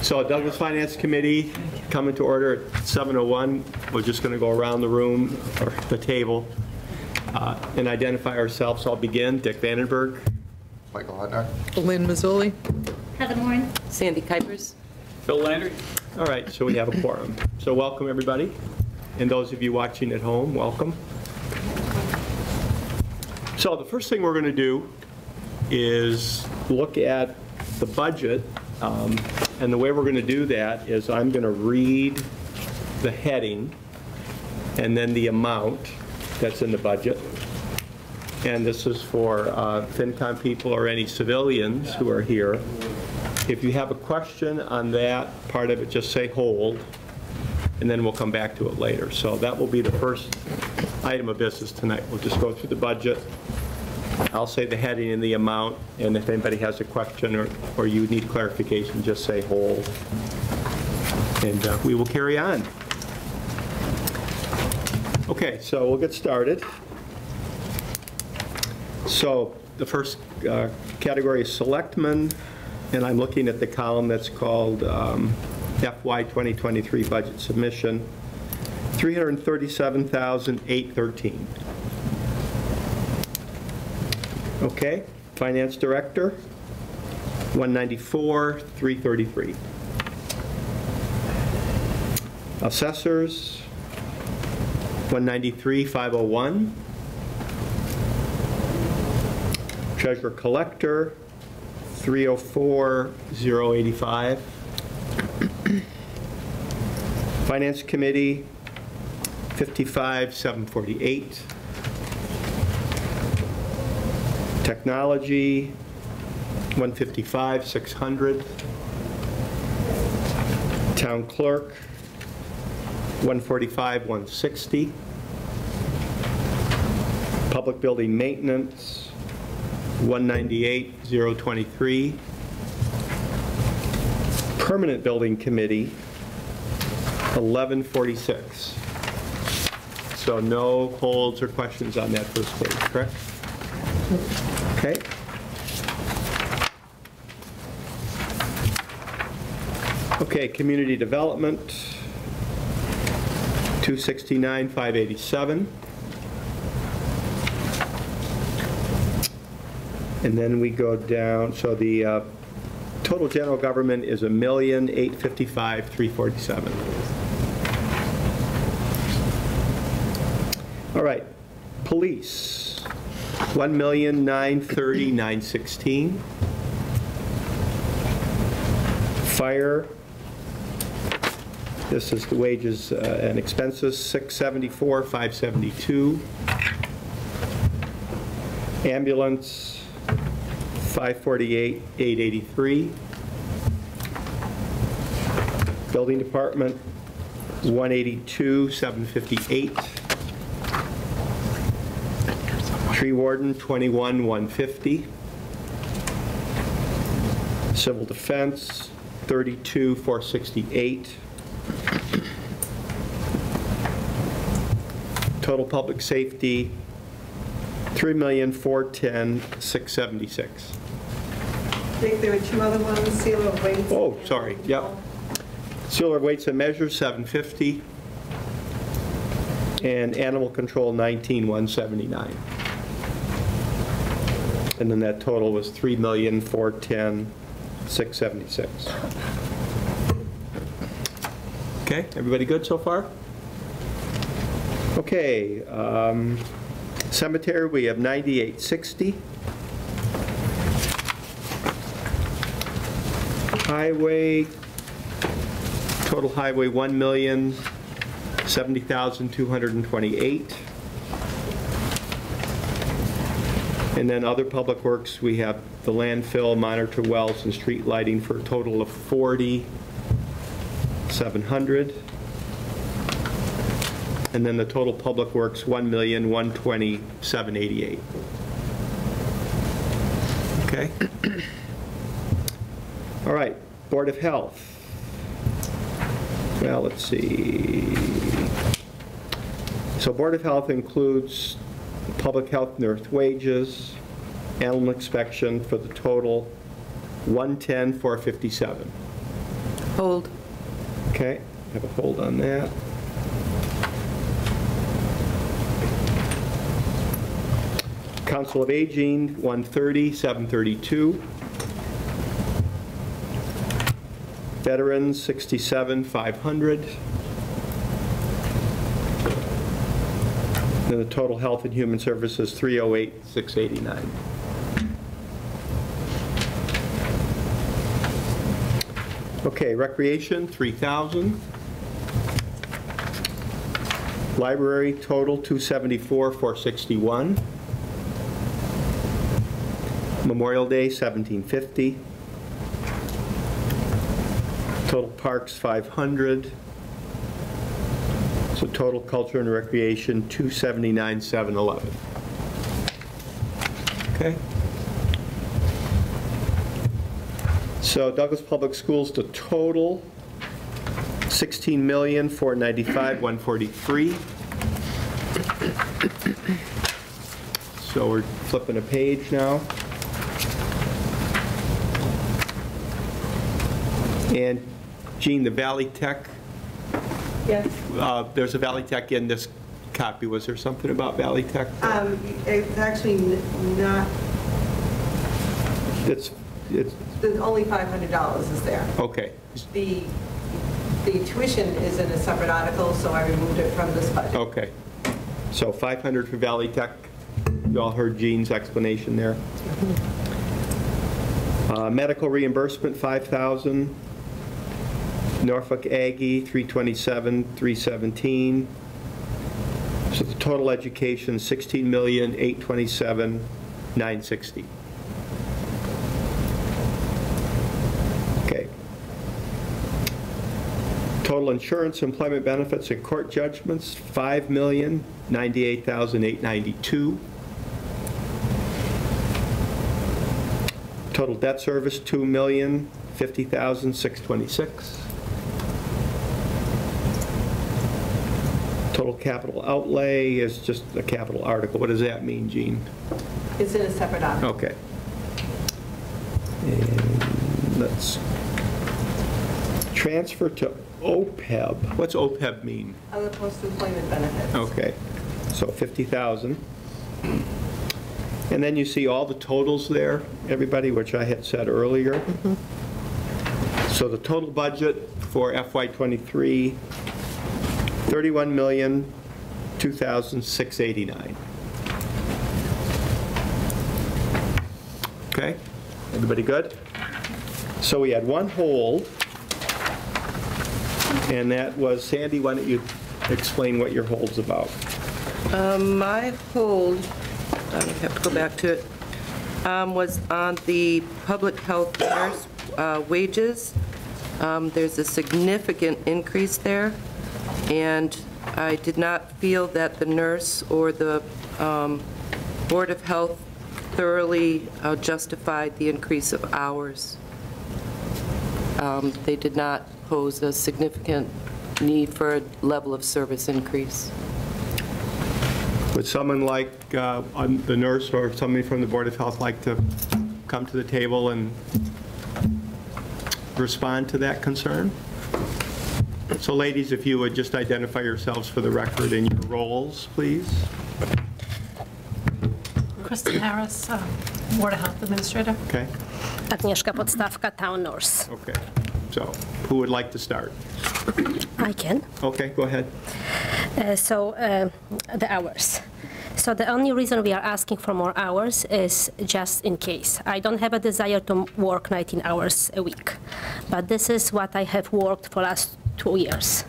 So Douglas Finance Committee coming to order at 7:01. We're just going to go around the room or the table and identify ourselves. I'll begin. Dick Vandenberg. Michael Hodnar. Lynn Mazzoli. Heather Moore. Sandy Kuipers. Phil Landry. All right, so we have a quorum. So welcome everybody. And those of you watching at home, welcome. So the first thing we're going to do is look at the budget. And the way we're going to do that is I'm going to read the heading and then the amount that's in the budget. And this is for FinCom people or any civilians who are here. If you have a question on that part of it, just say hold, and then we'll come back to it later. So that will be the first item of business tonight. We'll just go through the budget. I'll say the heading and the amount, and if anybody has a question or you need clarification, just say hold. And we will carry on. Okay, so we'll get started. So the first category is selectmen, and I'm looking at the column that's called FY 2023 budget submission, $337,813. Okay, Finance Director, $194,333. Assessors, $193,501. Treasurer Collector, $304,085. Finance Committee, $55,748. Technology, $155,600. Town Clerk, $145,160. Public Building Maintenance, $198,023. Permanent Building Committee, $11,46. So no holds or questions on that first page, correct? Okay. Okay, Community Development, $269,587. And then we go down, so the total general government is $1,855,347. All right, Police. $1,930,916. Fire, this is the wages and expenses, $674,572. Ambulance, $548,883. Building Department, $182,758. Tree Warden, $21,150. Civil Defense, $32,468. Total Public Safety, $3,410,676. I think there were two other ones, Sealer of Weights. Oh, sorry, yep. Sealer of Weights and Measures, $750. And Animal Control, $19,179. And then that total was $3,410,676. Okay, everybody good so far? Okay, Cemetery, we have $98,60. Highway, total highway $1,070,228. And then other public works, we have the landfill, monitor wells, and street lighting for a total of $40,700. And then the total public works, $1,120,788. Okay. All right, Board of Health. Well, let's see. So Board of Health includes public health nurse wages, animal inspection for the total 110,457. Hold. Okay, have a hold on that. Council of Aging, 130,732. Veterans, 67,500. And the total Health and Human Services, 308,689. Okay, Recreation, 3,000. Library, total, 274,461. Memorial Day, 1750. Total Parks, 500. So total Culture and Recreation, 279,711. Okay. So Douglas Public Schools, the total, $16,495,143. So we're flipping a page now. And Jean, the Valley Tech, Yes. There's a Valley Tech in this copy. Was there something about Valley Tech? It's actually not, It's only $500 is there. okay. The tuition is in a separate article, so I removed it from this budget. Okay. So 500 for Valley Tech. You all heard Jean's explanation there. Medical reimbursement, 5,000. Norfolk Aggie, 327, 317. So the total education, 16,827,960. Okay. Total insurance, employment benefits, and court judgments, 5,098,892. Total debt service, 2,050,626. Total capital outlay is just a capital article. What does that mean, Jean? It's in a separate article. Okay. And let's transfer to OPEB. What's OPEB mean? Other post-employment benefits. Okay, so 50,000. And then you see all the totals there, everybody, which I had said earlier. So the total budget for FY23, $31,002,689. Okay, everybody good? So we had one hold, and that was, Sandy, why don't you explain what your hold's about? My hold, I have to go back to it, was on the public health nurse wages. There's a significant increase there, and I did not feel that the nurse or the Board of Health thoroughly justified the increase of hours. They did not pose a significant need for a level of service increase. Would someone like the nurse or somebody from the Board of Health like to come to the table and respond to that concern? So ladies, if you would just identify yourselves for the record and your roles, please. Kristen Harris, Board of Health Administrator. Okay. Agnieszka Podstawka, Town Nurse. Okay. So who would like to start? I can. Okay, go ahead. The hours. So the only reason we are asking for more hours is just in case. I don't have a desire to work 19 hours a week, but this is what I have worked for last 2 years.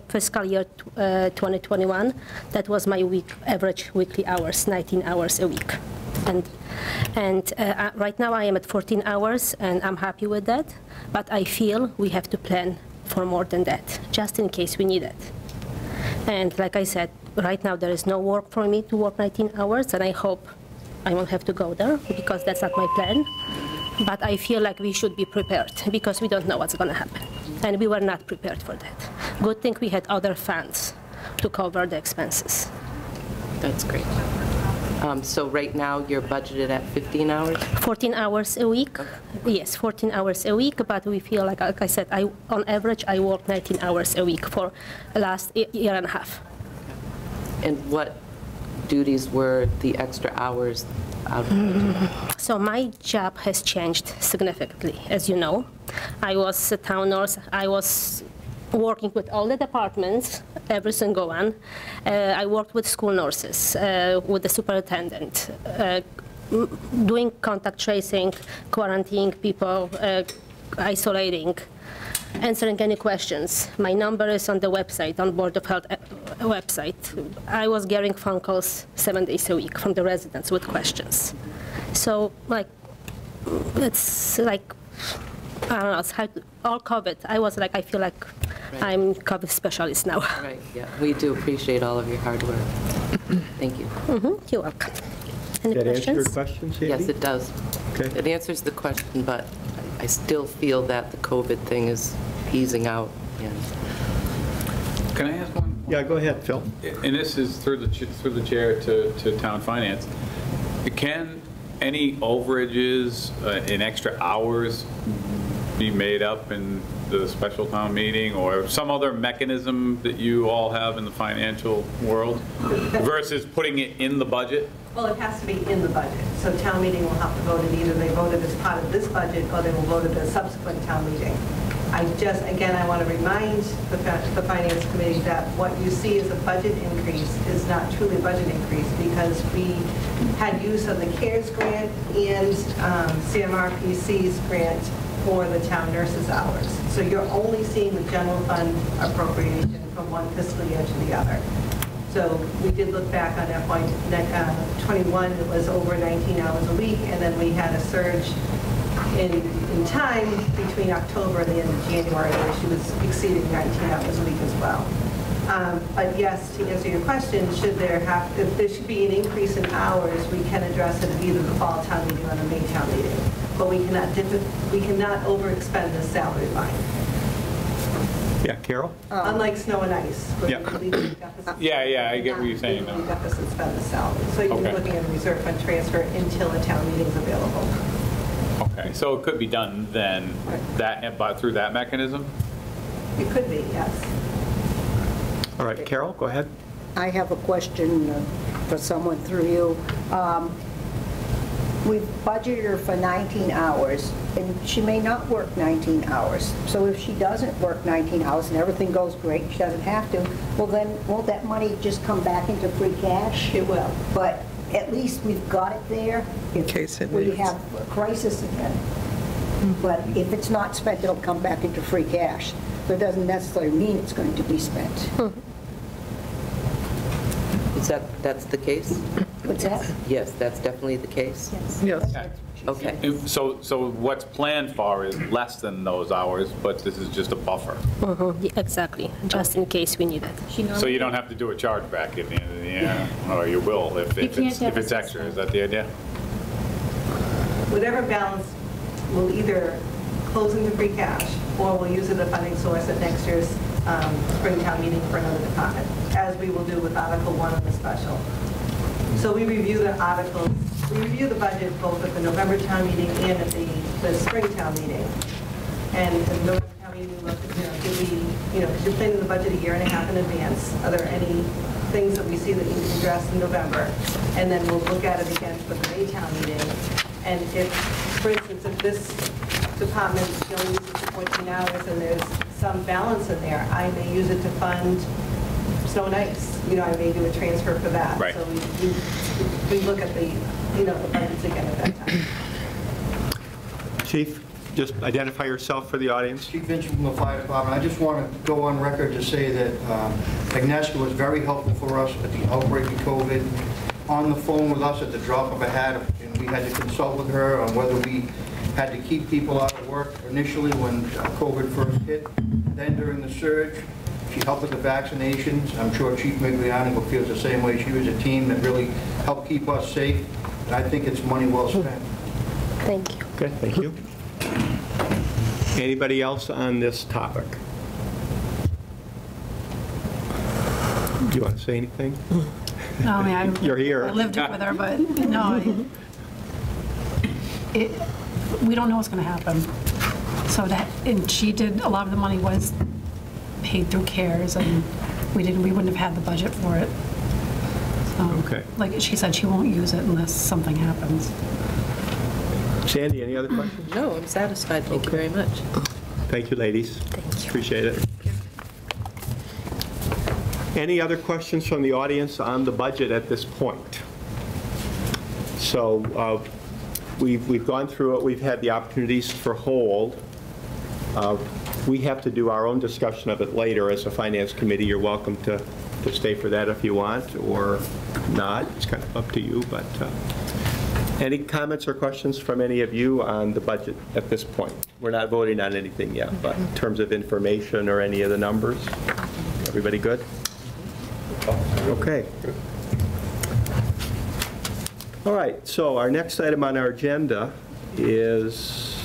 Fiscal year 2021, that was my average weekly hours, 19 hours a week. And right now I am at 14 hours, and I'm happy with that, but I feel we have to plan for more than that, just in case we need it. And like I said, right now there is no work for me to work 19 hours, and I hope I won't have to go there, because that's not my plan. But I feel like we should be prepared, because we don't know what's going to happen. And we were not prepared for that. Good thing we had other funds to cover the expenses. That's great. So right now, you're budgeted at 15 hours? 14 hours a week. Yes, 14 hours a week, but we feel like I said, on average, I work 19 hours a week for the last year and a half. And what duties were the extra hours out of? So my job has changed significantly, as you know. I was a town nurse. I was working with all the departments, every single one. I worked with school nurses, with the superintendent, doing contact tracing, quarantining people, isolating, answering any questions. My number is on the website, on Board of Health website. I was getting phone calls 7 days a week from the residents with questions. So, like, it's like, I don't know, it's hard, all COVID. I was like, I feel like I'm COVID specialist now. Right, yeah. We do appreciate all of your hard work. Thank you. You're welcome. Any Did that answer your questions? question, Sandy? Yes, it does. Okay. It answers the question, but I still feel that the COVID thing is easing out. And Can I ask one? Yeah, go ahead, Phil. And this is through the chair to town finance. Can any overages in extra hours be made up in the special town meeting or some other mechanism that you all have in the financial world versus putting it in the budget? Well, it has to be in the budget, so town meeting will have to vote it, either they vote it as part of this budget, or they will vote it at a subsequent town meeting. Again, I want to remind the Finance Committee that what you see as a budget increase is not truly a budget increase, because we had use of the CARES grant and CMRPC's grant for the town nurses' hours. So you're only seeing the general fund appropriation from one fiscal year to the other. So we did look back on FY21, it was over 19 hours a week, and then we had a surge in time between October and the end of January, where she was exceeding 19 hours a week as well. But yes, to answer your question, if there should be an increase in hours, we can address it at either the fall town meeting or the May town meeting. But we cannot overexpend the salary line. Yeah, Carol? Unlike snow and ice. where Yeah. we legally deficit- Yeah, I get what you're saying now. legally deficit spend the salary. So you're Okay. looking at a reserve fund transfer until a town meeting is available. Okay, so it could be done then through that mechanism? It could be, yes. All right, Carol, go ahead. I have a question for someone through you. We've budgeted her for 19 hours, and she may not work 19 hours. So if she doesn't work 19 hours and everything goes great, she doesn't have to, well then, won't that money just come back into free cash? It will. But at least we've got it there in case we have a crisis again. But if it's not spent, it'll come back into free cash. But it doesn't necessarily mean it's going to be spent. that's the case? What's that? Yes, that's definitely the case? Yes. Okay. So what's planned for is less than those hours, but this is just a buffer. Yeah, exactly, just in case we need it. So you don't have to do a chargeback at the end of the year, or you will if it's extra. Is that the idea? Whatever balance will either close into free cash, or we'll use it as a funding source at next year's spring town meeting for another department, as we will do with Article 1 of the special. So we review the articles, we review the budget both at the November town meeting and at the spring town meeting. And at the November town meeting, we look at, because you're planning the budget a year and a half in advance. Are there any things that we see that need to be addressed in November? And then we'll look at it again for the May town meeting. And if, for instance, if this department still uses the 14 hours and there's some balance in there, I may use it to fund snow and ice. I may do a transfer for that. Right. So we look at the budgets again at that time. Chief, just identify yourself for the audience. Chief Vincent from the Fire Department. I just want to go on record to say that Agnieszka was very helpful for us at the outbreak of COVID, on the phone with us at the drop of a hat, and we had to consult with her on whether we had to keep people out of work initially when COVID first hit. Then during the surge, she helped with the vaccinations. I'm sure Chief Migliani will feel the same way. She was a team that really helped keep us safe, and I think it's money well spent. Thank you. Okay, thank you. Anybody else on this topic? Do you want to say anything? No, I mean, You're here. I lived it with her, but no, we don't know what's going to happen. So and she did, a lot of the money was paid through CARES, and we wouldn't have had the budget for it. So, Okay. like she said, she won't use it unless something happens. Sandy, any other questions? No, I'm satisfied, thank you very much. Thank you, ladies. Thank you. Appreciate it. Any other questions from the audience on the budget at this point? So we've gone through it. We've had the opportunities for hold. We have to do our own discussion of it later as a finance committee. You're welcome to stay for that if you want, or not. It's kind of up to you. But any comments or questions from any of you on the budget at this point? We're not voting on anything yet, but in terms of information or any of the numbers, everybody good? Okay. All right, so our next item on our agenda is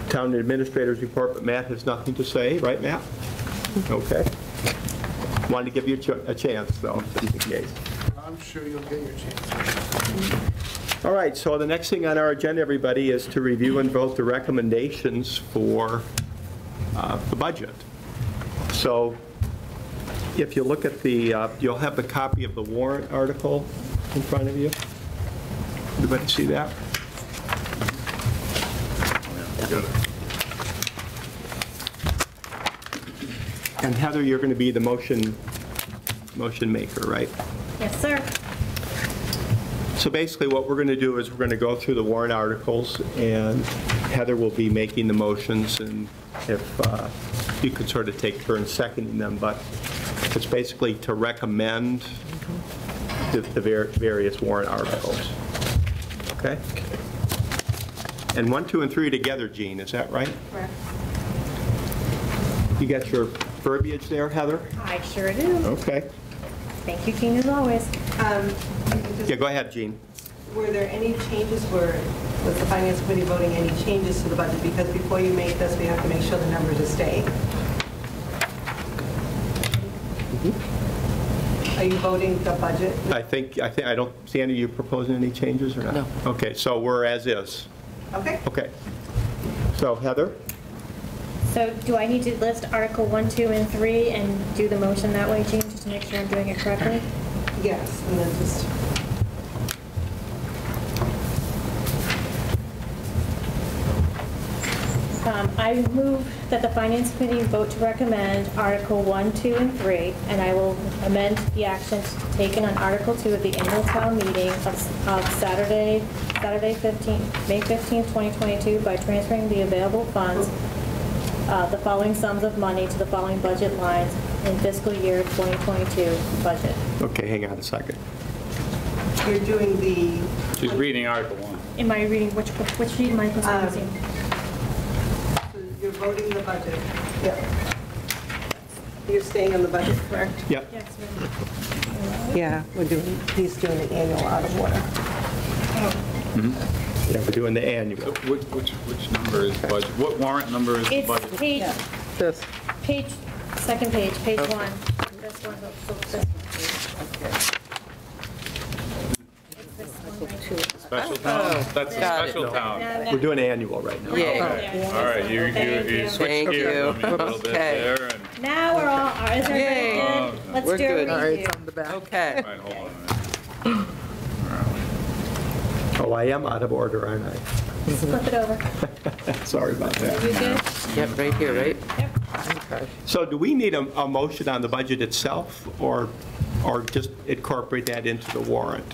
Town Administrator's Report, but Matt has nothing to say, right, Matt? Okay. Wanted to give you a chance, though, just in case. I'm sure you'll get your chance. All right, so the next thing on our agenda, everybody, is to review and vote the recommendations for the budget. So if you look at the, you'll have the copy of the warrant article in front of you. Everybody see that? And Heather, you're going to be the motion maker, right? Yes, sir. So basically what we're going to do is we're going to go through the warrant articles, and Heather will be making the motions, and if you could sort of take turns seconding them, but it's basically to recommend the various warrant articles. Okay? And 1, 2, and 3 together, Jean, is that right? Correct. You got your verbiage there, Heather? I sure do. Okay. Thank you, Jean, as always. Yeah, go ahead, Jean. Were there any changes, was the Finance Committee voting any changes to the budget? Because before you make this, we have to make sure the numbers are staying. Are you voting the budget? I don't, Sandy, you proposing any changes or not? No. Okay, so we're as is. Okay. Okay. So Heather? So do I need to list Article 1, 2, and 3 and do the motion that way, Jean, just to make sure I'm doing it correctly? Yes, and then just, I move that the Finance Committee vote to recommend Article 1, 2, and 3, and I will amend the actions taken on Article 2 of the annual town meeting of Saturday 15th, May 15th, 2022 by transferring the available funds, the following sums of money to the following budget lines in fiscal year 2022 budget. Okay, hang on a second. you're doing the... She's reading Article 1. Am I reading, which sheet am I using? So you're voting the budget. Yep. You're staying on the budget, correct? Yep. Yes, ma'am. Yeah, he's doing the annual out of order. Yeah, we're doing the annual. So which number is budget? What warrant number is the It's budget? page, second page, page 1. This one, so this one. Special town? That's a special town. We're doing annual right now. Okay. All right, you switched gears on me a little bit there. And, Now we're all, is everybody good? Let's do a review. Okay. all right, hold on a minute. Oh, I am out of order, aren't I? Flip it over. Sorry about that. You good? Yep, right here, right? Yep. So do we need a motion on the budget itself, or just incorporate that into the warrant?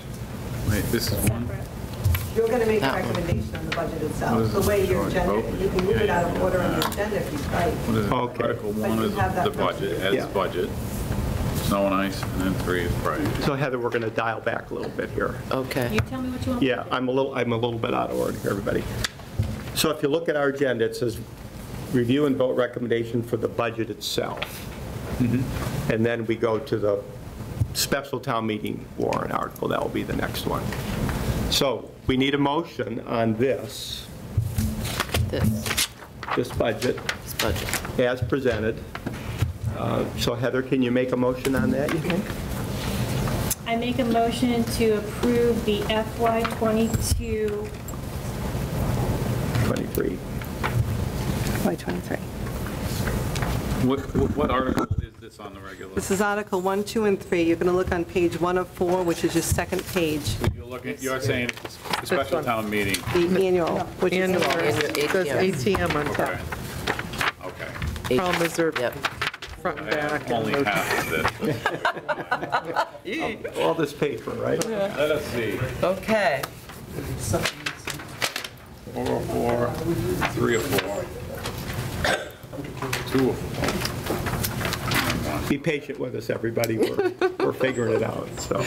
Wait, this is one? Separate. You're going to make a That one. recommendation on the budget What itself. is The this? way your Sorry, agenda, vote. you can move it out of order on the agenda if you'd like. What is it? Okay. Article But 1 you is have that the budget, first. Yeah. as budget. Snow and ice, and then 3 is price. So Heather, we're going to dial back a little bit here. Okay. You tell me what you want. Yeah, I'm a little bit out of order here, everybody. So if you look at our agenda, it says review and vote recommendation for the budget itself. And then we go to the special town meeting warrant article. That will be the next one. So we need a motion on this budget This budget. as presented. So Heather, can you make a motion on that, you think? I make a motion to approve the FY22 23. Y23. What article is this on the regular? This is Article 1, 2, and 3. You're going to look on page 1 of 4, which is your second page, You're saying special town meeting. the annual, which is yours. It says ATM on Okay. top. Okay. Problems are front and I have back. only and half of this. All this paper, right? Let us see. Okay. 4 or 4, 3 or 4, 2 or 4. Be patient with us, everybody. We're figuring it out, so.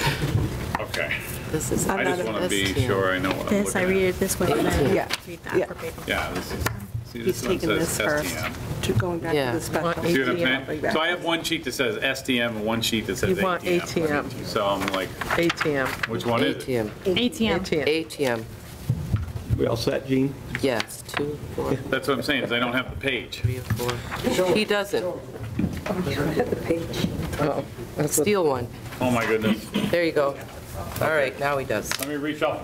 Okay. This is. I just want to be sure I know what I'm looking at. This, I read it this way, and then Yeah. read that Yeah. for paper. Yeah, this is, see, He's this one taking this says first, STM. going back to the special. See what I'm ATM. saying? So I have one sheet that says STM and one sheet that says You want ATM. So I'm like, ATM. which one is it? ATM. ATM. ATM, We all set, Gene? yes, 2, 4, That's what I'm saying, is I don't have the page. 3 or 4. He doesn't. Oh, that's what. Steal one. Oh my goodness. There you go. All right, now he does. Let me reshuffle.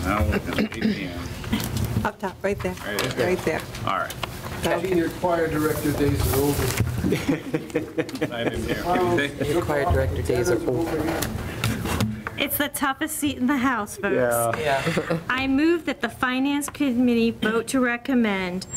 Now we're looking at ATM. Up top, right there, Right there. right there. All right. Your choir director days are over. I didn't hear anything. Your choir director days are over. It's the toughest seat in the house, folks. Yeah. Yeah. I move that the Finance Committee vote to recommend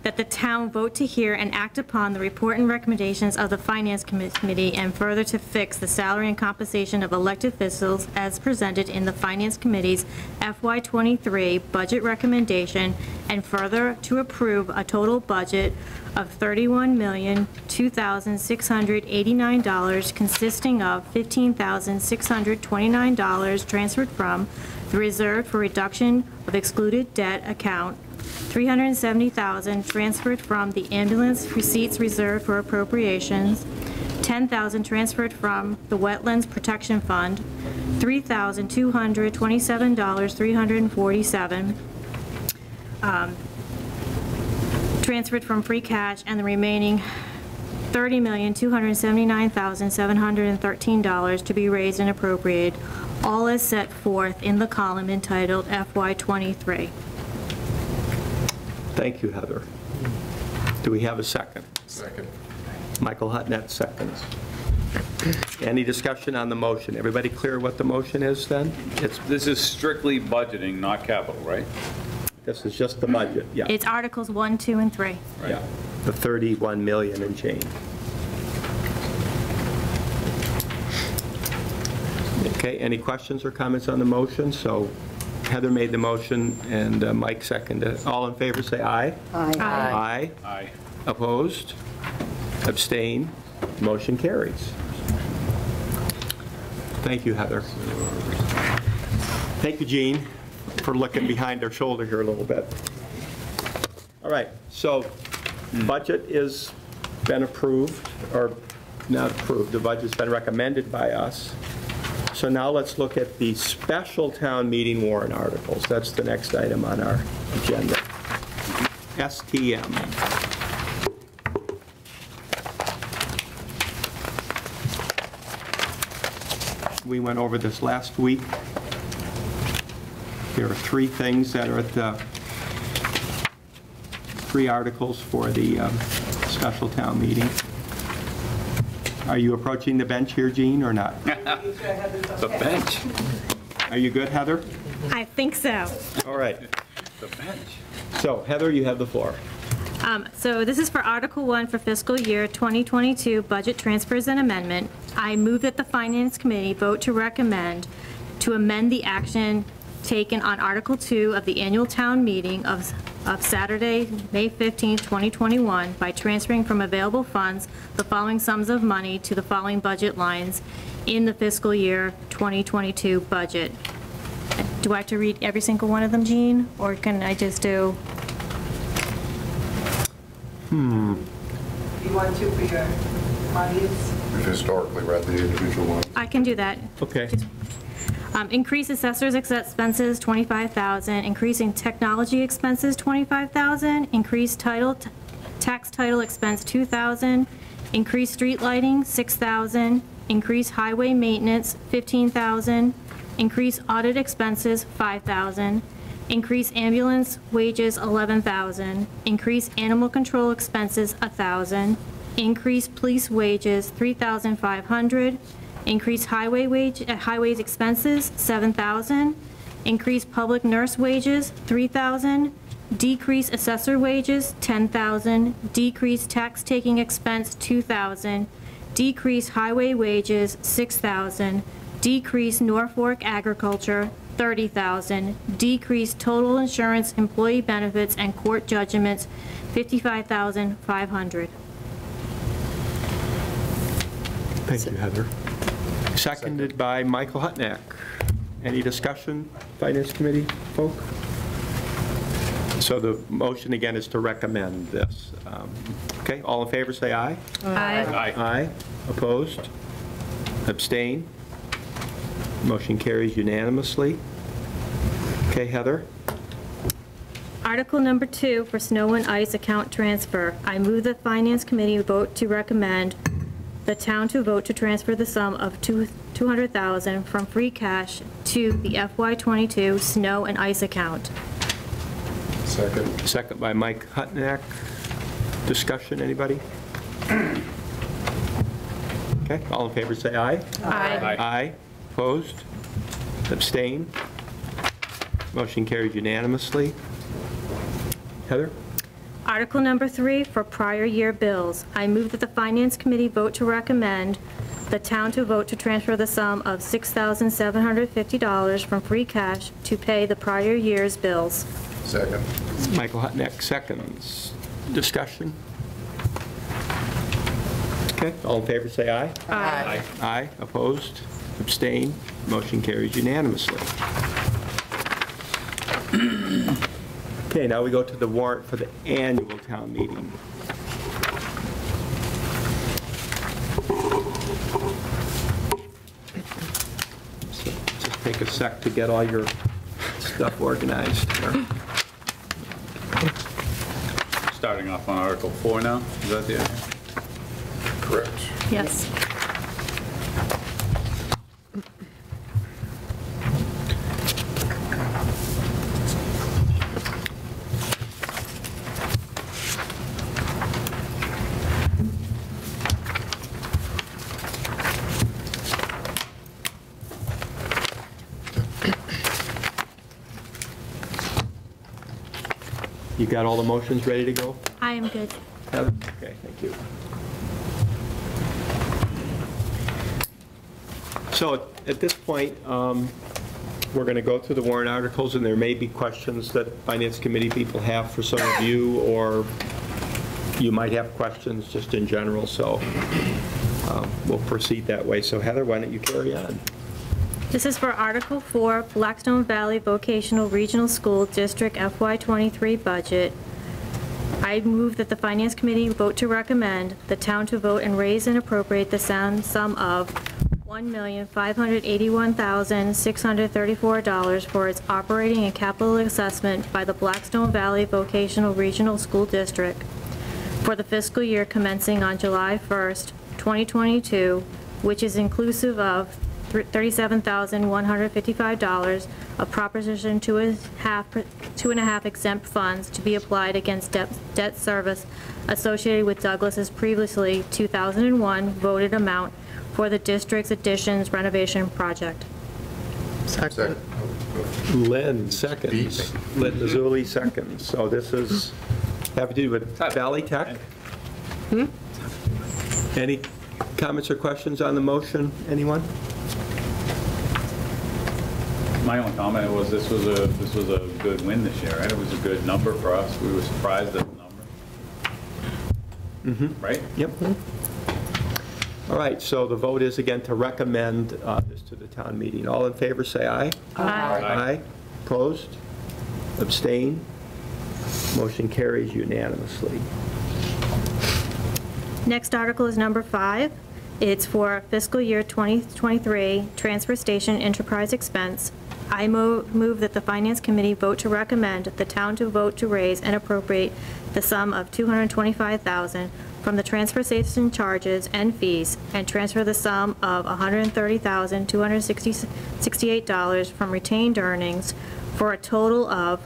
that the town vote to hear and act upon the report and recommendations of the Finance Committee, and further to fix the salary and compensation of elected officials as presented in the Finance Committee's FY23 budget recommendation, and further to approve a total budget of $31,002,689, consisting of $15,629 transferred from the Reserve for Reduction of Excluded Debt account, $370,000 transferred from the Ambulance Receipts Reserve for Appropriations, $10,000 transferred from the Wetlands Protection Fund, $3,227.347 transferred from free cash, and the remaining $30,279,713 to be raised and appropriated, all as set forth in the column entitled FY23. Thank you, Heather. Do we have a second? Second. Michael Hutnet seconds. Any discussion on the motion? Everybody clear what the motion is then? This is strictly budgeting, not capital, right? This is just the budget, yeah. It's Articles 1, 2, and 3. Yeah, the 31 million and change. Okay, any questions or comments on the motion? So Heather made the motion and Mike seconded. All in favor, say aye. Aye. Aye. Aye. Opposed? Abstain? Motion carries. Thank you, Heather. Thank you, Jean, for looking behind our shoulder here a little bit. All right, so budget is been approved, or not approved, the budget's been recommended by us. So now let's look at the special town meeting warrant articles. That's the next item on our agenda. STM. We went over this last week. There are three things that are at the, three articles for the special town meeting. Are you approaching the bench here, Jean, or not? The bench. Are you good, Heather? I think so. All right. The bench. So, Heather, you have the floor. So this is for Article 1 for fiscal year 2022 budget transfers and amendment. I move that the Finance Committee vote to recommend to amend the action taken on Article 2 of the annual town meeting of Saturday, May 15, 2021, by transferring from available funds the following sums of money to the following budget lines in the fiscal year 2022 budget. Do I have to read every single one of them, Jean, or can I just do? You want to for your audience? We've historically read the individual ones. I can do that. Okay. Increase assessors expenses, $25,000. Increasing technology expenses, $25,000. Increase tax title expense, $2,000. Increase street lighting, $6,000. Increase highway maintenance, $15,000. Increase audit expenses, $5,000. Increase ambulance wages, $11,000. Increase animal control expenses, $1,000. Increase police wages, $3,500. Increase highways expenses, $7,000. Increase public nurse wages, $3,000. Decrease assessor wages, $10,000. Decrease tax taking expense, $2,000. Decrease highway wages, $6,000. Decrease Norfolk agriculture, $30,000. Decrease total insurance, employee benefits, and court judgments, $55,500. Thank you, Heather. Seconded by Michael Hutnack. Any discussion, Finance Committee folk? So the motion again is to recommend this. Okay, all in favor say aye. Aye. Aye. Opposed? Abstain? Motion carries unanimously. Okay, Heather? Article number 2 for snow and ice account transfer. I move the Finance Committee vote to recommend the town to vote to transfer the sum of $200,000 from free cash to the FY22 snow and ice account. Second. Second by Mike Hutnack. Discussion, anybody? Okay, all in favor say aye. Aye. Aye. Opposed? Abstain? Motion carried unanimously. Heather? Article number 3 for prior year bills. I move that the Finance Committee vote to recommend the town to vote to transfer the sum of $6,750 from free cash to pay the prior year's bills. Second. Michael Hutnack seconds. Discussion? Okay, all in favor say aye. Aye. Aye. Opposed? Abstain? Motion carries unanimously. Okay, now we go to the warrant for the annual town meeting. So just take a sec to get all your stuff organized here. Starting off on Article 4 now, is that the idea? Correct. Yes. You got all the motions ready to go? I am good. Heather? Okay, thank you. So at this point, we're going to go through the warrant articles, and there may be questions that Finance Committee people have for some of you, or you might have questions just in general, so we'll proceed that way. So Heather, why don't you carry on? This is for Article 4, Blackstone Valley Vocational Regional School District FY23 budget. I move that the Finance Committee vote to recommend the town to vote and raise and appropriate the sum of $1,581,634 for its operating and capital assessment by the Blackstone Valley Vocational Regional School District for the fiscal year commencing on July 1st, 2022, which is inclusive of $37,155 of Proposition 2.5 exempt funds to be applied against debt service associated with Douglas's previously 2001 voted amount for the district's additions renovation project. Second. Lynn seconds. Lynn Mazzulli seconds. So this is, have to do with Valley Tech? Any comments or questions on the motion? Anyone? My only comment was this was a good win this year, right? It was a good number for us. We were surprised at the number. Right? Yep. All right, so the vote is again to recommend this to the town meeting. All in favor say aye. Aye. Aye. Opposed? Abstain? Motion carries unanimously. Next article is number 5. It's for fiscal year 2023 transfer station enterprise expense. I move that the Finance Committee vote to recommend the town to vote to raise and appropriate the sum of $225,000 from the transfer station charges and fees and transfer the sum of $130,268 from retained earnings for a total of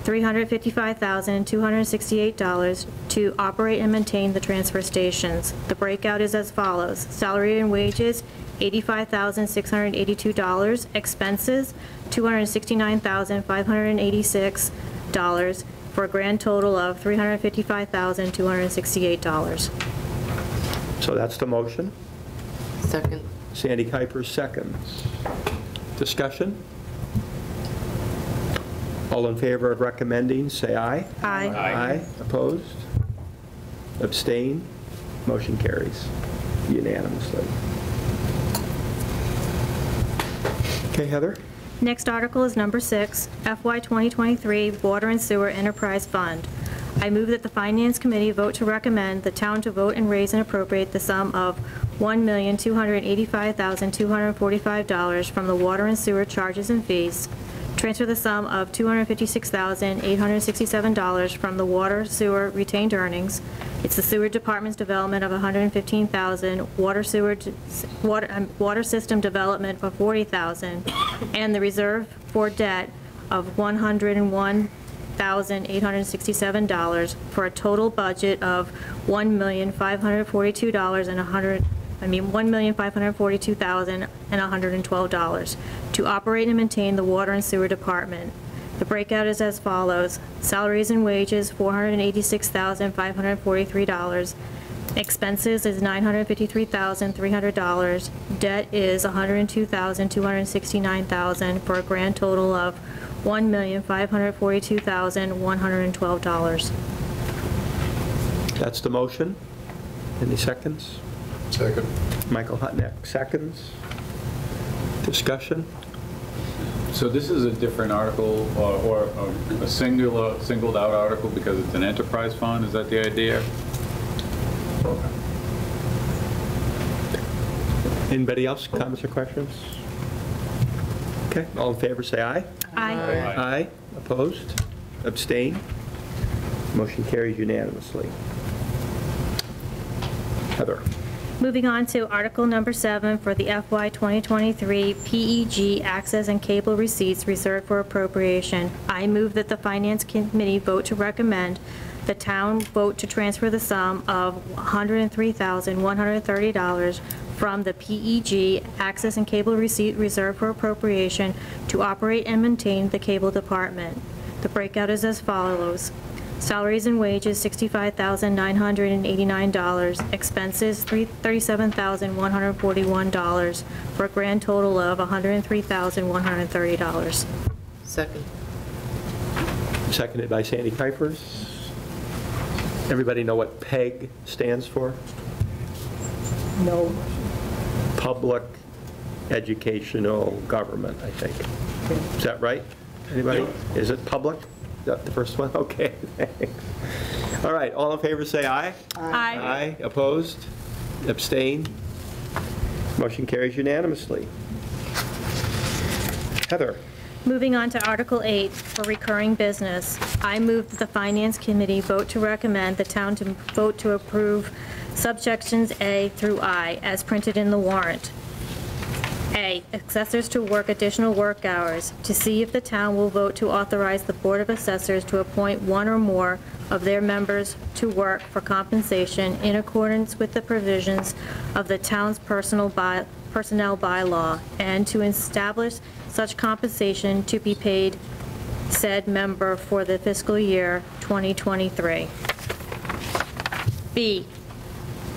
$355,268 to operate and maintain the transfer stations. The breakout is as follows. Salary and wages, $85,682. Expenses, $269,586 for a grand total of $355,268. So that's the motion. Second. Sandy Kuiper seconds. Discussion? All in favor of recommending, say aye. Aye. Aye. Opposed? Abstain? Motion carries unanimously. Okay, Heather? Next article is number 6, FY 2023 Water and Sewer Enterprise Fund. I move that the Finance Committee vote to recommend the town to vote and raise and appropriate the sum of $1,285,245 from the water and sewer charges and fees, transfer the sum of $256,867 from the water sewer retained earnings. It's the sewer department's development of $115,000, water system development of $40,000, and the reserve for debt of $101,867 for a total budget of $1,542,112 to operate and maintain the water and sewer department. The breakout is as follows. Salaries and wages, $486,543. Expenses is $953,300. Debt is $102,269,000 for a grand total of $1,542,112. That's the motion. Any seconds? Second. Michael Hutnick, seconds. Discussion? So this is a different article, or a singled out article because it's an enterprise fund, is that the idea? Anybody else, comments or questions? Okay, all in favor, say aye. Aye. Aye. Opposed? Abstain? Motion carries unanimously. Heather? Moving on to Article number 7 for the FY 2023 PEG access and cable receipts reserved for appropriation. I move that the Finance Committee vote to recommend the town vote to transfer the sum of $103,130 from the PEG access and cable receipt reserved for appropriation to operate and maintain the cable department. The breakout is as follows. Salaries and wages, $65,989. Expenses, $37,141 for a grand total of $103,130. Second. Seconded by Sandy Kuiper. Everybody know what PEG stands for? No. Public Educational Government, I think. Is that right? Anybody? Is it public? Is that the first one? Okay, thanks. All right, all in favor say aye. Aye. Aye. Opposed? Abstain? Motion carries unanimously. Heather? Moving on to Article 8 for recurring business. I move that the Finance Committee vote to recommend the town to vote to approve subsections A through I as printed in the warrant. A, assessors to work additional work hours, to see if the town will vote to authorize the Board of Assessors to appoint one or more of their members to work for compensation in accordance with the provisions of the town's personnel bylaw, and to establish such compensation to be paid said member for the fiscal year 2023. B,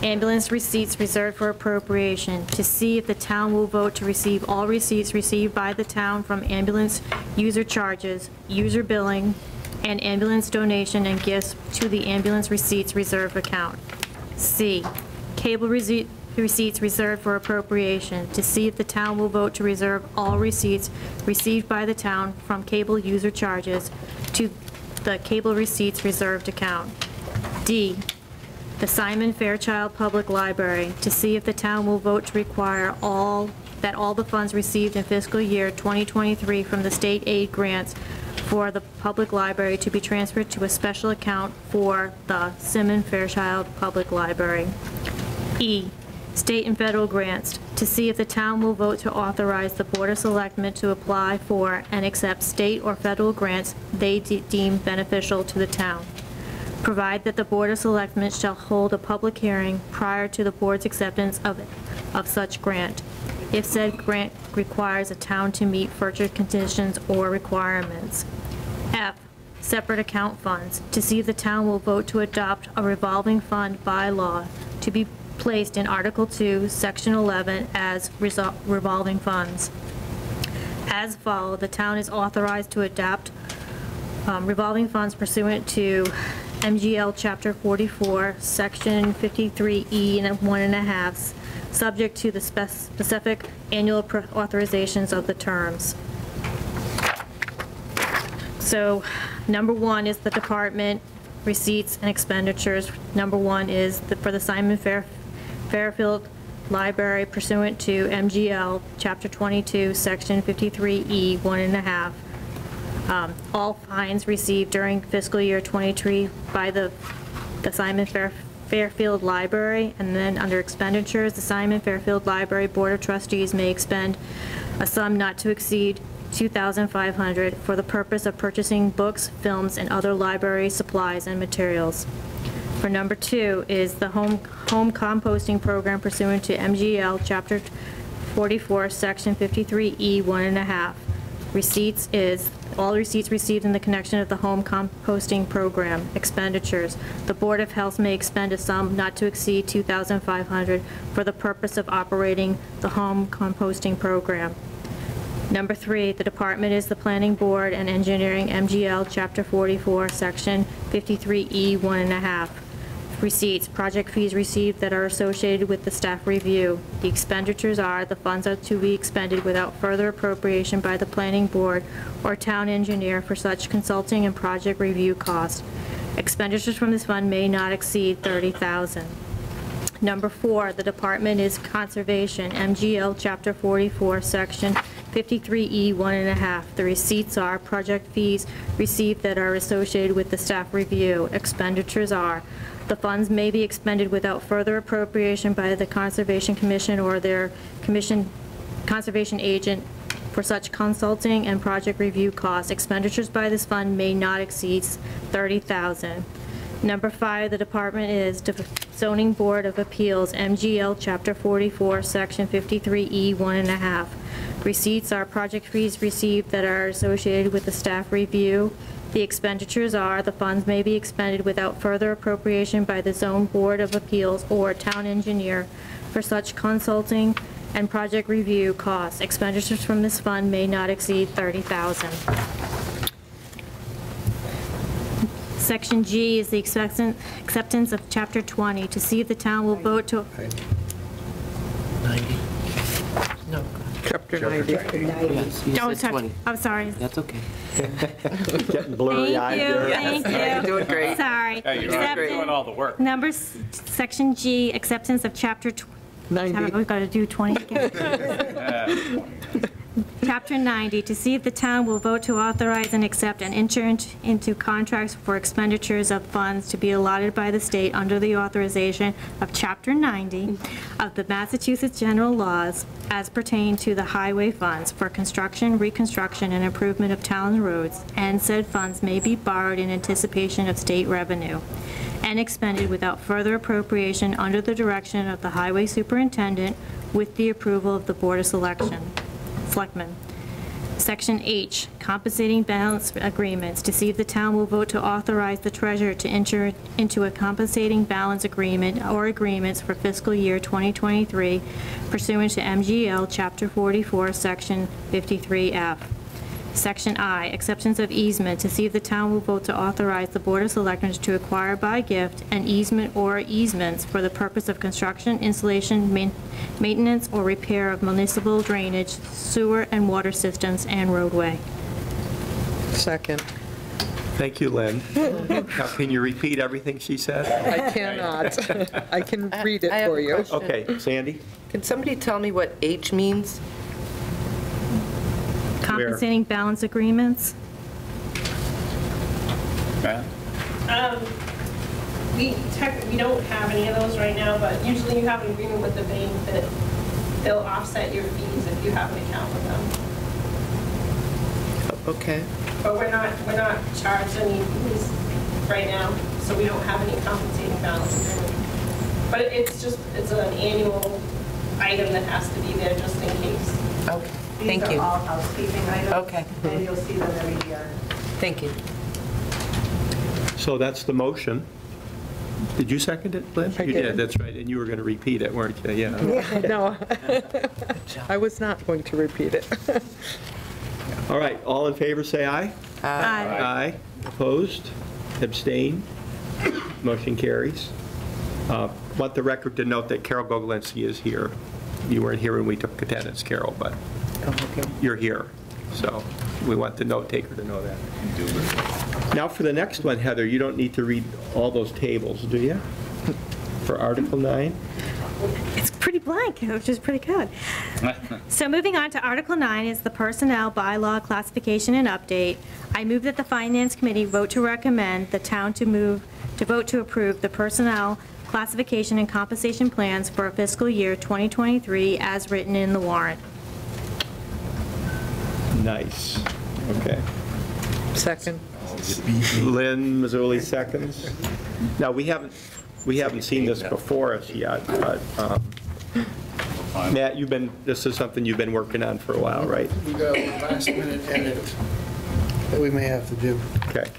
ambulance receipts reserved for appropriation, to see if the town will vote to receive all receipts received by the town from ambulance user charges, user billing, and ambulance donation and gifts to the ambulance receipts reserve account. C, cable receipts reserved for appropriation, to see if the town will vote to reserve all receipts received by the town from cable user charges to the cable receipts reserved account. D, the Simon Fairchild Public Library, to see if the town will vote to require that all the funds received in fiscal year 2023 from the state aid grants for the public library to be transferred to a special account for the Simon Fairchild Public Library. E, state and federal grants, to see if the town will vote to authorize the Board of Selectmen to apply for and accept state or federal grants they deem beneficial to the town. Provide that the Board of Selectmen shall hold a public hearing prior to the board's acceptance of such grant, if said grant requires a town to meet future conditions or requirements. F, separate account funds, to see if the town will vote to adopt a revolving fund bylaw to be placed in Article 2, Section 11 as revolving funds. As follows, the town is authorized to adopt revolving funds pursuant to MGL Chapter 44, Section 53E and 1.5, subject to the specific annual authorizations of the terms. So, number 1 is the department receipts and expenditures. Number 1 is for the Simon Fairfield Library pursuant to MGL Chapter 22, Section 53E, 1.5. All fines received during fiscal year 23 by the Simon Fairfield Library, and then under expenditures, the Simon Fairfield Library Board of Trustees may expend a sum not to exceed $2,500 for the purpose of purchasing books, films, and other library supplies and materials. For number 2 is the home composting program pursuant to MGL Chapter 44, Section 53E, 1.5. Receipts is all receipts received in the connection of the home composting program. Expenditures, the Board of Health may expend a sum not to exceed $2,500 for the purpose of operating the home composting program. Number 3, the department is the Planning Board and Engineering, MGL Chapter 44, Section 53E, 1.5. Receipts, project fees received that are associated with the staff review. The expenditures are, the funds are to be expended without further appropriation by the Planning Board or town engineer for such consulting and project review costs. Expenditures from this fund may not exceed $30,000. Number 4, the department is Conservation, MGL Chapter 44, Section 53E, 1.5. The receipts are project fees received that are associated with the staff review. Expenditures are, the funds may be expended without further appropriation by the Conservation Commission or their conservation agent for such consulting and project review costs. Expenditures by this fund may not exceed $30,000. Number 5, the department is Zoning Board of Appeals, MGL Chapter 44, Section 53E, 1.5. Receipts are project fees received that are associated with the staff review. The expenditures are, the funds may be expended without further appropriation by the Zone Board of Appeals or town engineer for such consulting and project review costs. Expenditures from this fund may not exceed $30,000. Section G is the acceptance of Chapter 20 to see if the town will vote to... 90. No. Chapter 90. Yes, you Oh, said 20. I'm sorry. That's okay. Getting blurry-eyed there. Thank you. You're doing great. Sorry. Hey, you're doing all the work. Section G, acceptance of Chapter 90. We've got to do 20 again. Chapter 90, to see if the town will vote to authorize and accept and enter into contracts for expenditures of funds to be allotted by the state under the authorization of Chapter 90 of the Massachusetts General Laws as pertain to the highway funds for construction, reconstruction, and improvement of town roads, and said funds may be borrowed in anticipation of state revenue and expended without further appropriation under the direction of the highway superintendent with the approval of the Board of Selectmen. Section H, compensating balance agreements, to see if the town will vote to authorize the treasurer to enter into a compensating balance agreement or agreements for fiscal year 2023 pursuant to MGL Chapter 44, Section 53F. Section I, acceptance of easement, to see if the town will vote to authorize the Board of Selectmen to acquire by gift an easement or easements for the purpose of construction, installation, maintenance, or repair of municipal drainage, sewer and water systems, and roadway. Second. Thank you, Lynn. Now, can you repeat everything she said? I cannot. I can read it I have for a you. question. Okay, Sandy? Can somebody tell me what H means? Compensating balance agreements. Matt? We don't have any of those right now, but usually you have an agreement with the bank that they'll offset your fees if you have an account with them. Okay. But we're not charged any fees right now, so we don't have any compensating balance agreement. But it's an annual item that has to be there just in case. Okay, thank These you. are all housekeeping items. Okay. And you'll see them every year. Thank you. So that's the motion. Did you second it, Lynn? I You did. did, that's right, and you were going to repeat it, weren't you? Yeah. No, I was not going to repeat it. All right, all in favor, say aye. Aye. Aye. Opposed? Abstained? Motion carries. Want the record to note that Carol Gogolinsky is here. You weren't here when we took attendance, Carol, but you're here. So we want the note taker to know that. Now for the next one, Heather, you don't need to read all those tables, do you? For Article 9? It's pretty blank, which is pretty good. So moving on to Article 9 is the Personnel Bylaw Classification and Update. I move that the Finance Committee vote to recommend the town to vote to approve the Personnel Classification and Compensation Plans for fiscal year 2023 as written in the warrant. Nice. Okay. Second. Lynn Mazzoli seconds. Now, we haven't seen this before us yet, but Matt, this is something you've been working on for a while, right? We got a last minute edit that we may have to do. Okay.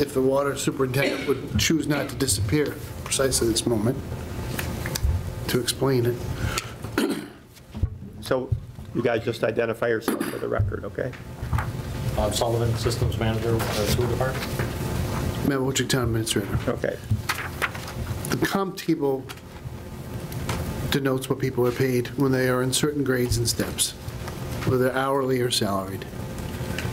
If the water superintendent would choose not to disappear precisely this moment, to explain it. So you guys just identify yourself for the record, okay? Bob Sullivan, Systems Manager, Sewer Department. Matt Wilczek, Town Administrator. Okay. The comp table denotes what people are paid when they are in certain grades and steps, whether they're hourly or salaried.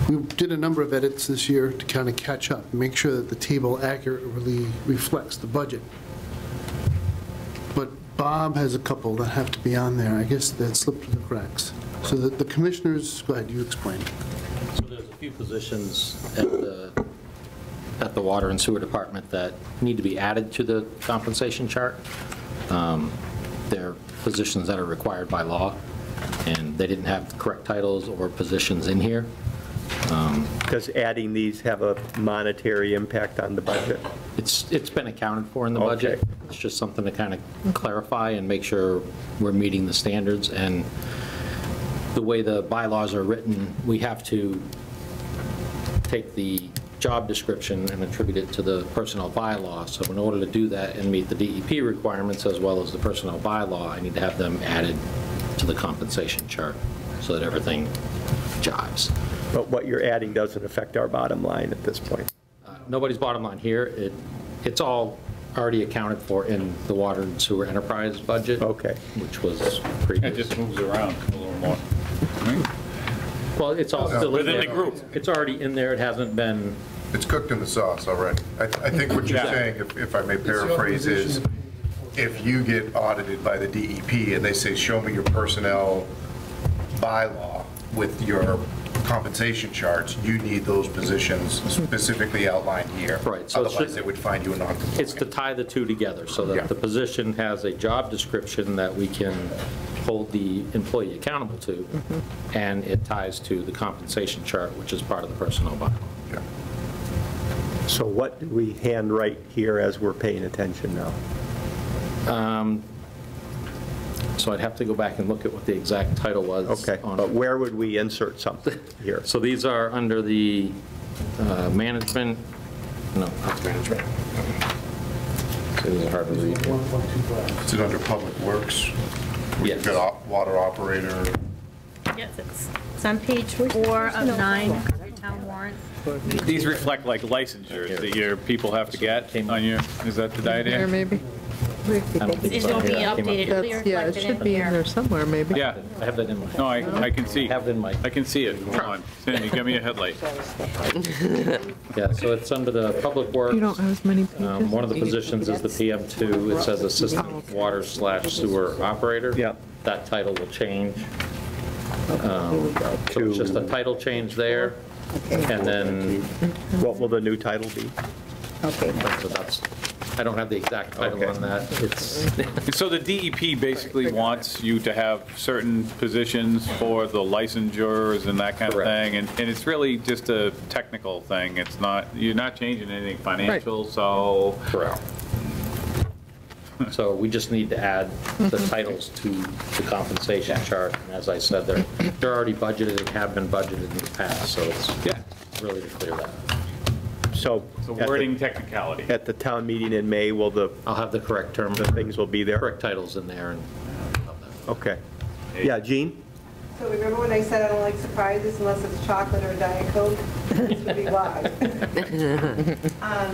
We did a number of edits this year to kind of catch up, make sure that the table accurately reflects the budget. But Bob has a couple that have to be on there. I guess that slipped through the cracks. So that the commissioners, go ahead, you explain. So there's a few positions at the Water and Sewer Department that need to be added to the compensation chart. They're positions that are required by law, and they didn't have the correct titles or positions in here. Does adding these have a monetary impact on the budget? It's been accounted for in the budget. Okay. It's just something to kind of clarify and make sure we're meeting the standards. And the way the bylaws are written, we have to take the job description and attribute it to the personnel bylaw. So in order to do that and meet the DEP requirements as well as the personnel bylaw, I need to have them added to the compensation chart so that everything jives. But what you're adding doesn't affect our bottom line at this point. Nobody's bottom line here. It's all already accounted for in the water and sewer enterprise budget. Okay. Which was previous. It just moves around a little more. Well, it's all still in Within there. the group. It's already in there. It hasn't been. It's cooked in the sauce already. I think what you're saying, if I may paraphrase, is if you get audited by the DEP and they say, show me your personnel bylaw with your compensation charts, you need those positions specifically outlined here. Right. So Otherwise, they would find you a non-compliant. It's to tie the two together so that Yeah. the position has a job description that we can hold the employee accountable to, and it ties to the compensation chart, which is part of the personnel bylaw. Yeah. So what do we handwrite here as we're paying attention now? So I'd have to go back and look at what the exact title was. Okay, but where would we insert something here? So these are under the management, no, not management. So these are hard to read. Is it under Public Works? Yes. We've got water operator. Yes, it's on page 4 of 9 of the town warrant. These reflect like licensures that your people have to get on your, is that the There, idea? maybe? It'll be updated, it'll be That's, yeah, it reflected should in be in here. there somewhere, maybe. Yeah. I have that in my. No, I can see. Have it in my. I can see it. Hold on. Sandy, give me a headlight. Yeah, so it's under the Public Works. You don't have as many pages? One of the positions is the PM2. It says Assistant Water/Sewer Operator. Yeah. That title will change. Here we go. So it's just a title change there, and then, What will the new title be? Okay. so that's, I don't have the exact title on that. It's, So the DEP basically wants you to have certain positions for the licensures and that kind of Correct. thing, and it's really just a technical thing. It's not, you're not changing anything financial, so. correct. So we just need to add the titles to the compensation chart. And as I said, they're already budgeted and have been budgeted in the past, so it's really to clear that. So It's a at the- wording technicality. at the town meeting in May, will I'll have the correct term, the things will be there? correct titles in there. And Okay. Yeah, Jean? So remember when I said I don't like surprises unless it's chocolate or Diet Coke? This would be why. Are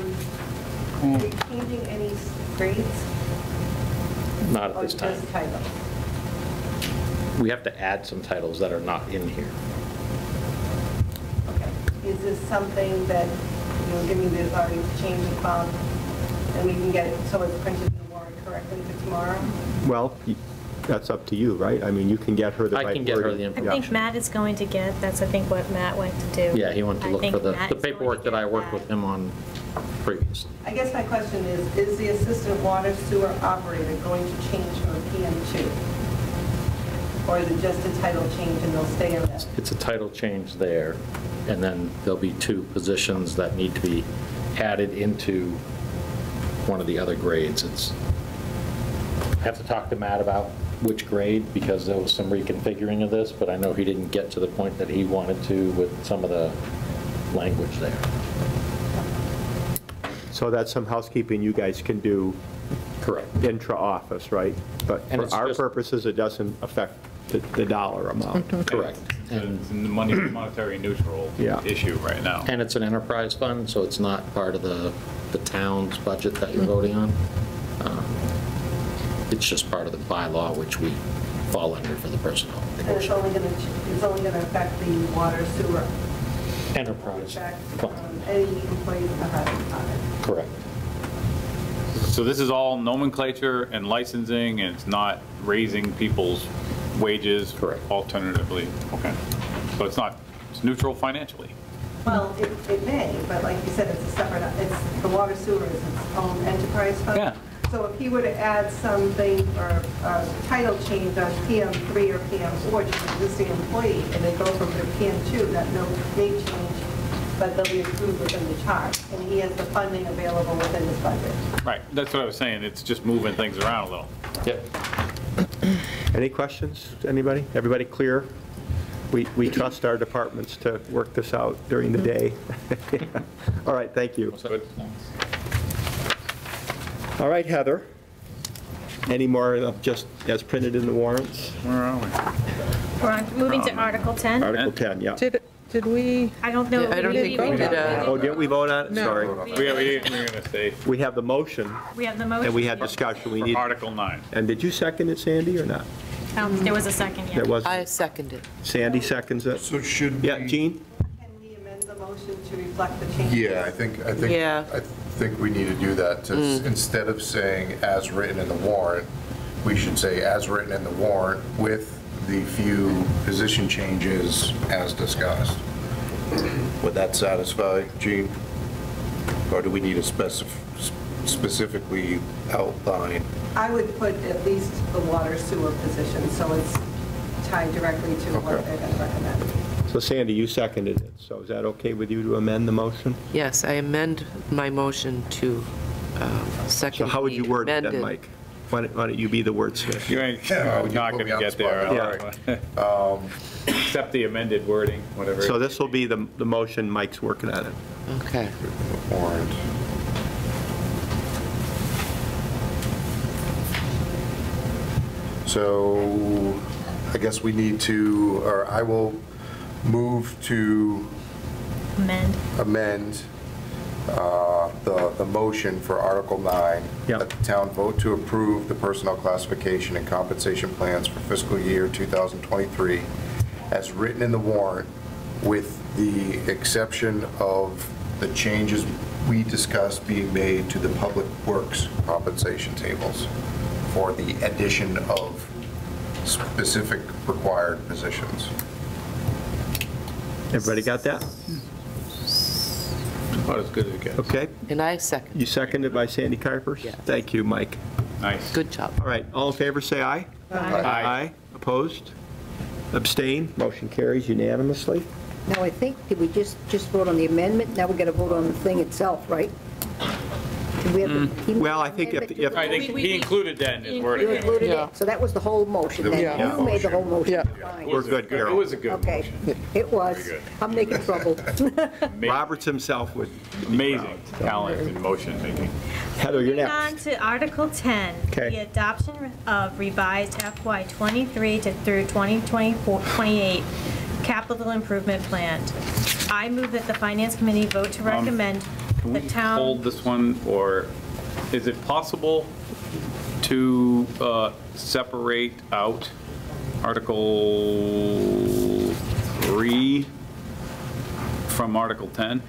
you changing any grades? not at Or this time. just titles? We have to add some titles that are not in here. Okay. Is this something that, give me the authority to change the font, and we can get it so it's printed in the warrant correctly for tomorrow? Well, that's up to you, right? I mean, you can get her the right I wording. can get her the I information. think Matt is going to get, that's I think what Matt went to do. Yeah, he went to I look think for the Matt is going to paperwork that I get worked with him on previously. I guess my question is the assistant water sewer operator going to change from PM2? Or is it just a title change and they'll stay in that? It's a title change there, and then there'll be 2 positions that need to be added into one of the other grades. I have to talk to Matt about which grade, because there was some reconfiguring of this, but I know he didn't get to the point that he wanted to with some of the language there. So that's some housekeeping you guys can do Correct. intra-office, right? But And for it's our just- purposes, it doesn't affect the dollar amount. Correct. It's a monetary neutral Yeah. issue right now. And it's an enterprise fund, so it's not part of the town's budget that you're voting on. It's just part of the bylaw, which we fall under for the personnel. And it's only going to affect the water sewer, Enterprise affect fund, any employees that have on it. correct. So this is all nomenclature and licensing, and it's not raising people's wages? Correct. Alternatively, okay. So it's neutral financially? Well, it may, but like you said, it's a separate, the water sewer is its own enterprise fund. Yeah. So if he were to add something or a title change on PM3 or PM4 to an existing employee, and they go from to PM2, that no may change, but they'll be approved within the chart, and he has the funding available within his budget. Right, that's what I was saying, it's just moving things around a little. Yep. Any questions, anybody? Everybody clear? We trust our departments to work this out during the day. All right, thank you. Good. All right, Heather, any more of just as printed in the warrants? Where are we? We're on, moving to Article 10. Article 10, yeah. Did we? I don't know. I don't think we did Oh, didn't we vote on it? No. Sorry. We were going to say, We have the motion, We have the motion. and we had discussion. We need. for Article 9. And did you second it, Sandy, or not? There was a second, yeah. There was. I seconded. Sandy seconds it. So should we? Yeah, Jean? Can we amend the motion to reflect the changes? Yeah, I think we need to do that. Instead of saying as written in the warrant, we should say as written in the warrant with the few position changes as discussed. Would that satisfy, Gene? Or do we need to specifically outline? I would put at least the water sewer position, so it's tied directly to what Okay. they're going to recommend. So Sandy, you seconded it, so is that okay with you to amend the motion? Yes, I amend my motion to second. So how would you word it then, Mike? Why don't you be the wordsmith? You ain't Yeah, you not put going me to on the get there. spot. Accept the amended wording, whatever. So this will be the motion, Mike's working on it. Okay. Warrant. So I guess we need to, or I will move to amend the motion for Article 9. Yep. That the town vote to approve the personnel classification and compensation plans for fiscal year 2023 as written in the warrant, with the exception of the changes we discussed being made to the public works compensation tables for the addition of specific required positions. Everybody got that? About as good as it gets. Okay. And I second. You seconded by Sandy Kuipers? Yes. Thank you, Mike. Nice. Good job. All right, all in favor, say aye. Aye. Opposed? Abstain? Motion carries unanimously. Now, I think, did we just vote on the amendment? Now we got to vote on the thing itself, right? Did we have the- Well, I think if I think he included that in his You wording. included Yeah. it, so that was the whole motion, then Yeah. you made the whole motion. Yeah. Fine. We're good, It Carol. was a good Okay, motion. it was. Very good. I'm making trouble. Roberts himself would. Amazing talent in motion making. Heather, you're Moving on next. to Article 10, Okay. the adoption of revised FY '23 through 2028 capital improvement plan. I move that the Finance Committee vote to recommend Can the we town. hold this one, or is it possible to separate out Article 3 from Article 10?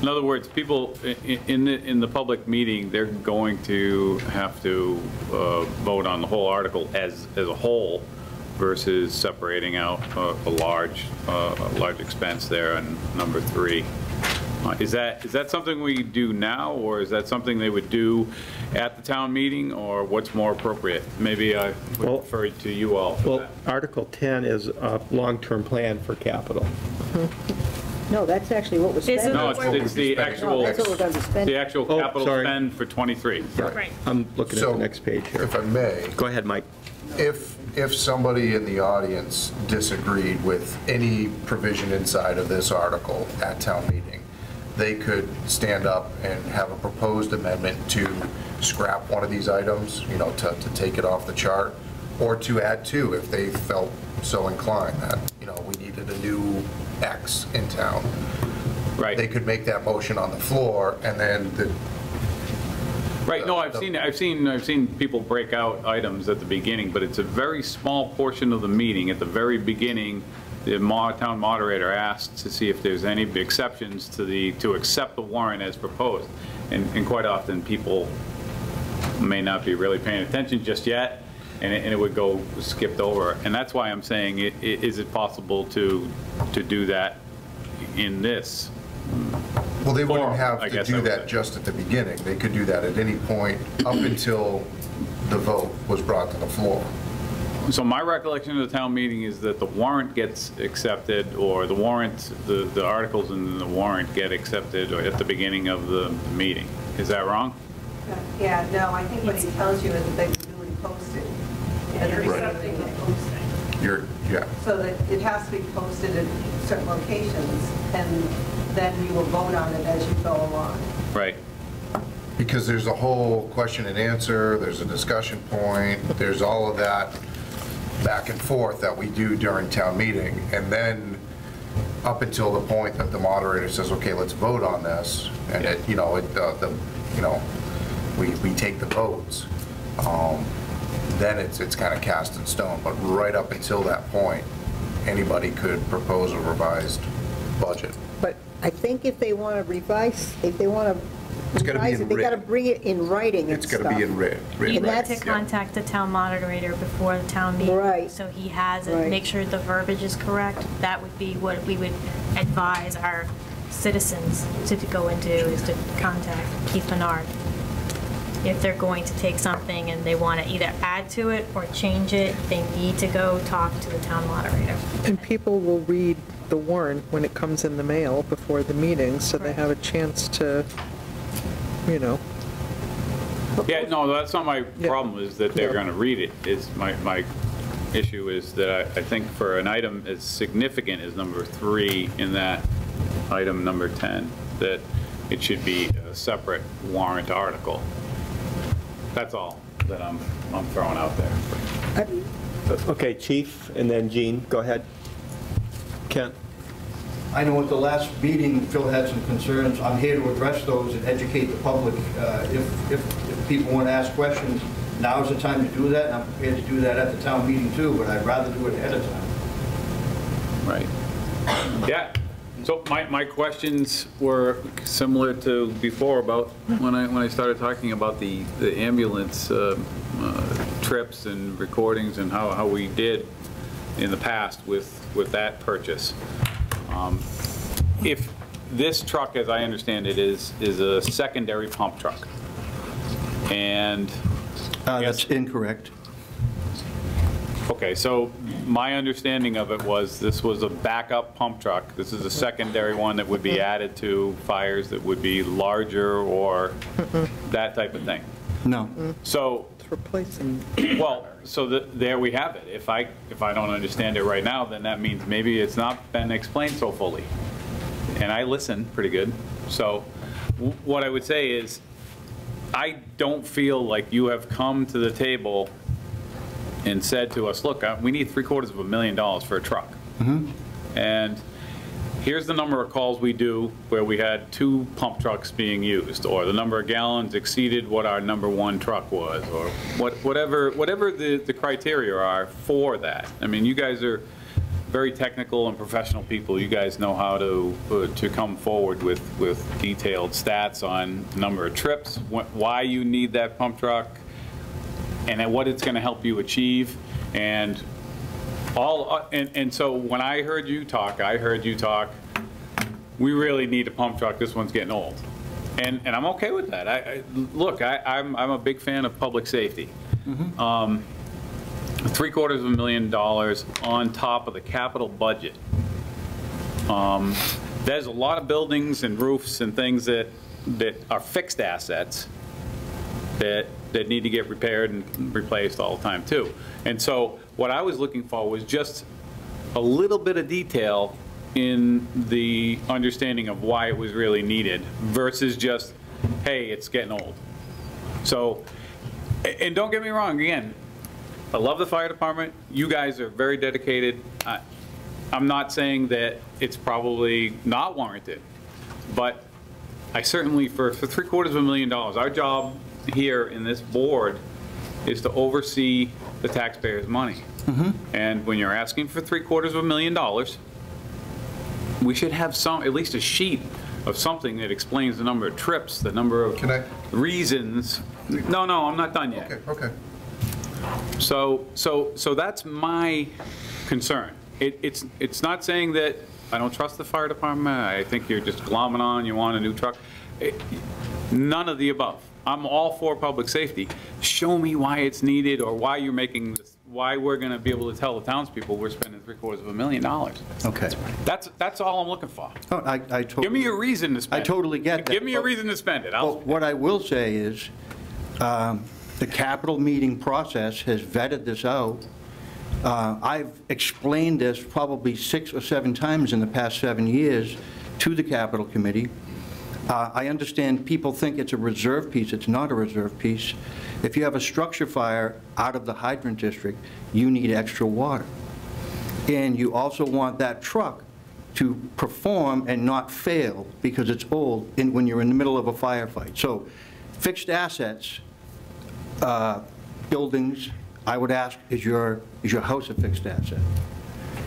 In other words, people in the public meeting, they're going to have to vote on the whole article as a whole versus separating out a large expense there in number 3. Is that something we do now, or is that something they would do at the town meeting, or what's more appropriate? Maybe I would refer to you all for Well, that. Article 10 is a long-term plan for capital. No, that's actually what was spent. No, it's the actual, That's what we're going to spend. the actual Oh, capital sorry. spend for '23. Right. I'm looking at So, the next page here. if I may, Go ahead, Mike. if somebody in the audience disagreed with any provision inside of this article at town meeting, they could stand up and have a proposed amendment to scrap one of these items, to take it off the chart, or to add to if they felt so inclined that, we needed a new X in town. Right. They could make that motion on the floor, and then Right, no, I've seen people break out items at the beginning, but it's a very small portion of the meeting. At the very beginning, the town moderator asks to see if there's any exceptions to accept the warrant as proposed. And quite often, people may not be really paying attention just yet, and it would go skipped over. And that's why I'm saying, is it possible to do that in this? Well, they wouldn't have I to guess I do would that say. just at the beginning. They could do that at any point up until the vote was brought to the floor. So my recollection of the town meeting is that the warrant gets accepted, or the warrant, the articles in the warrant get accepted at the beginning of the meeting. Is that wrong? Yeah, no, I think what he tells you is that they will duly posted. Yeah, you're Right. accepting the posting. Yeah. So that it has to be posted at certain locations, and then you will vote on it as you go along. Right. Because there's a whole question and answer, there's a discussion point, there's all of that back and forth that we do during town meeting. And then up until the point that the moderator says, okay, let's vote on this, and we take the votes, then it's kind of cast in stone. But right up until that point, anybody could propose a revised budget. But I think if they want to revise, It's gotta be revise in it, they got to written. bring it in writing and It's got to stuff. be in written. You And need that's- to contact the town moderator before the town meeting. Right. So he has it, Right. make sure the verbiage is correct. That would be what we would advise our citizens to go and do, is to contact Keith Menard. If they're going to take something and they want to either add to it or change it, they need to go talk to the town moderator. And people will read the warrant when it comes in the mail before the meeting, so they have a chance to, Yeah, no, that's not my problem, is that they're going to read it. My issue is that I think for an item as significant as number 3 in that item number 10, that it should be a separate warrant article. That's all that I'm throwing out there. Okay, Chief, and then Jean, go ahead. Kent? I know at the last meeting, Phil had some concerns. I'm here to address those and educate the public. If people want to ask questions, now's the time to do that, and I'm prepared to do that at the town meeting too, but I'd rather do it ahead of time. Right. Yeah, So my questions were similar to before about when I started talking about the ambulance trips and recordings and how we did in the past with that purchase. If this truck, as I understand it, is a secondary pump truck, and That's incorrect. okay, so my understanding of it was this was a backup pump truck. This is a secondary one that would be added to fires that would be larger or that type of thing. No. So, It's replacing. well, so there we have it. If I don't understand it right now, then that means maybe it's not been explained so fully. And I listen pretty good. So what I would say is, I don't feel like you have come to the table and said to us, look, we need $750,000 for a truck. And here's the number of calls we do where we had 2 pump trucks being used, or the number of gallons exceeded what our number 1 truck was, or whatever the criteria are for that. I mean, you guys are very technical and professional people. You guys know how to come forward with detailed stats on the number of trips, why you need that pump truck, and what it's going to help you achieve, and so when I heard you talk, we really need a pump truck. This one's getting old, and I'm okay with that. Look, I'm a big fan of public safety. $750,000 on top of the capital budget. There's a lot of buildings and roofs and things that are fixed assets that need to get repaired and replaced all the time too. And so what I was looking for was just a little bit of detail in the understanding of why it was really needed versus just, hey, it's getting old. So, and don't get me wrong, again, I love the fire department. You guys are very dedicated. I'm not saying that it's probably not warranted, but I certainly, for $750,000, our job here in this board is to oversee the taxpayers' money. And when you're asking for $750,000, we should have at least a sheet of something that explains the number of trips, the number of reasons. No, I'm not done yet. Okay. So that's my concern. It's not saying that I don't trust the fire department. I think you're just glomming on, you want a new truck. None of the above. I'm all for public safety. Show me why it's needed, or why you're making this, why we're going to be able to tell the townspeople we're spending $750,000. Okay. That's all I'm looking for. Oh, I totally, give me a reason to spend it. I totally get that. Give me a reason to spend it. What I will say is, the capital meeting process has vetted this out. I've explained this probably 6 or 7 times in the past 7 years to the capital committee. I understand people think it's a reserve piece. It's not a reserve piece. If you have a structure fire out of the hydrant district, you need extra water. And you also want that truck to perform and not fail because it's old when you're in the middle of a firefight. So fixed assets, buildings, I would ask, is your house a fixed asset?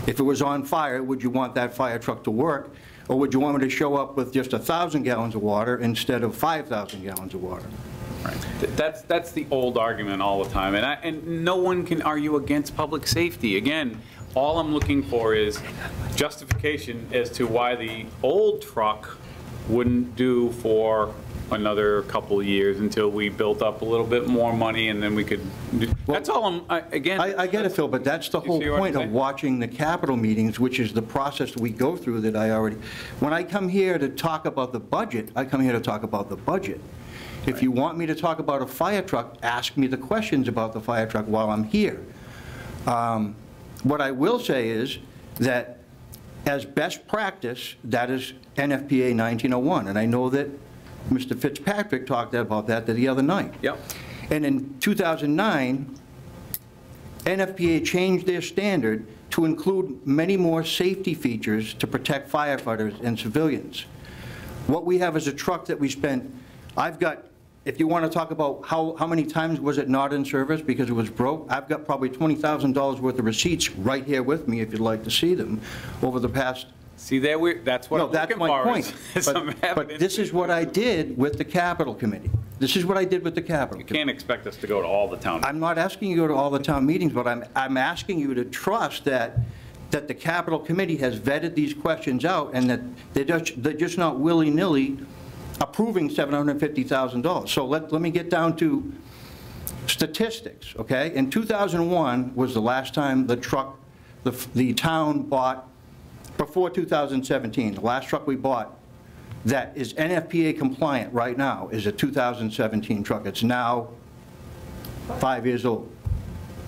If it was on fire, would you want that fire truck to work? Or would you want me to show up with just 1,000 gallons of water instead of 5,000 gallons of water? Right. That's the old argument all the time, and no one can argue against public safety. Again, all I'm looking for is justification as to why the old truck wouldn't do for another couple of years until we built up a little bit more money, and then we could do. That's all again. I get it, Phil, but that's the whole point of watching the capital meetings, which is the process that we go through that I already. When I come here to talk about the budget, I come here to talk about the budget. If you want me to talk about a fire truck, ask me the questions about the fire truck while I'm here. What I will say is that as best practice, that is NFPA 1901, and I know that Mr. Fitzpatrick talked about that the other night. Yep. And in 2009, NFPA changed their standard to include many more safety features to protect firefighters and civilians. What we have is a truck that we spent, I've got, if you want to talk about how many times was it not in service because it was broke, I've got probably $20,000 worth of receipts right here with me if you'd like to see them over the past See, that's what No, I'm that's looking my for. point. is some But evidence. this is what I did with the capital committee. This is what I did with the capital You committee. can't expect us to go to all the town. I'm not asking you to go to all the town meetings, but I'm asking you to trust that the capital committee has vetted these questions out and that they're just not willy-nilly approving $750,000. So let me get down to statistics, okay? In 2001 was the last time the town bought, before 2017, the last truck we bought that is NFPA compliant right now is a 2017 truck. It's now 5 years old,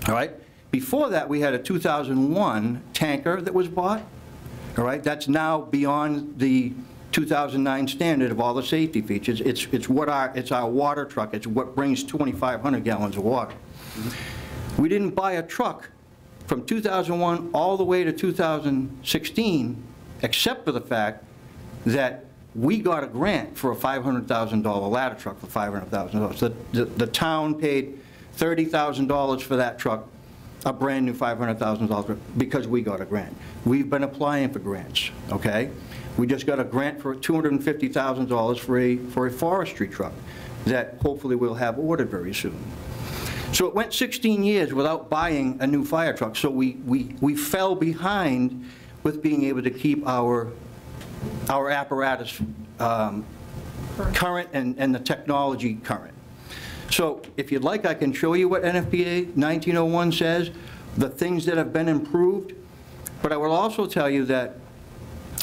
all right? Before that, we had a 2001 tanker that was bought, all right? That's now beyond the 2009 standard of all the safety features. It's our water truck. It's what brings 2,500 gallons of water. We didn't buy a truck from 2001 all the way to 2016, except for the fact that we got a grant for a $500,000 ladder truck for $500,000. The town paid $30,000 for that truck, a brand-new $500,000 because we got a grant. We've been applying for grants, okay? We just got a grant for $250,000 for a forestry truck that hopefully we'll have ordered very soon. So it went 16 years without buying a new fire truck, so we fell behind with being able to keep our apparatus current and the technology current. So if you'd like, I can show you what NFPA 1901 says, the things that have been improved, but I will also tell you that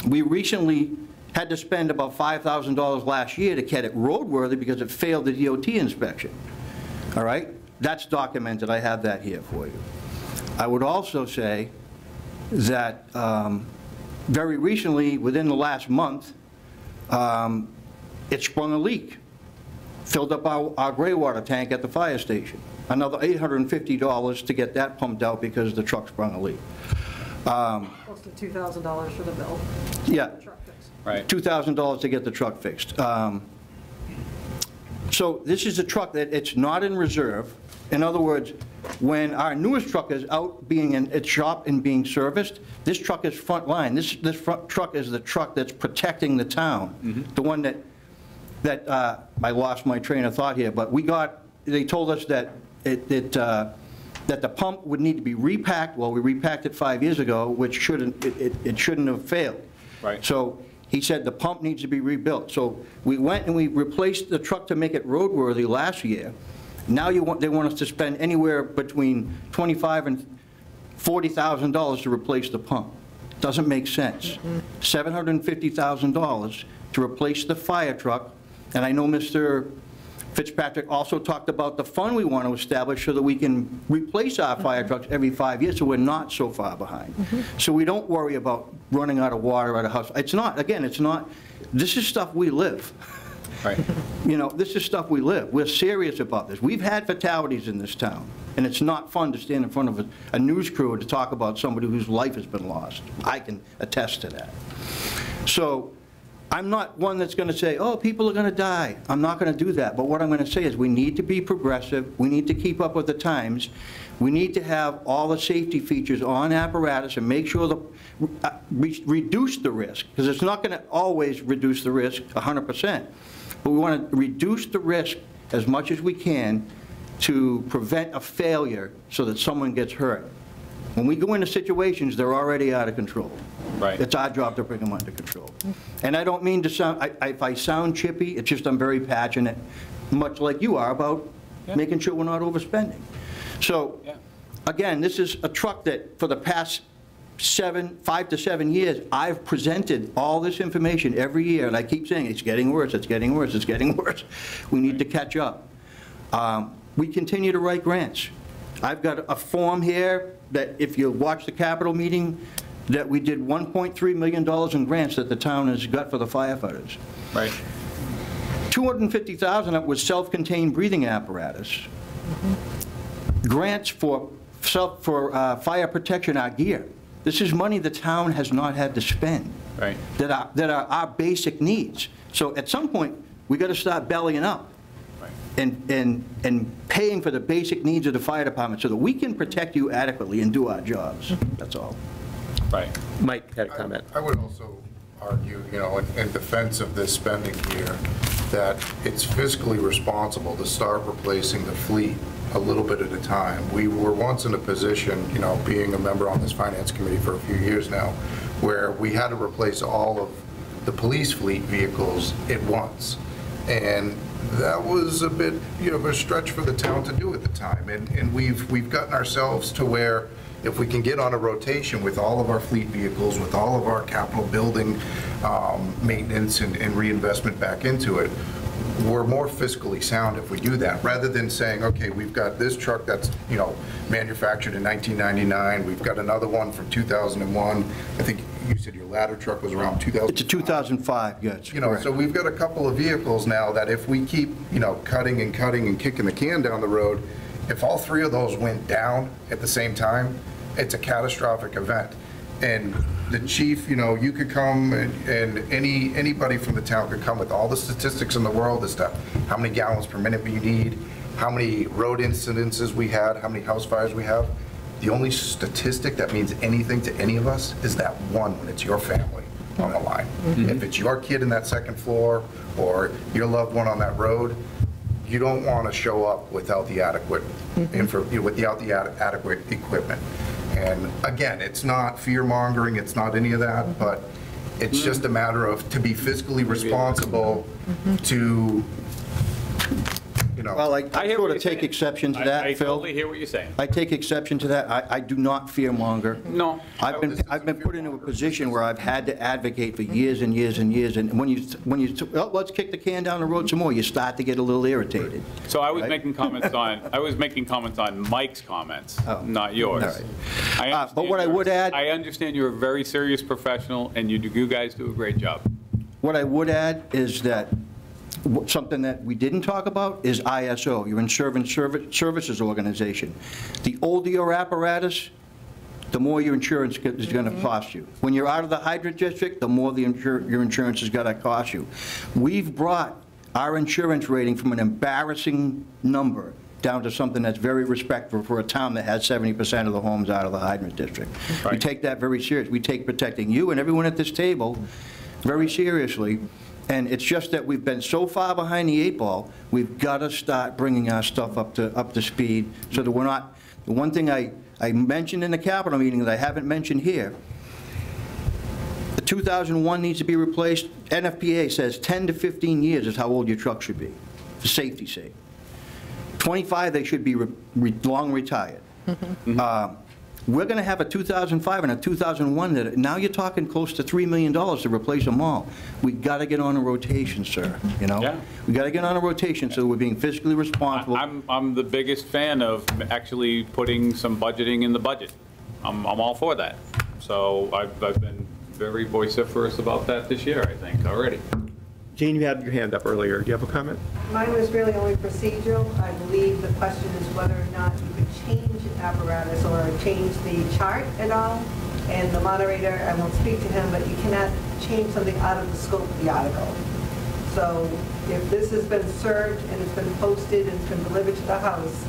we recently had to spend about $5,000 last year to get it roadworthy because it failed the DOT inspection. All right? That's documented. I have that here for you. I would also say that very recently, within the last month, it sprung a leak, filled up our gray water tank at the fire station. Another $850 to get that pumped out because the truck sprung a leak. Close to $2,000 for the bill. Yeah. Right. $2,000 to get the truck fixed. So this is a truck that it's not in reserve. In other words, when our newest truck is out being in its shop and being serviced, this truck is front line. This truck is the truck that's protecting the town. The one that I lost my train of thought here, but they told us that that the pump would need to be repacked. Well, we repacked it 5 years ago, which it shouldn't have failed. Right. So he said the pump needs to be rebuilt. So we went and we replaced the truck to make it roadworthy last year. Now they want us to spend anywhere between $25,000 and $40,000 to replace the pump. Doesn't make sense. $750,000 to replace the fire truck, and I know Mr. Fitzpatrick also talked about the fund we want to establish so that we can replace our fire trucks every 5 years so we're not so far behind. So we don't worry about running out of water at a house. It's not, this is stuff we live. Right. You know, this is stuff we live. We're serious about this. We've had fatalities in this town, and it's not fun to stand in front of a news crew to talk about somebody whose life has been lost. I can attest to that. So I'm not one that's going to say, oh, people are going to die. I'm not going to do that. But what I'm going to say is we need to be progressive. We need to keep up with the times. We need to have all the safety features on apparatus and make sure reduce the risk, because it's not going to always reduce the risk 100%. But we want to reduce the risk as much as we can to prevent a failure so that someone gets hurt. When we go into situations, they're already out of control. Right. It's our job to bring them under control. And I don't mean to sound, if I sound chippy, it's just I'm very passionate, much like you are, about making sure we're not overspending. So, again, this is a truck that for the past 5 to 7 years, I've presented all this information every year, and I keep saying it's getting worse, it's getting worse, it's getting worse. We need to catch up. We continue to write grants. I've got a form here that if you watch the Capitol meeting, that we did $1.3 million in grants that the town has got for the firefighters. Right. $250,000 of it was self-contained breathing apparatus. Grants for fire protection, our gear. This is money the town has not had to spend. Right. That are our basic needs. So at some point, we got to start bellying up. And paying for the basic needs of the fire department so that we can protect you adequately and do our jobs. That's all. Right. Mike had a comment. I would also argue, in defense of this spending year, that it's fiscally responsible to start replacing the fleet a little bit at a time. We were once in a position, being a member on this finance committee for a few years now, where we had to replace all of the police fleet vehicles at once. And that was a bit, of a stretch for the town to do at the time. And we've gotten ourselves to where if we can get on a rotation with all of our fleet vehicles, with all of our capital building maintenance and reinvestment back into it, we're more fiscally sound if we do that, rather than saying, okay, we've got this truck that's, manufactured in 1999, we've got another one from 2001. I think you said your ladder truck was around 2000. It's a 2005, yes. So we've got a couple of vehicles now that if we keep, cutting and kicking the can down the road, if all three of those went down at the same time, it's a catastrophic event. And the chief, you could come and anybody from the town could come with all the statistics in the world as to how many gallons per minute we need, how many road incidences we had, how many house fires we have. The only statistic that means anything to any of us is that one when it's your family on the line. Mm-hmm. If it's your kid in that second floor or your loved one on that road, you don't want to show up without the adequate adequate equipment. And again, it's not fear-mongering, it's not any of that, but it's just a matter of, to be fiscally responsible, to, Well, I sort of take exception to that, I Phil. totally hear what you're saying. I take exception to that. I do not fear monger. No. I've been put into a position where I've had to advocate for years and years and years, and when you well, let's kick the can down the road some more, you start to get a little irritated. So I was right? making comments on Mike's comments, not yours. All right. But what I would add, I understand you're a very serious professional, and you guys do a great job. what I would add is that something that we didn't talk about is ISO, your Insurance Services Organization. The older your apparatus, the more your insurance is going to cost you. When you're out of the hydrant district, the more your insurance is going to cost you. We've brought our insurance rating from an embarrassing number down to something that's very respectful for a town that has 70% of the homes out of the hydrant district. Right. We take that very serious. We take protecting you and everyone at this table very seriously. And it's just that we've been so far behind the 8 ball, we've got to start bringing our stuff up to speed so that we're not, the one thing I mentioned in the capital meeting that I haven't mentioned here, the 2001 needs to be replaced. NFPA says 10 to 15 years is how old your truck should be, for safety's sake. 25, they should be long retired. We're going to have a 2005 and a 2001 that now you're talking close to $3 million to replace them all. We got to get on a rotation, sir. Yeah. We got to get on a rotation so we're being fiscally responsible. I'm the biggest fan of actually putting some budgeting in the budget. I'm all for that. So I've been very vociferous about that this year, I think, already. Jean, you had your hand up earlier. Do you have a comment? Mine was really only procedural. I believe the question is whether or not you could change apparatus or change the chart at all. And the moderator, I won't speak to him, but you cannot change something out of the scope of the article. So if this has been served and it's been posted and it's been delivered to the House,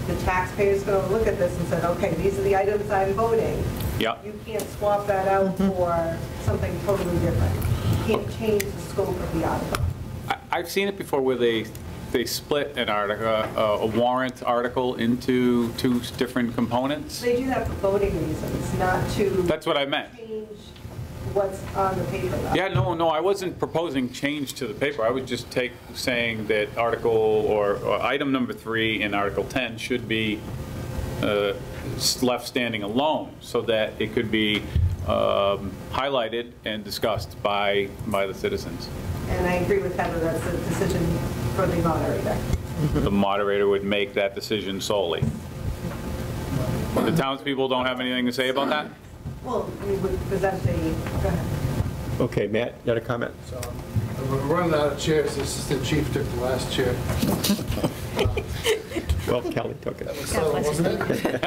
the taxpayer's going to look at this and say, okay, these are the items I'm voting. Yep. You can't swap that out for something totally different. You can't change the scope of the article. I've seen it before where they split an article, a warrant article into 2 different components. They do that for voting reasons, not to. That's what I meant. Change what's on the paper. Yeah, no, I wasn't proposing change to the paper. I was just saying that article or item number 3 in Article 10 should be left standing alone so that it could be highlighted and discussed by the citizens. And I agree with Heather, that's a decision for the moderator. The moderator would make that decision solely. The townspeople don't have anything to say about that? Well, we would present go ahead. Okay, Matt, you had a comment? So, we're running out of chairs. The assistant chief took the last chair. Well, Kelly took it. So, wasn't it?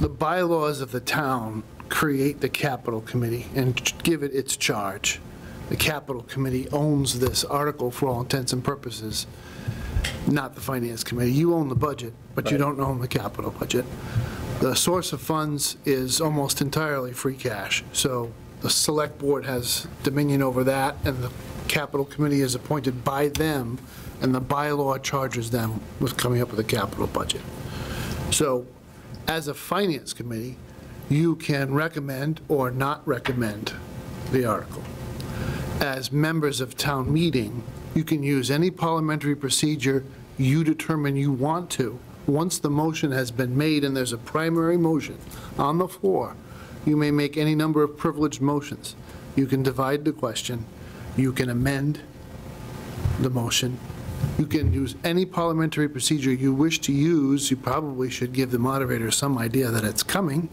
The bylaws of the town create the capital committee and give it its charge. The capital committee owns this article for all intents and purposes. not the finance committee. You own the budget, but you don't own the capital budget. The source of funds is almost entirely free cash, so the select board has dominion over that, and the capital committee is appointed by them, and the bylaw charges them with coming up with a capital budget. So, as a finance committee, you can recommend or not recommend the article. As members of town meeting, you can use any parliamentary procedure you determine you want to. Once the motion has been made and there's a primary motion on the floor, you may make any number of privileged motions. You can divide the question, you can amend the motion, you can use any parliamentary procedure you wish to use. You probably should give the moderator some idea that it's coming,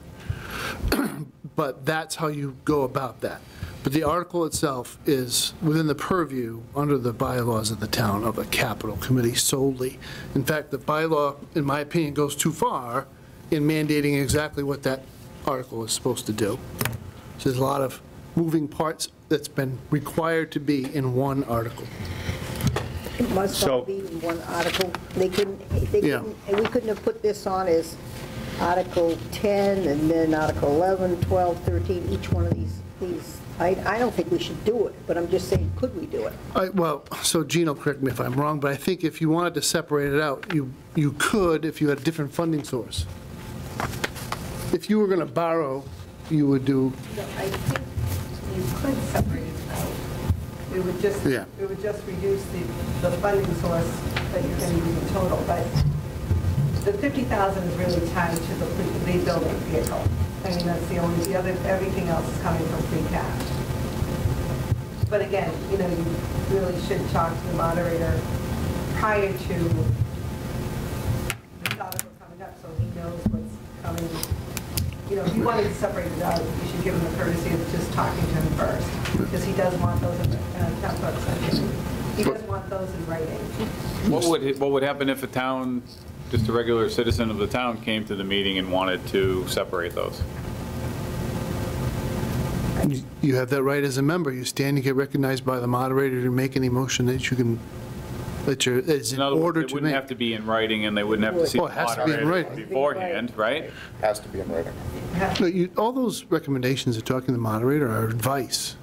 but that's how you go about that. But the article itself is within the purview, under the bylaws of the town, of a capital committee solely. In fact, the bylaw, in my opinion, goes too far in mandating exactly what that article is supposed to do. So there's a lot of moving parts that's been required to be in one article. It must not be in one article. We couldn't have put this on as Article 10 and then Article 11, 12, 13, each one of these. I don't think we should do it, but I'm just saying, could we do it? Well, so Gene will correct me if I'm wrong, but I think if you wanted to separate it out, you could if you had a different funding source. If you were going to borrow, you would do... No, I think you could separate it out. It would just reduce the funding source that you're going to use in total, but the 50,000 is really tied to the rebuilding vehicle. I mean, that's the other, everything else is coming from free cash. But again, you really should talk to the moderator prior to the article coming up so he knows what's coming. If you wanted to separate it out, you should give him the courtesy of just talking to him first, because he does want those in town clerk session. He does want those in writing. What would happen if a town, just a regular citizen of the town, came to the meeting and wanted to separate those? You have that right as a member. You stand, you get recognized by the moderator to make any motion that you can, that is in order to make. It wouldn't have to be in writing, and they wouldn't have to see the moderator beforehand, right? Has to be in writing. No, all those recommendations of talking to the moderator are advice.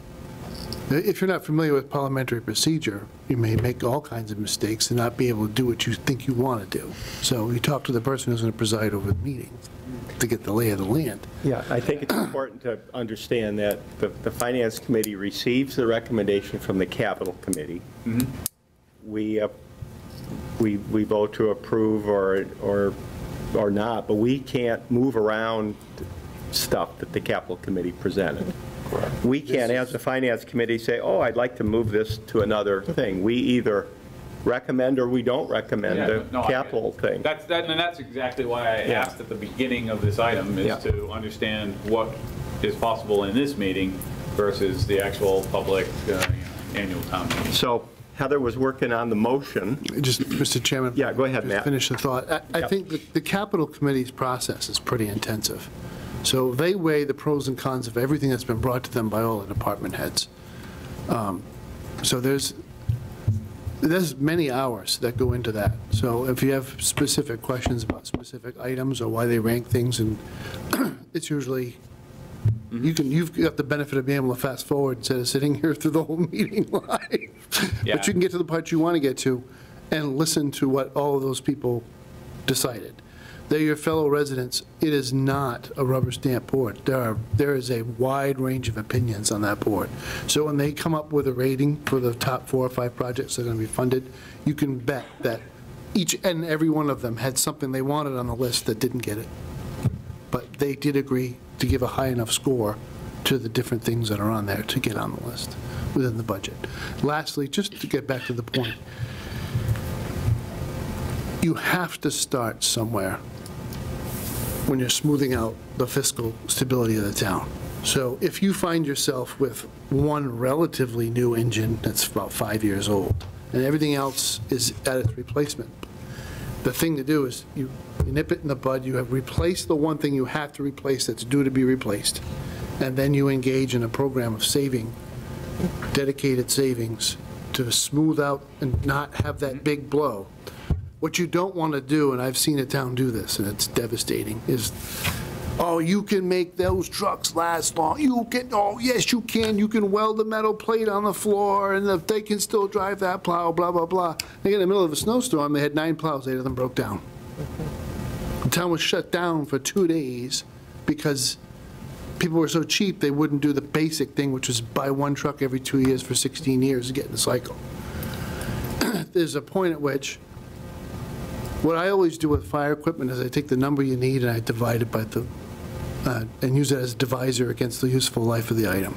If you're not familiar with parliamentary procedure, you may make all kinds of mistakes and not be able to do what you think you want to do. So you talk to the person who's going to preside over the meeting to get the lay of the land. Yeah, I think it's important to understand that the Finance Committee receives the recommendation from the Capital Committee. Mm-hmm. We vote to approve or not, but we can't move around stuff that the Capital Committee presented. We can't, as the Finance Committee, say, oh, I'd like to move this to another thing. We either recommend or we don't recommend the capital thing. And that's exactly why I asked at the beginning of this item, is to understand what is possible in this meeting versus the actual public annual town meeting. So Heather was working on the motion. Just, Mr. Chairman. Yeah, go ahead, Matt. Finish the thought. I think the Capital Committee's process is pretty intensive. So they weigh the pros and cons of everything that's been brought to them by all the department heads. So there's many hours that go into that. So if you have specific questions about specific items or why they rank things, and it's usually, you've got the benefit of being able to fast forward instead of sitting here through the whole meeting live. Yeah. But you can get to the part you want to get to and listen to what all of those people decided. They're your fellow residents. It is not a rubber stamp board. There is a wide range of opinions on that board. So when they come up with a rating for the top 4 or 5 projects that are going to be funded, you can bet that each and every one of them had something they wanted on the list that didn't get it. But they did agree to give a high enough score to the different things that are on there to get on the list within the budget. Lastly, just to get back to the point, you have to start somewhere when you're smoothing out the fiscal stability of the town. So if you find yourself with one relatively new engine that's about 5 years old, and everything else is at its replacement, the thing to do is you nip it in the bud, you have replaced the one thing you have to replace that's due to be replaced, and then you engage in a program of saving, dedicated savings to smooth out and not have that big blow. What you don't want to do, and I've seen a town do this, and it's devastating, is, oh, you can make those trucks last long. You can, oh, yes, you can weld the metal plate on the floor, and they can still drive that plow, blah, blah, blah. They get in the middle of a snowstorm, they had 9 plows, 8 of them broke down. The town was shut down for 2 days because people were so cheap, they wouldn't do the basic thing, which was buy 1 truck every 2 years for 16 years to get in the cycle. There's a point at which, what I always do with fire equipment is I take the number you need and I divide it by the, and use it as a divisor against the useful life of the item.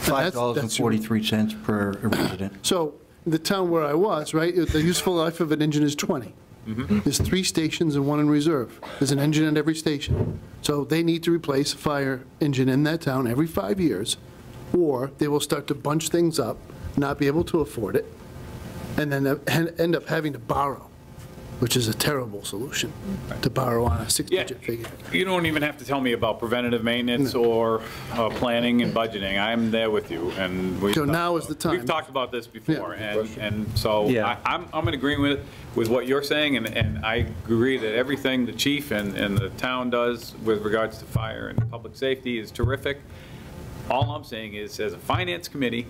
$5.43 per resident. So the town where I was, right, the useful life of an engine is 20. There's 3 stations and 1 in reserve. There's an engine at every station. So they need to replace a fire engine in that town every 5 years, or they will start to bunch things up, not be able to afford it, and then end up having to borrow, which is a terrible solution, to borrow on a 6-digit figure. You don't even have to tell me about preventative maintenance or planning and budgeting. I'm there with you, and so now is the time. We've talked about this before, and so I'm in agreement with what you're saying, and I agree that everything the chief and the town does with regards to fire and public safety is terrific. All I'm saying is, as a finance committee,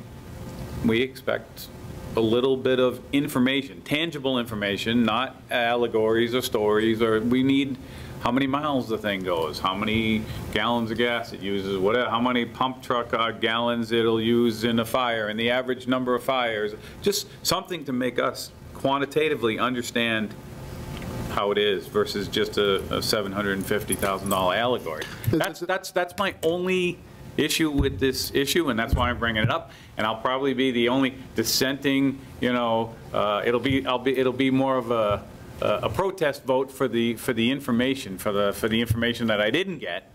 we expect a little bit of information, tangible information, not allegories or stories, or we need how many miles the thing goes, how many gallons of gas it uses, whatever, how many pump truck gallons it'll use in a fire, and the average number of fires, just something to make us quantitatively understand how it is versus just a $750,000 allegory. That's my only issue with this issue, and that's why I'm bringing it up. And I'll probably be the only dissenting. You know, it'll be more of a protest vote for the information for the information that I didn't get.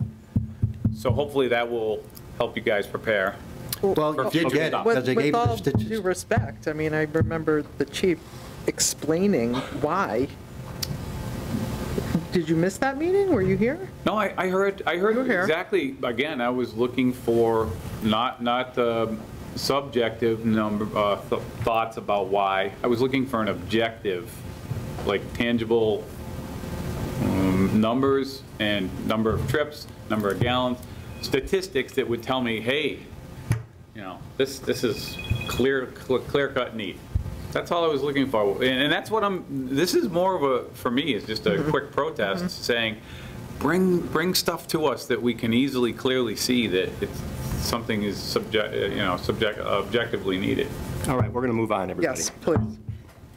So hopefully that will help you guys prepare. Well, you did get it because they gave with all you the statistics. due respect, I mean, I remember the chief explaining why. Did you miss that meeting? Were you here? No, I heard exactly. Again, I was looking for not subjective thoughts about why. I was looking for an objective, like tangible numbers and number of trips, number of gallons, statistics that would tell me, hey, you know, this is clear cut neat. That's all I was looking for, and that's what this is more of a, for me, is just a quick protest saying, bring stuff to us that we can easily, clearly see that something is objectively needed. All right, we're going to move on, everybody. Yes, please.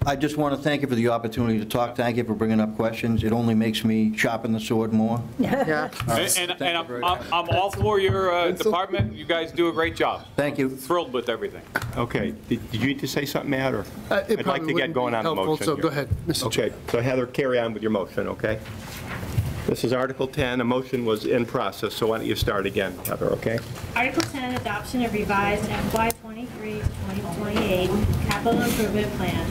I just want to thank you for the opportunity to talk. Thank you for bringing up questions. It only makes me sharpen the sword more. Yeah. And I'm all for your department. You guys do a great job. Thank you. Thrilled with everything. Okay. Did you need to say something, Matt? Or I'd like to get going on the motion. So go ahead, Mr. Chair. Okay. So Heather, carry on with your motion, okay? This is Article 10. A motion was in process, so why don't you start again, Heather, okay? Article 10, adoption of revised FY23 to 2028 capital improvement plan.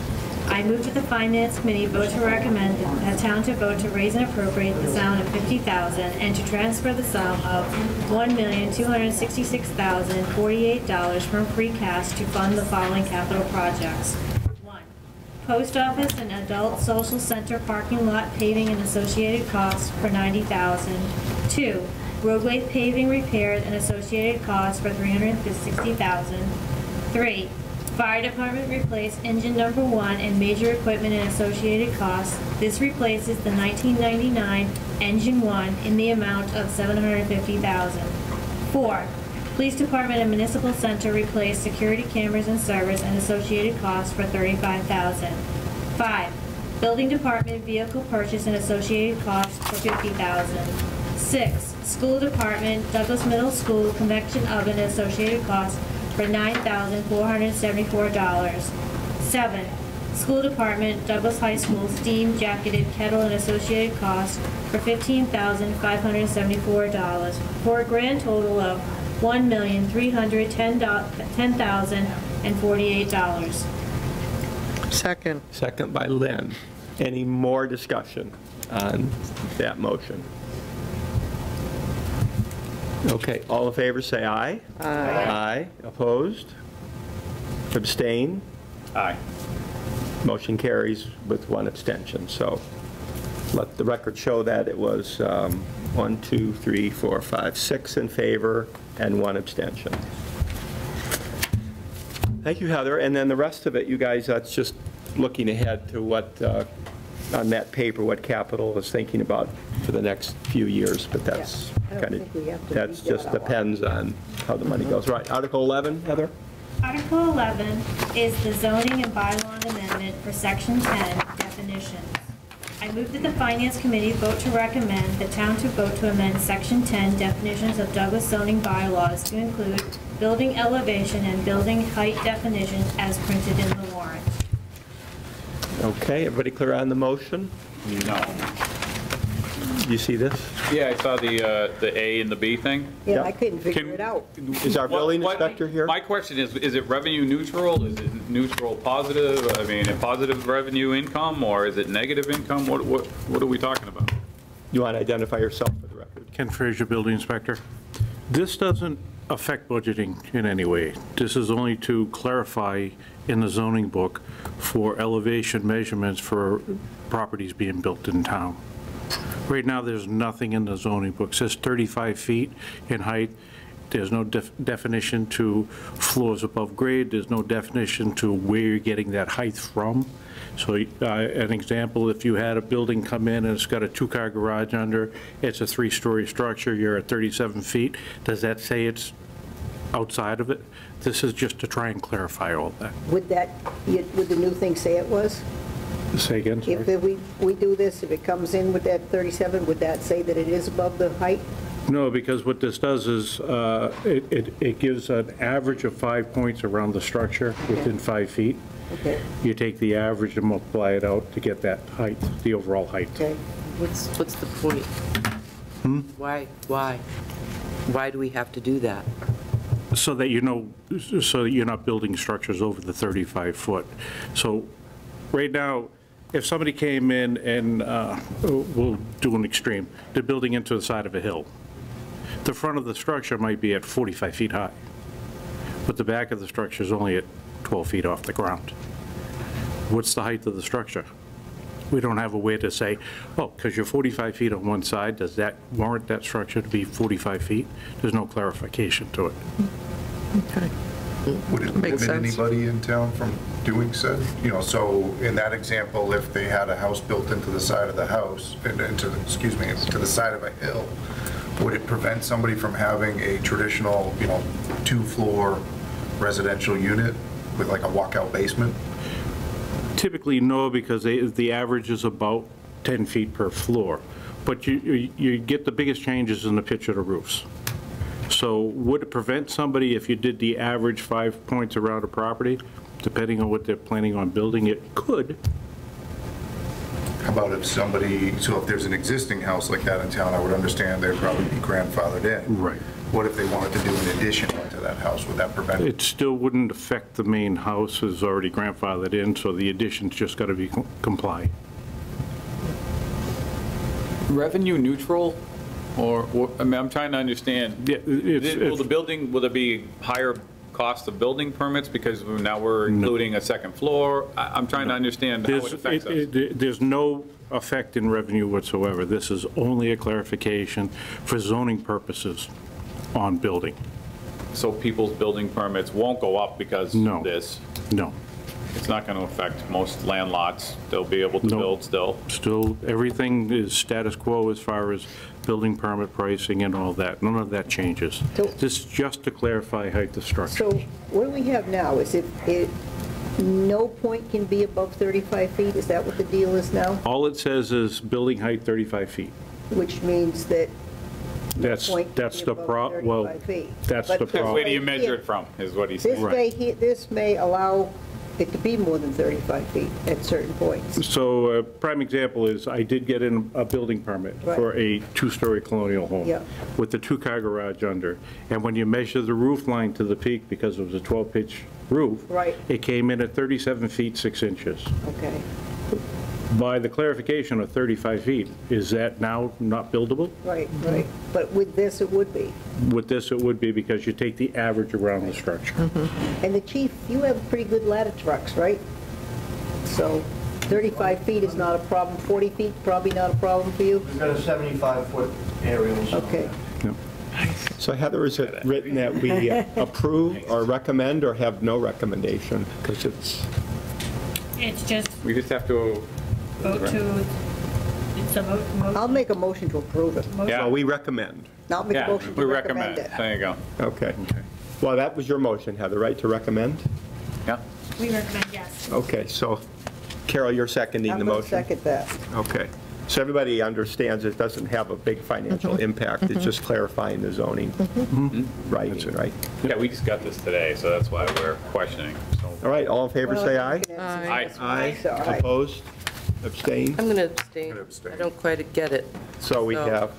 I move that the Finance Committee vote to recommend the town to vote to raise and appropriate the sum of $50,000 and to transfer the sum of $1,266,048 from free cash to fund the following capital projects. 1. Post office and adult social center parking lot paving and associated costs for $90,000. 2. Roadway paving repairs and associated costs for $360,000. 3. Fire department replace engine number 1 and major equipment and associated costs. This replaces the 1999 engine 1 in the amount of $750,000. 4. Police department and municipal center replace security cameras and servers and associated costs for $35,000. 5. Building department vehicle purchase and associated costs for $50,000. 6. School department Douglas Middle School convection oven and associated costs for $9,474. 7. School department Douglas High School steam jacketed kettle and associated costs for $15,574, for a grand total of $1,310,048. Second. Second by Lynn. Any more discussion on that motion? Okay, all in favor say aye. Aye. Aye. Opposed? Abstain? Aye. Motion carries with one abstention. So let the record show that it was 1, 2, 3, 4, 5, 6 in favor and 1 abstention. Thank you, Heather. And then the rest of it, you guys, that's just looking ahead to what, on that paper, what capital is thinking about for the next few years. But that's kind of, that just depends on how the money goes. Right, Article 11, Heather? Article 11 is the zoning and bylaw amendment for Section 10, definitions. I move that the Finance Committee vote to recommend the town to vote to amend Section 10, definitions of Douglas zoning bylaws to include building elevation and building height definitions as printed in the warrant. Okay, everybody clear on the motion? No. You see this? Yeah, I saw the A and the B thing. Yeah, I couldn't figure it out. Is our building inspector here? My question is it revenue neutral? Is it neutral positive? I mean, a positive revenue income, or is it negative income? What are we talking about? You want to identify yourself for the record? Ken Frazier, building inspector. This doesn't affect budgeting in any way. This is only to clarify in the zoning book for elevation measurements for properties being built in town. Right now, there's nothing in the zoning book. It says 35 feet in height. There's no definition to floors above grade. There's no definition to where you're getting that height from. So an example, if you had a building come in and it's got a 2-car garage under, it's a 3-story structure, you're at 37 feet, does that say it's outside of it? This is just to try and clarify all that. Would the new thing say it was? Say again, sorry. If we do this, if it comes in with that 37, would that say that it is above the height? No, because what this does is it gives an average of 5 points around the structure within 5 feet. Okay. You take the average and multiply it out to get that height, the overall height. Okay. What's the point? Why do we have to do that? So that you know, so that you're not building structures over the 35 foot. So right now, if somebody came in and we'll do an extreme, they're building into the side of a hill. The front of the structure might be at 45 feet high, but the back of the structure is only at 12 feet off the ground. What's the height of the structure? We don't have a way to say, oh, because you're 45 feet on one side, does that warrant that structure to be 45 feet? There's no clarification to it. Okay. Would it limit anybody in town from doing said? You know, so in that example, if they had a house built into the side of the house, into the side of a hill, would it prevent somebody from having a traditional, 2-floor residential unit with like a walkout basement? Typically, no, because the average is about 10 feet per floor. But you get the biggest changes in the pitch of the roofs. So would it prevent somebody if you did the average 5 points around a property, depending on what they're planning on building? It could. How about if somebody, so if there's an existing house like that in town, I would understand they'd probably be grandfathered in. Right. What if they wanted to do an addition onto that house? Would that prevent it? It still wouldn't affect the main house, is already grandfathered in, so the addition's just got to be comply. Revenue neutral? Or, I mean, I'm trying to understand. Yeah, will there be higher cost of building permits because now we're including a second floor? I'm trying to understand how it affects us. There's no effect in revenue whatsoever. This is only a clarification for zoning purposes on building. So people's building permits won't go up because of this? No. It's not going to affect most land lots. They'll be able to build still? Still, everything is status quo as far as building permit pricing and all that. None of that changes. This is just to clarify height of structure. So what do we have now? Is it no point can be above 35 feet? Is that what the deal is now? All it says is building height 35 feet. Which means that That's the problem. Well, that's the problem. Where do you measure it from, is what he's saying. This may allow it to be more than 35 feet at certain points. So a prime example is I did get in a building permit for a 2-story colonial home with the 2-car garage under. And when you measure the roof line to the peak, because it was a 12-pitch roof, it came in at 37 feet 6 inches. Okay. by the clarification of 35 feet, is that now not buildable? Right, right. But with this, it would be. With this, it would be, because you take the average around the structure. And the chief, you have pretty good ladder trucks, right? So 35 feet is not a problem, 40 feet probably not a problem for you? We've got a 75-foot aerial. So Okay. So Heather, is it written that we approve or recommend or have no recommendation? Because It's just We just have to, vote to, it's a vote. I'll make a motion to approve it. So we recommend. I'll make a yeah, motion we to recommend recommend it. it. There you go. Okay. Well, that was your motion, Heather, right, to recommend? Yeah. We recommend yes. Okay, so Carol, you're seconding the I'm going to motion? second that. Okay. So everybody understands it doesn't have a big financial impact, it's just clarifying the zoning writing, right? Yeah, we just got this today, so that's why we're questioning. So All right, all in favor, say aye. Aye. Aye. So, aye. Opposed? Abstained? I'm going to abstain. I don't quite get it. So we So- have,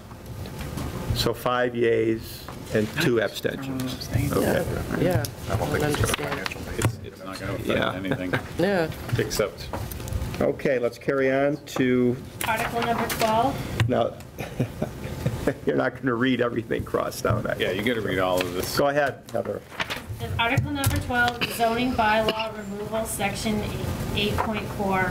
5 yays and 2 abstentions. Okay. Yeah. I don't think it's going to understand. financial it's not going to Yeah. affect anything, Yeah. except, Okay, let's carry on to, Article number 12, now, you're not going to read everything crossed out. yeah, you got to read all of this. Go ahead, Heather. Article number 12, zoning bylaw removal, section 8.4.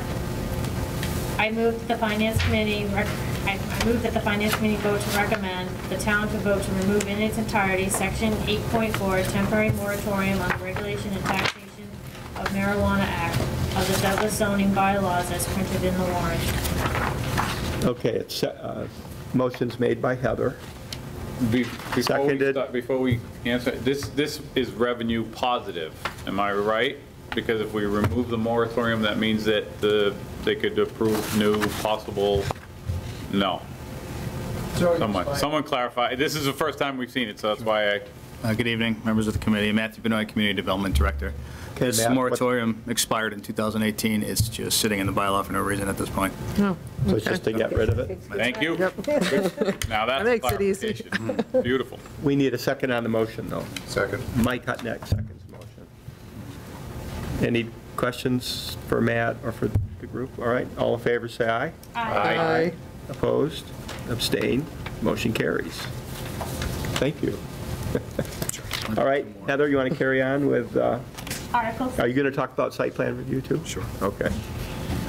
I move that the finance committee, I move that the finance committee vote to recommend the town to vote to remove in its entirety section 8.4, temporary moratorium on the regulation and taxation of marijuana act of the Douglas zoning bylaws as printed in the warrant. Okay, it's, motion's made by Heather. Seconded. Before we answer, this is revenue positive, am I right? Because if we remove the moratorium, that means that they could approve new possible, no. Someone clarify. This is the first time we've seen it, so that's why I. Good evening, members of the committee. Matthew Benoit, Community Development Director. Okay, This Matt, moratorium expired in 2018. It's just sitting in the bylaw for no reason at this point. So it's just to get rid of it? Thank you. Now that's That makes it easy. clarification. Beautiful. We need a second on the motion, though. Second. Mike Hutnick seconds the motion. Any questions for Matt or for the group? All right, all in favor, say aye. Aye. Opposed? Abstained? Motion carries. Thank you. All right, Heather, you want to carry on with, Article are you going to talk about site plan review, too? Sure. Okay.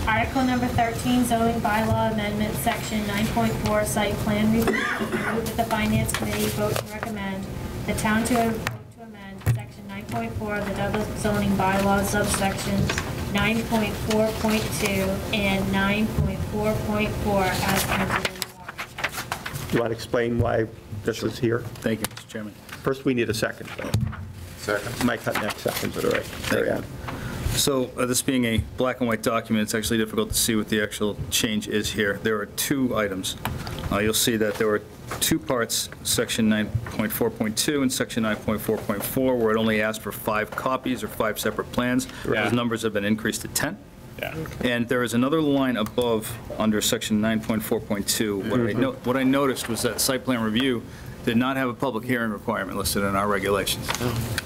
Article number 13, zoning bylaw amendment, section 9.4, site plan review. Move that the finance committee vote to recommend the town to vote to amend section 9.4 of the Douglas zoning bylaws subsections 9.4.2 and 9.4.4 as printed in the warrant. Do you want to explain why this is here? Thank you, Mr. Chairman. First, we need a second, though. Second. Mike Hutnick seconds it, all right. Carry on. So this being a black and white document, it's actually difficult to see what the actual change is here. There are 2 items. You'll see that there were 2 parts, section 9.4.2 and section 9.4.4, where it only asked for 5 copies or 5 separate plans. Yeah. Those numbers have been increased to 10. Yeah. And there is another line above, under section 9.4.2. What I noticed was that site plan review did not have a public hearing requirement listed in our regulations.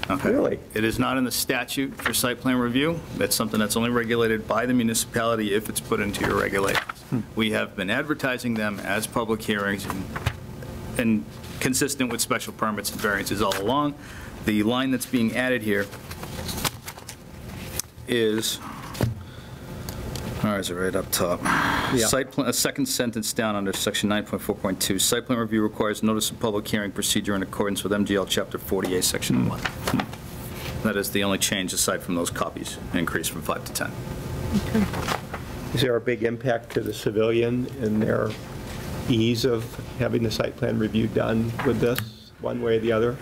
Okay. Really? It is not in the statute for site plan review. That's something that's only regulated by the municipality if it's put into your regulations. We have been advertising them as public hearings and consistent with special permits and variances all along. The line that's being added here is, is it right up top? Yeah. Site plan, a second sentence down under section 9.4.2. Site plan review requires notice of public hearing procedure in accordance with MGL Chapter 48, Section 1. That is the only change aside from those copies, increase from 5 to 10. Is there a big impact to the civilian in their ease of having the site plan review done with this, one way or the other?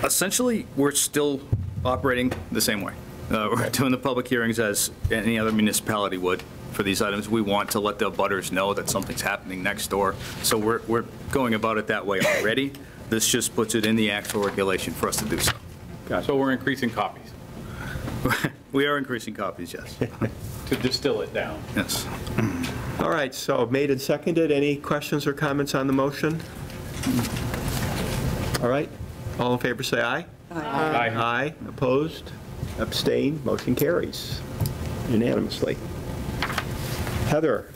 Essentially, we're still operating the same way. We're doing the public hearings as any other municipality would for these items. We want to let the abutters know that something's happening next door. So we're going about it that way already. This just puts it in the actual regulation for us to do so. So we're increasing copies. We are increasing copies, yes. To distill it down. Yes. All right, so made and seconded. Any questions or comments on the motion? All right, all in favor say aye. Aye. Aye. Opposed? Abstained? Motion carries unanimously. Heather?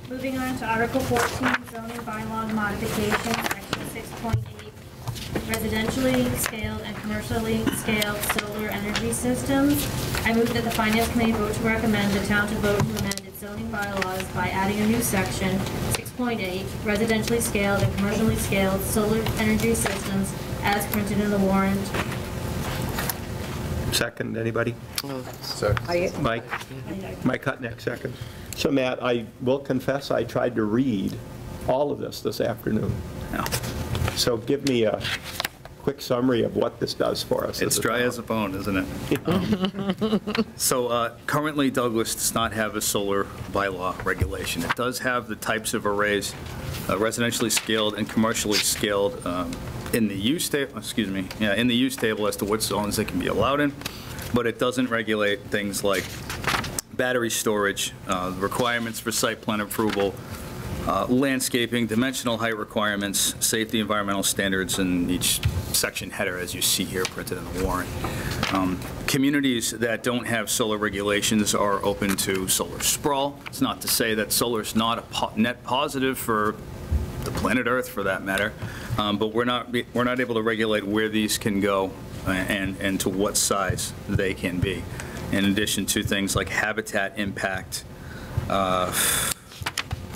Moving on to Article 14, zoning bylaw modification, section 6.8, residentially scaled and commercially scaled solar energy systems. I move that the Finance Committee vote to recommend the town to vote to amend its zoning bylaws by adding a new section, 6.8, residentially scaled and commercially scaled solar energy systems as printed in the warrant. Second, anybody? Second. Mike? Mike Hutnick, second. So Matt, I will confess I tried to read all of this afternoon. Yeah. So give me a quick summary of what this does for us. It's dry as a bone, isn't it? So currently Douglas does not have a solar bylaw regulation. It does have the types of arrays, residentially scaled and commercially scaled in the use table, in the use table as to what zones they can be allowed in, but it doesn't regulate things like battery storage, requirements for site plan approval, landscaping, dimensional height requirements, safety, environmental standards, and each section header, as you see here printed in the warrant. Communities that don't have solar regulations are open to solar sprawl. It's not to say that solar is not a net positive for the planet Earth, for that matter, but we're not able to regulate where these can go and to what size they can be. In addition to things like habitat impact,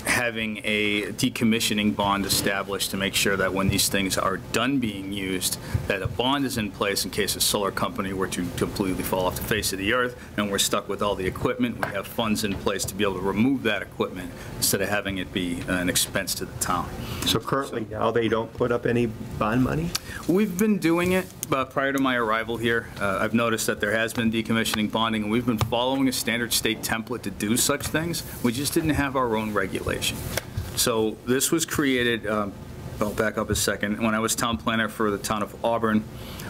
having a decommissioning bond established to make sure that when these things are done being used, that a bond is in place in case a solar company were to completely fall off the face of the earth and we're stuck with all the equipment. We have funds in place to be able to remove that equipment instead of having it be an expense to the town. So currently now they don't put up any bond money? We've been doing it, but prior to my arrival here, I've noticed that there has been decommissioning bonding, and we've been following a standard state template to do such things. We just didn't have our own regulation. So this was created, I'll back up a second. When I was town planner for the town of Auburn,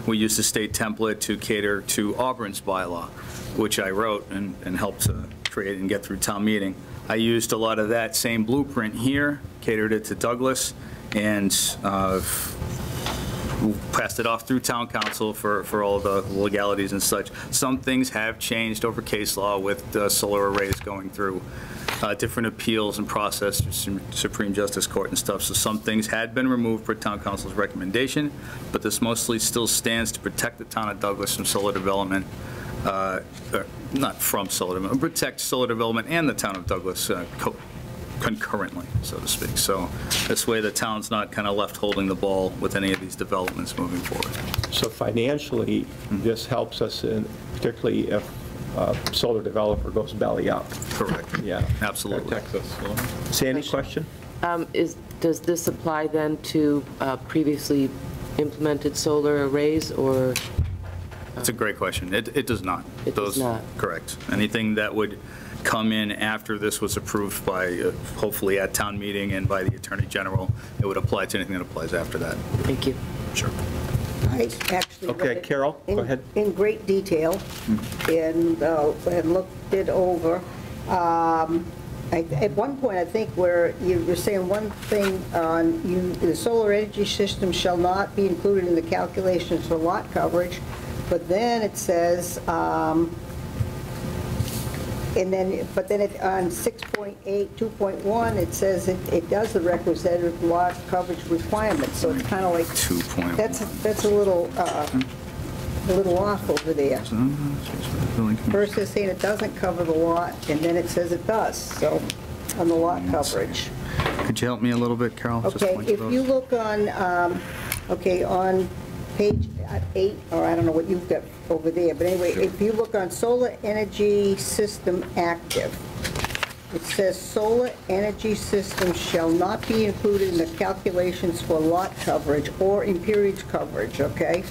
we used a state template to cater to Auburn's bylaw, which I wrote and helped create and get through town meeting. I used a lot of that same blueprint here, catered it to Douglas, and passed it off through town council for all the legalities and such. Some things have changed over case law with solar arrays going through different appeals and process to Supreme Justice Court and stuff. So some things had been removed per town council's recommendation, but this mostly still stands to protect the town of Douglas from solar development, not from solar development, protect solar development and the town of Douglas concurrently, so to speak. So this way the town's not kind of left holding the ball with any of these developments moving forward. So financially, this helps us, particularly if a solar developer goes belly up. Correct. Yeah. Absolutely. Sandy, question? Does this apply then to previously implemented solar arrays, or? That's a great question. It does not. It does not. Correct. Anything that would come in after this was approved by, hopefully at town meeting and by the Attorney General, it would apply to anything that applies after that. Thank you. Sure. I actually Okay, read it Carol, go ahead. in great detail and looked it over. At one point, I think where you were saying one thing on the solar energy system shall not be included in the calculations for lot coverage, but then it says, but then on 6.8, 2.1, it says it does the requisite lot coverage requirements. So it's kind of like 2.1. That's a little off over there. First it's saying it doesn't cover the lot, and then it says it does. So on the lot coverage. Could you help me a little bit, Carol? Okay, if you look on, on page 8, or I don't know what you've got over there, but anyway, if you look on solar energy system active, it says solar energy systems shall not be included in the calculations for lot coverage or impervious coverage, okay?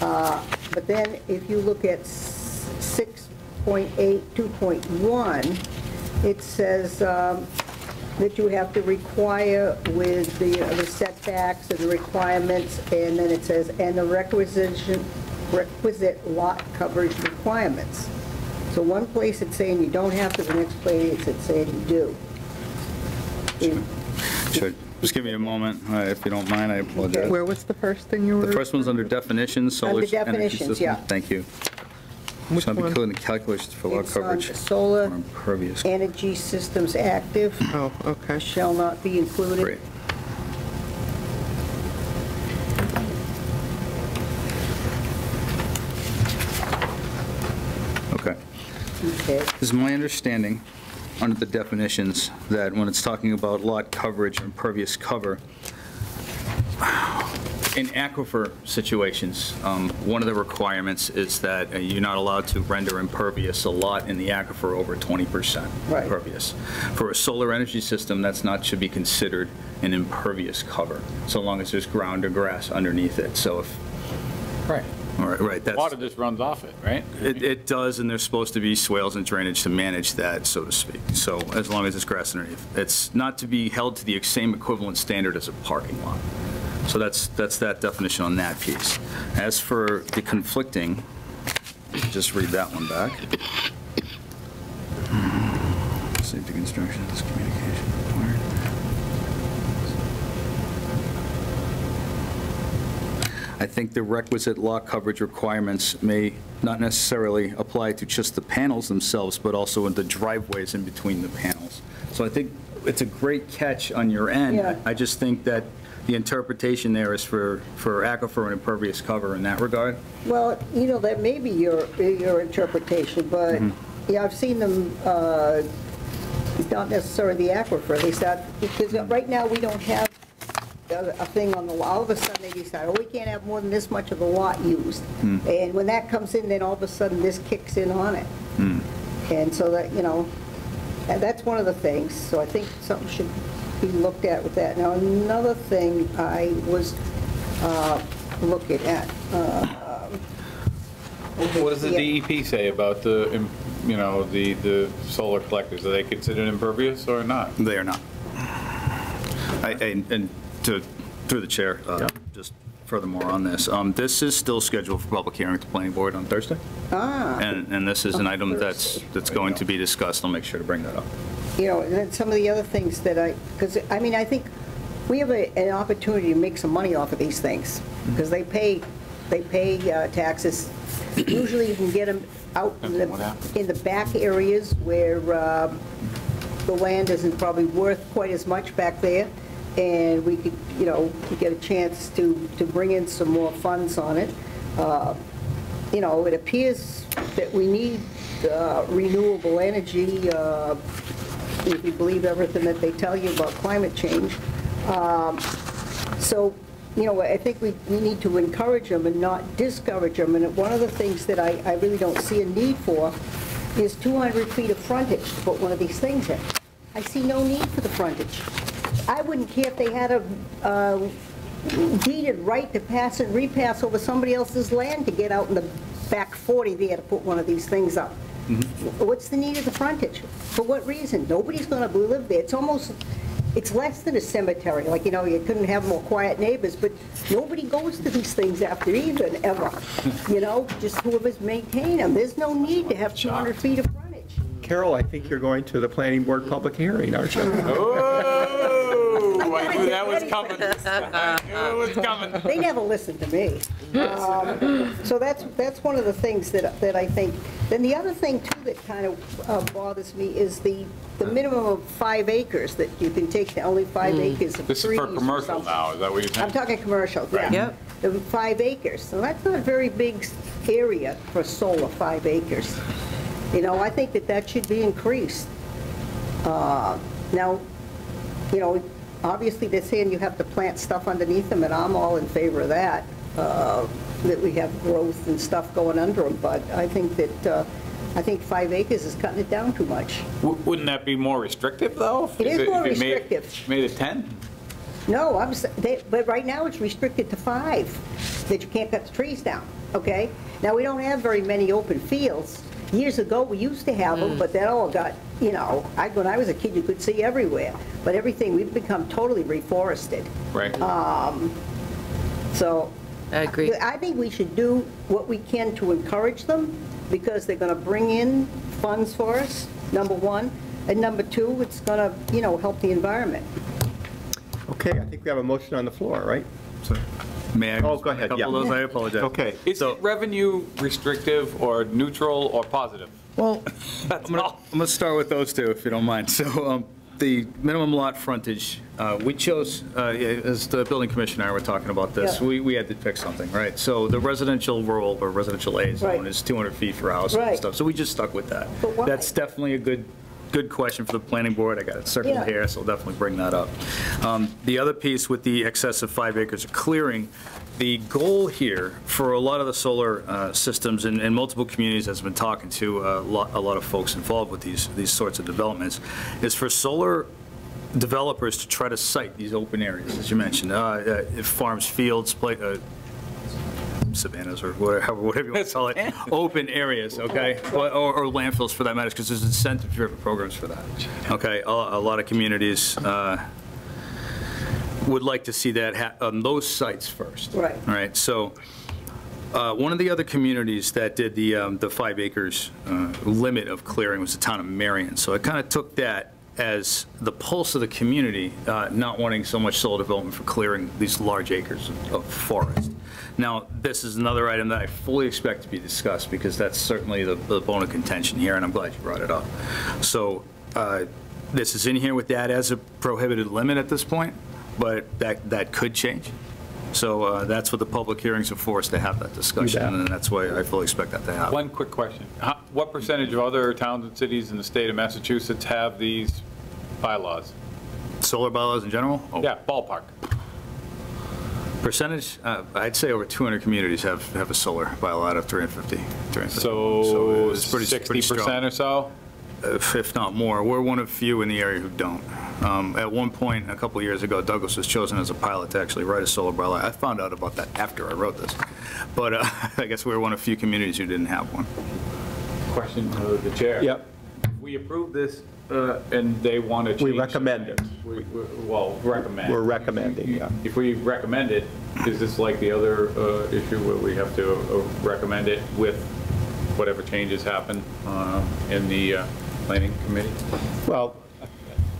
But then if you look at 6.8, 2.1, it says that you have to require with the setbacks and the requirements, and then it says, and the requisite lot coverage requirements. So one place it's saying you don't have to, the next place it's saying you do. Sure. Just give me a moment, if you don't mind, I apologize. Where was the first thing you were? The first one's under definitions, solar Under energy definitions, system. yeah. Thank you. It's going to be included in the calculations for lot It's on coverage. solar or impervious. energy systems active. Oh, okay. Shall not be included. Great. Okay. Okay. This is my understanding, under the definitions, that when it's talking about lot coverage or impervious cover, in aquifer situations, one of the requirements is that you're not allowed to render impervious a lot in the aquifer over 20% Right. impervious. For a solar energy system, that's not, should be considered an impervious cover, so long as there's ground or grass underneath it. So if, Right. all right, right, that's. Water just runs off it, right? It does, and there's supposed to be swales and drainage to manage that, so to speak. So as long as there's grass underneath. It's not to be held to the same equivalent standard as a parking lot. So that's that definition on that piece. As for the conflicting, just read that one back. Safety construction, this communication required. I think the requisite lot coverage requirements may not necessarily apply to just the panels themselves, but also in the driveways in between the panels. So I think it's a great catch on your end. Yeah. I just think that the interpretation there is for aquifer and impervious cover in that regard. Well, you know, that may be your interpretation, but, yeah, I've seen them, not necessarily the aquifer, they start, because right now we don't have a thing on the lot. All of a sudden they decide, oh, we can't have more than this much of the lot used. And when that comes in, then all of a sudden this kicks in on it. And so that, you know, and that's one of the things. So I think something should be looked at with that. Now, another thing I was looking at. What does the DEP say about the, you know, the solar collectors? Are they considered impervious or not? They are not. And through the chair, just furthermore on this, this is still scheduled for public hearing at the planning board on Thursday. And this is an item that's going to be discussed. I'll make sure to bring that up. You know, and then some of the other things that because, I mean, I think we have an opportunity to make some money off of these things, because they pay taxes. Usually you can get them out in the back areas where the land isn't probably worth quite as much back there, and we could, you know, get a chance to bring in some more funds on it. You know, it appears that we need renewable energy, if you believe everything that they tell you about climate change. So, you know, I think we need to encourage them and not discourage them. And one of the things that I really don't see a need for is 200 feet of frontage to put one of these things in. I see no need for the frontage. I wouldn't care if they had a deeded right to pass and repass over somebody else's land to get out in the back 40 there to put one of these things up. What's the need of the frontage? For what reason? Nobody's going to live there. It's less than a cemetery. Like, you know, you couldn't have more quiet neighbors, but nobody goes to these things after even, ever. You know, just whoever's maintaining them. There's no need to have 200 feet of frontage. Carol, I think you're going to the planning board public hearing, aren't you? Oh, I knew that was coming. I knew it was coming. They never listen to me. So that's one of the things that I think. Then the other thing, too, that kind of bothers me is the minimum of 5 acres that you can take, only 5 acres of trees. This is for commercial now, is that what you're saying? I'm talking commercial, yeah. Yep. The 5 acres. So that's not a very big area for solar, 5 acres. You know, I think that should be increased. Now, you know, obviously they're saying you have to plant stuff underneath them, and I'm all in favor of that, that we have growth and stuff going under them, but I think that, I think 5 acres is cutting it down too much. Wouldn't that be more restrictive, though? It is more restrictive. Made it 10? No, but right now it's restricted to 5, that you can't cut the trees down, okay? Now, we don't have very many open fields. Years ago, we used to have them, but that all got, you know, when I was a kid, you could see everywhere. But everything, we've become totally reforested. Right. So I agree. I think we should do what we can to encourage them, because they're going to bring in funds for us, number one. And number two, it's going to, you know, help the environment. Okay, I think we have a motion on the floor, right? May I? Oh, go ahead, A couple yeah. of those, I apologize. Okay. Is it revenue restrictive or neutral or positive? Well, I'm going to start with those two, if you don't mind. So the minimum lot frontage, we chose, as the building commissioner and I were talking about this, Yeah. we had to pick something, right? So the residential rural or residential A zone Right. is 200 feet for houses and Right. stuff, so we just stuck with that. But why? That's definitely a good question for the planning board. I got it circled Yeah. here, so I'll definitely bring that up. The other piece with the excess of 5 acres of clearing, the goal here for a lot of the solar systems in multiple communities, as I've been talking to a lot of folks involved with these sorts of developments, is for solar developers to try to site these open areas, as you mentioned, farms, fields, savannas, or whatever you want to call it, open areas, okay? Or landfills for that matter, because there's incentive-driven programs for that, okay? A lot of communities would like to see that on those sites first. Right. All right, so one of the other communities that did the 5 acres limit of clearing was the town of Marion. So I kind of took that as the pulse of the community, not wanting so much solar development for clearing these large acres of forest. Now, this is another item that I fully expect to be discussed, because that's certainly the bone of contention here, and I'm glad you brought it up. So this is in here with that as a prohibited limit at this point, but that could change. So that's what the public hearings are for, us to have that discussion, and that's why I fully expect that to happen. One quick question. What percentage of other towns and cities in the state of Massachusetts have these bylaws? Solar bylaws in general? Oh. Yeah, ballpark. Percentage? I'd say over 200 communities have a solar bylaw out of 350. So it's pretty 60% strong. or so? If not more. We're one of few in the area who don't. At one point, a couple of years ago, Douglas was chosen as a pilot to actually write a solar bylaw. I found out about that after I wrote this. But I guess we were one of few communities who didn't have one. Question to the chair. Yep. If we approve this and they want to change. We recommend it. Recommend. We're recommending, yeah. If we recommend it, is this like the other issue where we have to recommend it with whatever changes happen in the planning committee? Well,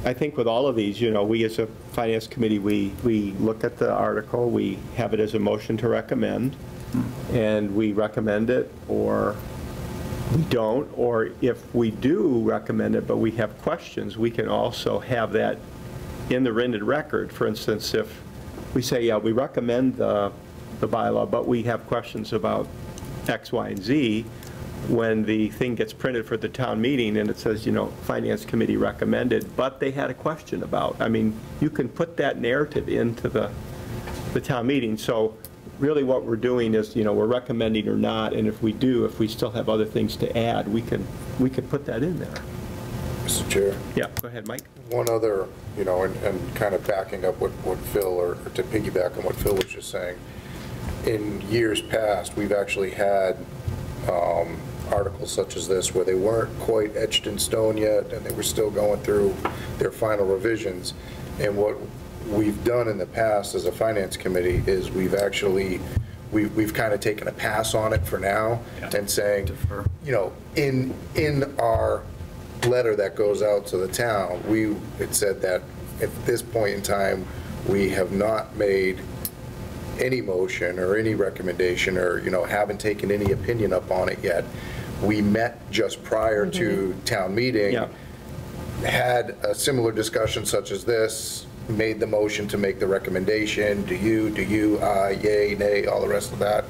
I think with all of these, we as a finance committee, we look at the article, we have it as a motion to recommend, and we recommend it, or we don't, or if we do recommend it but we have questions, we can also have that in the rented record. For instance, if we say, yeah, we recommend the bylaw, but we have questions about X, Y, and Z, when the thing gets printed for the town meeting and it says, Finance Committee recommended, but they had a question about. I mean, you can put that narrative into the town meeting. So really what we're doing is, we're recommending or not, and if we still have other things to add, we can put that in there. Mr. Chair? Yeah, go ahead, Mike. One other, and kind of backing up what Phil, or to piggyback on what Phil was just saying, in years past, we've actually had articles such as this where they weren't quite etched in stone yet and they were still going through their final revisions. And what we've done in the past as a finance committee is we've kind of taken a pass on it for now, and saying, in our letter that goes out to the town, it said that at this point in time, we have not made any motion or any recommendation, or haven't taken any opinion up on it yet. We met just prior to town meeting, had a similar discussion such as this, made the motion to make the recommendation, do you, aye, yay, nay, all the rest of that,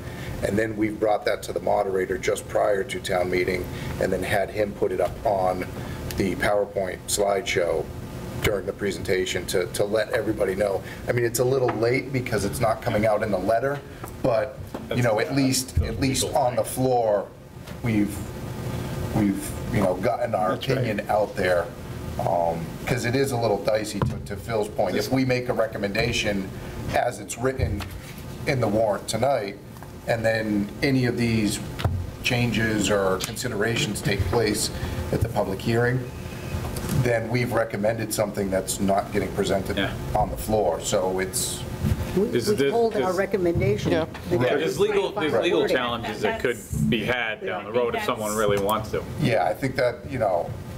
and then we've brought that to the moderator just prior to town meeting, and then had him put it up on the PowerPoint slideshow during the presentation to let everybody know. I mean, it's a little late because it's not coming out in the letter, but at least on the floor, we've gotten our opinion out there, because it is a little dicey, to Phil's point. If we make a recommendation as it's written in the warrant tonight, and then any of these changes or considerations take place at the public hearing, then we've recommended something that's not getting presented on the floor. So it's... We told our recommendation. Yeah, there's legal challenges that could be had down the road if someone really wants to. Yeah, I think that,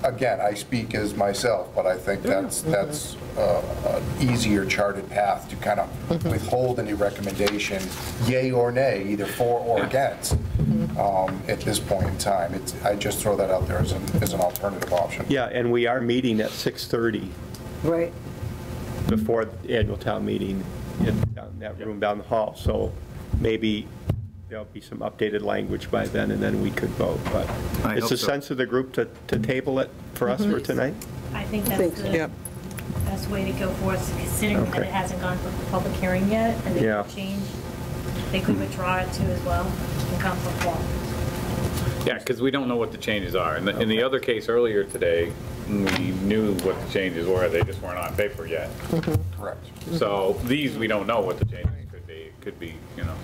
again, I speak as myself, but I think that's an easier charted path to kind of withhold any recommendation, yay or nay, either for or against, at this point in time. I just throw that out there as an alternative option. Yeah, and we are meeting at 6:30 Right. before the annual town meeting in that room down the hall. So maybe there'll be some updated language by then, and then we could vote. But I it's hope the so. sense of the group to table it for us for tonight? I think that's the best way to go for us, considering that Okay. it hasn't gone to the public hearing yet, and they Yeah. could change. They could withdraw it too as well, and come for fall. Yeah, because we don't know what the changes are. In the other case earlier today, we knew what the changes were, they just weren't on paper yet. Correct. So these, we don't know what the changes could be. It could be, you know.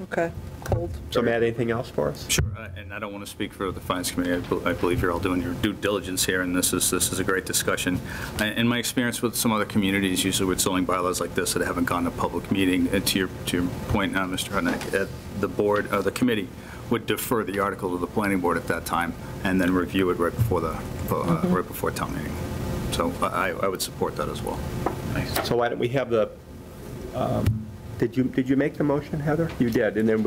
Okay, hold. So Matt, anything else for us? Sure, and I don't want to speak for the Finance Committee. I believe you're all doing your due diligence here, and this is a great discussion. In my experience with some other communities, usually with zoning bylaws like this that haven't gone to public meeting, and to your point now, Mr. Hudnick, the board, the committee would defer the article to the planning board at that time, and then review it right before right before town meeting. So I would support that as well. Nice. So why don't we have the, did you make the motion, Heather? You did, and then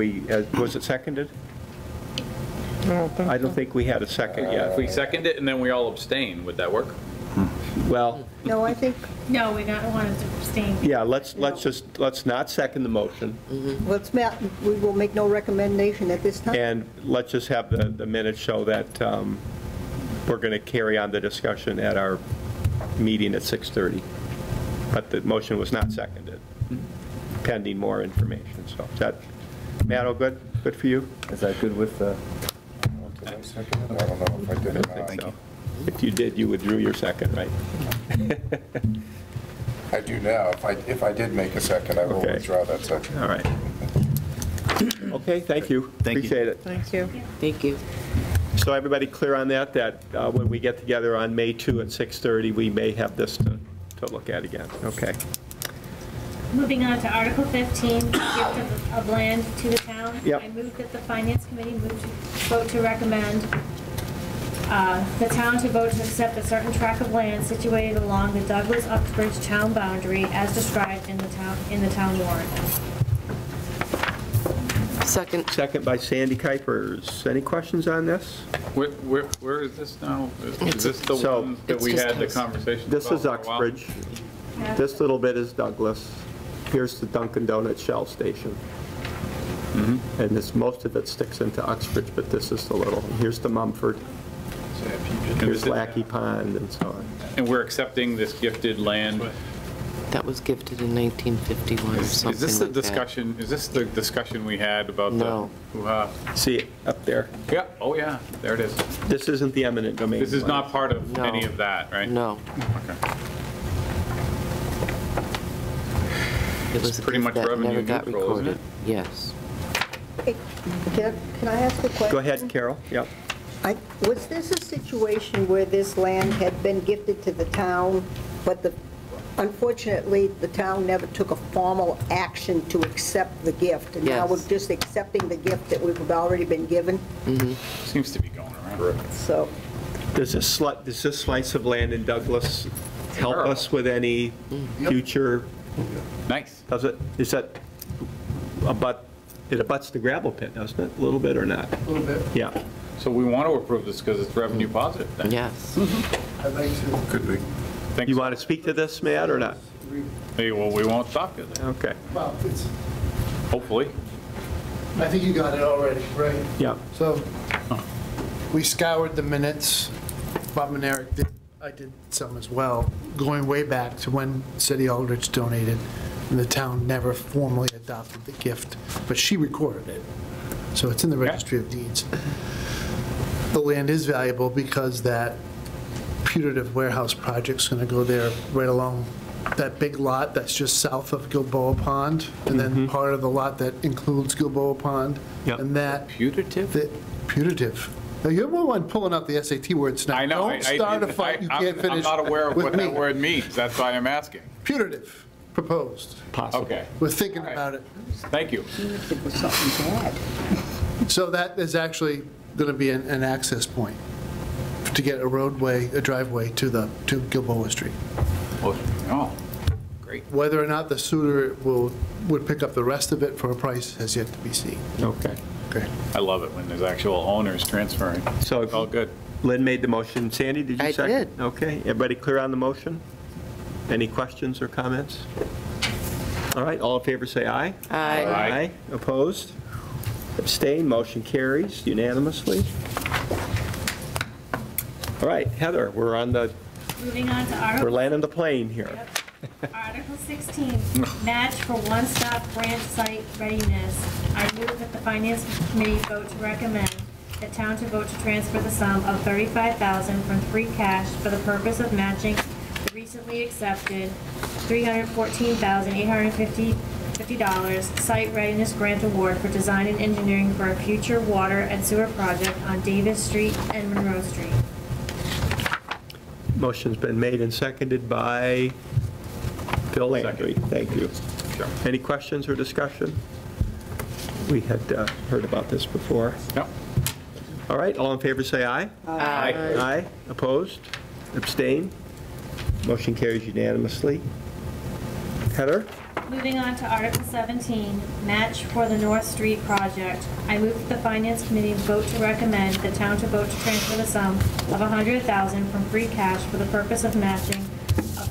was it seconded? I don't think we had a second If yet. we second it and then we all abstain, would that work? Well, No, I think, No, we don't want to abstain. yeah, let's not second the motion, we will make no recommendation at this time. and let's just have the minutes show that we're going to carry on the discussion at our meeting at 6:30. But the motion was not seconded, pending more information. So is that, Matt, all good? Good for you? Is that good with the? I don't know if I did or not. Thank you. If you did, you withdrew your second, right? I do now. If I did make a second, I will Okay. withdraw that second. All right. Okay, thank you. Thank you. Appreciate it. Thank you. Thank you. So everybody clear on that, when we get together on May 2 at 6:30, we may have this to look at again? Okay. Moving on to Article 15, gift of land to the town. Yep. I move that the Finance Committee vote to recommend the town to vote to accept a certain tract of land situated along the Douglas-Uxbridge town boundary as described in the town warrant. Second. Second by Sandy Kuipers. Any questions on this? Where is this now? Is this the So- one that we had the conversation This about is for a while? Uxbridge. This little bit is Douglas. Here's the Dunkin' Donuts Shell Station. And most of it sticks into Uxbridge, but this is the little. Here's the Mumford. Here's Lackey Pond and so on. And we're accepting this gifted land. That was gifted in 1951 or something Is this the like that. discussion, is this the discussion we had about No. the hoo-ha? See it up there? Yeah, oh yeah, there it is. This isn't the eminent domain. This is one. not part of No. any of that, right? No. Okay. It was It's a pretty gift much that revenue never got neutral, isn't recorded. Yes. Can I ask a question? Go ahead, Carol. Yep. Was this a situation where this land had been gifted to the town, but unfortunately, the town never took a formal action to accept the gift? And now Yes. we're just accepting the gift that we've already been given? Seems to be going around. So, Does this slice of land in Douglas help us with any future? Nice. Does it? Is that it abuts the gravel pit, doesn't it? A little bit or not? A little bit. Yeah. So we want to approve this because it's revenue positive then? Yes. I'd like to. Could be. You want to speak to this, Matt, or not? Hey, well, we won't stop you then, Okay. Well, hopefully. I think you got it already, right? Yeah. So, we scoured the minutes. Bob and Eric did, I did some as well, going way back to when City Aldrich donated, and the town never formally adopted the gift, but she recorded it. So it's in the Registry of Deeds. The land is valuable because that putative warehouse project's going to go there right along that big lot that's just south of Gilboa Pond, and then part of the lot that includes Gilboa Pond. Yep. And that. Putative? Putative. Now, you're the one pulling up the SAT words now. I know. Don't start a fight you can't finish I'm not aware of with what me. that word means. That's why I'm asking. Putative, proposed. Possible. Okay. We're thinking about it. Thank you. it was something bad. So that is actually going to be an access point to get a roadway, a driveway to Gilboa Street. Oh, great. Whether or not the suitor would pick up the rest of it for a price has yet to be seen. Okay. Okay. I love it when there's actual owners transferring. So all good. Lynn made the motion. Sandy, did you I second? did. Okay. Everybody clear on the motion? Any questions or comments? All right, all in favor say aye. Aye. Aye. Opposed? Abstained? Motion carries unanimously. All right, Heather, we're on the, Moving on to we're Article landing the plane here. Article 16, match for one-stop grant site readiness. I move that the Finance Committee vote to recommend the town to vote to transfer the sum of $35,000 from free cash for the purpose of matching the recently accepted $314,850 site readiness grant award for design and engineering for a future water and sewer project on Davis Street and Monroe Street. Motion's been made and seconded by Bill Landry. Thank you. Sure. Any questions or discussion? We had heard about this before. Yep. All right, all in favor say aye. Aye. Aye. Opposed? Abstained? Motion carries unanimously. Heather? Moving on to Article 17, match for the North Street project. I move that the Finance Committee vote to recommend the town to vote to transfer the sum of $100,000 from free cash for the purpose of matching a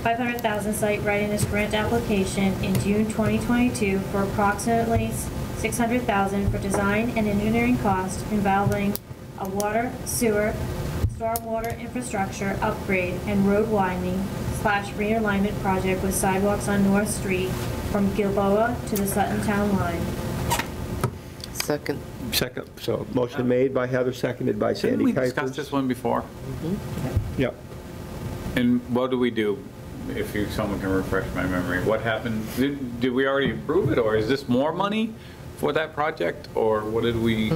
$500,000 site readiness grant application in June 2022 for approximately $600,000 for design and engineering costs involving a water, sewer, stormwater infrastructure upgrade and road widening / realignment project with sidewalks on North Street from Gilboa to the Sutton Town line. Second. Second. So motion made by Heather, seconded by Sandy Didn't we Kuipers. discuss this one before? Yep. And what do we do, if someone can refresh my memory? What happened? Did we already approve it, or is this more money for that project, or what did we,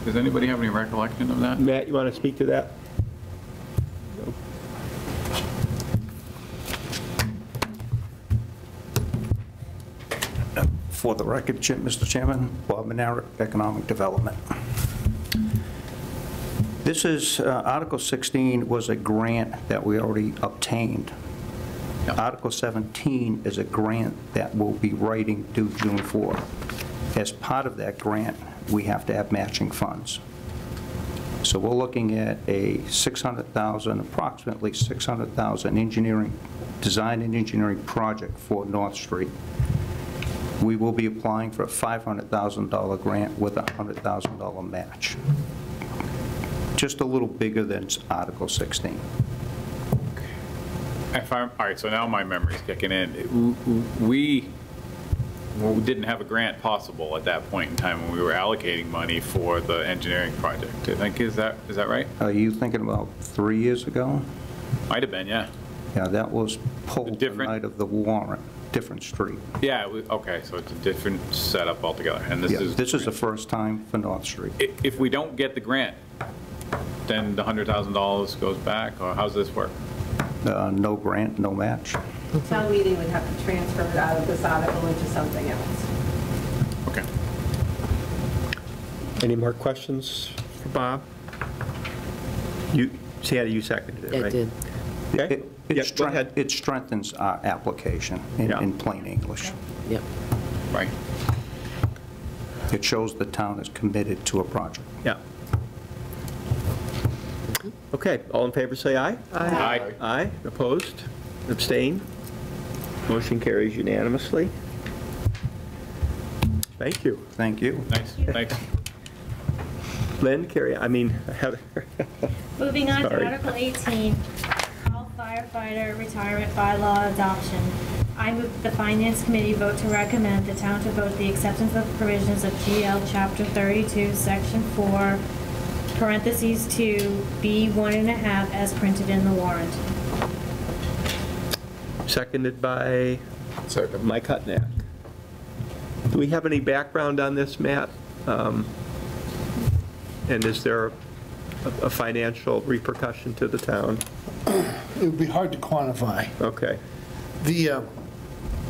does anybody have any recollection of that? Matt, you want to speak to that? For the record, Mr. Chairman, Bob Manara, Economic Development. This is, Article 16 was a grant that we already obtained. Article 17 is a grant that we'll be writing due June 4. As part of that grant, we have to have matching funds. So we're looking at a $600,000, approximately $600,000 engineering, design and engineering project for North Street. We will be applying for a $500,000 grant with a $100,000 match. Just a little bigger than Article 16. All right, so now my memory's kicking in. We didn't have a grant possible at that point in time when we were allocating money for the engineering project. I think, is that right? Are you thinking about 3 years ago? Might have been, yeah. Yeah, that was pulled the night of the warrant, different street. Yeah, okay, so it's a different setup altogether. And Yeah, this is the first time for North Street. If we don't get the grant, then the $100,000 goes back, or how's this work? No grant, no match. Town meeting would have to transfer it out of this article into something else. Okay. Any more questions for Bob? Sandy, you seconded it, right? I did. Okay. Go ahead. It strengthens our application in plain English. Yep. Right. It shows the town is committed to a project. Yeah. Okay, all in favor say aye. Aye. Aye. Opposed? Abstained? Motion carries unanimously. Thank you. Thank you. Nice, thanks. Lynn, Heather. Moving on Sorry. to Article 18, call firefighter retirement bylaw adoption. I move that the Finance Committee vote to recommend the town to vote the acceptance of provisions of GL Chapter 32, Section 4, parentheses 2, B1.5 as printed in the warrant. Seconded by Mike Hutnack. Do we have any background on this, Matt? And is there a financial repercussion to the town? It would be hard to quantify. Okay. The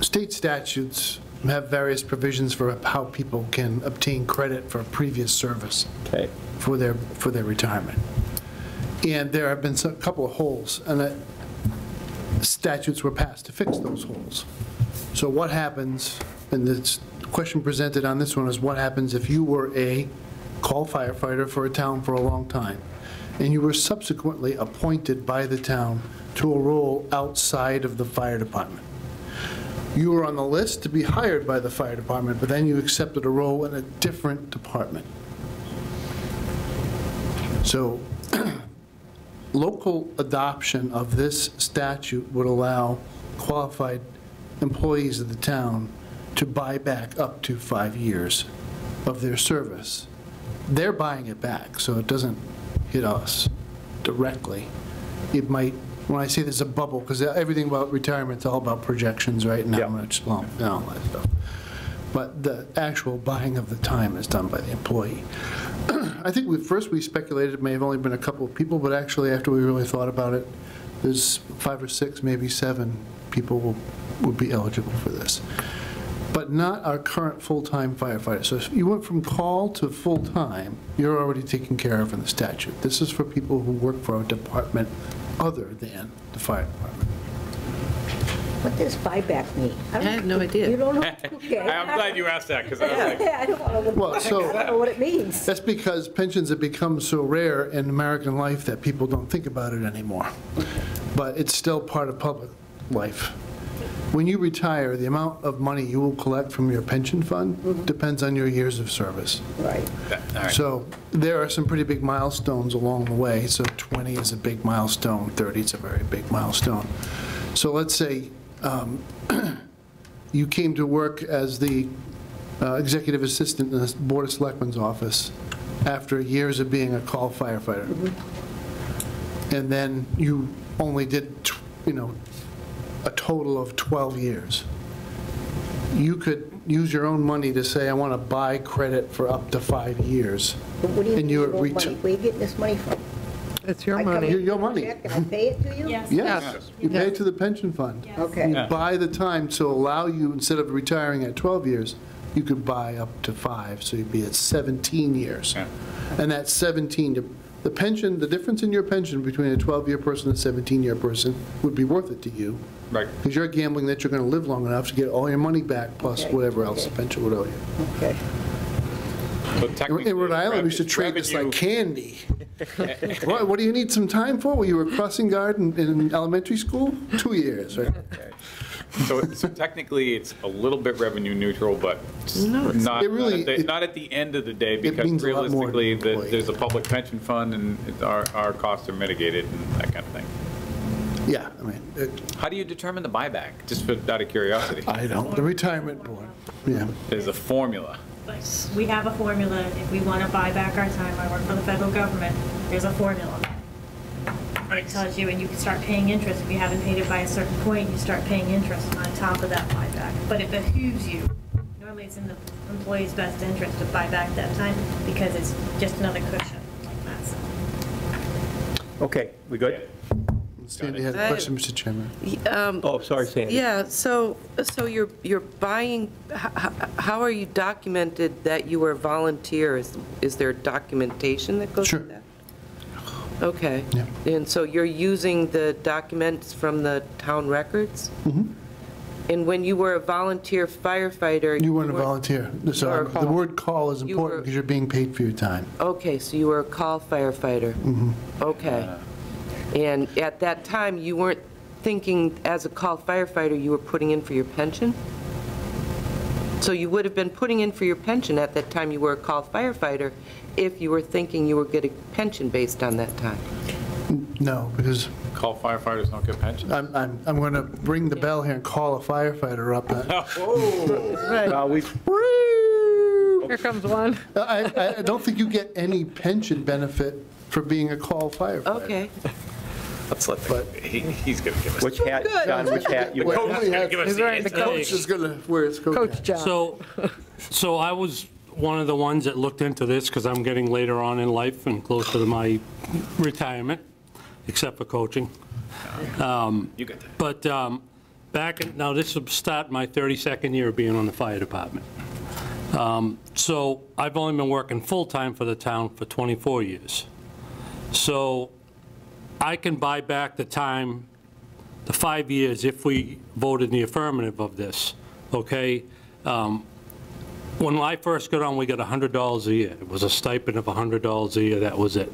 state statutes have various provisions for how people can obtain credit for previous service for their retirement. And there have been a couple of holes, and that statutes were passed to fix those holes. So what happens, and the question presented on this one is, what happens if you were a call firefighter for a town for a long time, and you were subsequently appointed by the town to a role outside of the fire department? You were on the list to be hired by the fire department, but then you accepted a role in a different department. So local adoption of this statute would allow qualified employees of the town to buy back up to 5 years of their service. They're buying it back, so it doesn't hit us directly. It might, when I say there's a bubble, because everything about retirement is all about projections, right, and how much, well, and all that stuff. But the actual buying of the time is done by the employee. I think first we speculated it may have only been a couple of people, but actually after we really thought about it, there's 5 or 6, maybe 7 people would be eligible for this. But not our current full-time firefighters. So if you went from call to full-time, you're already taken care of in the statute. This is for people who work for a department other than the fire department. What does buyback mean? I have no idea. You don't know? Okay. I'm glad you asked that, because I was like... Yeah, I don't know Well, so- I don't know what it means. That's because pensions have become so rare in American life that people don't think about it anymore. But it's still part of public life. When you retire, the amount of money you will collect from your pension fund depends on your years of service. Right. So there are some pretty big milestones along the way. So 20 is a big milestone, 30 is a very big milestone. So let's say you came to work as the executive assistant in the Board of Selectmen's office after years of being a call firefighter. And then you only did, a total of 12 years. You could use your own money to say, I want to buy credit for up to 5 years. But what do you And mean, you're your money? Where are you getting this money from? It's your I come money. in Your with a money. check and I pay it to you? Yes. Yes, you pay it to the pension fund. Okay. You buy the time to allow you, instead of retiring at 12 years, you could buy up to 5, so you'd be at 17 years. And that 17, the pension, the difference in your pension between a 12-year person and a 17-year person would be worth it to you. Right. Because you're gambling that you're going to live long enough to get all your money back, plus Okay, whatever else okay. the pension would owe you. Okay. So technically, In Rhode Island, we used to trade this like candy. What do you need some time for? Well, you were crossing guard in elementary school? 2 years, right? Okay. So technically, it's a little bit revenue neutral, but No, it's- not, it really- not at the end of the day, because means a lot more to realistically, the employee. there's a public pension fund, and our costs are mitigated and that kind of thing. Yeah, I mean, How do you determine the buyback, just out of curiosity? I don't, the retirement board, yeah. There's a formula. We have a formula. If we want to buy back our time, I work for the federal government, there's a formula. It tells you, and you can start paying interest. If you haven't paid it by a certain point, you start paying interest on top of that buyback. But it behooves you. Normally, it's in the employee's best interest to buy back that time because it's just another cushion, like Matt said. Okay, we good? Sandy had a question, Mr. Chairman. Oh, sorry, Sandy. Yeah, so you're buying, how are you documented that you were a volunteer? Is there documentation that goes with that? Okay. Yeah. And so you're using the documents from the town records? Mhm. And when you were a volunteer firefighter? You weren't a volunteer. So were a the call. word call is You important were- because you're being paid for your time. Okay, so you were a call firefighter? Mhm. Okay. And at that time, you weren't thinking, as a call firefighter, you were putting in for your pension? So you would have been putting in for your pension at that time you were a call firefighter if you were thinking you were getting pension based on that time? No, because Call firefighters don't get pensions? I'm going to ring the bell here and call a firefighter up. Here comes one. I don't think you get any pension benefit for being a call firefighter. Okay. Let's let he's going to give us. Which hat, John, which hat you wear? He's wearing the coach is going to wear his coach hat. Job. So I was one of the ones that looked into this because I'm getting later on in life and closer to my retirement, except for coaching. You got that. But now this will start my 32nd year of being on the fire department. So I've only been working full-time for the town for 24 years. So I can buy back the time, the 5 years, if we voted in the affirmative of this, okay? When I first got on, we got $100 a year. It was a stipend of $100 a year, that was it.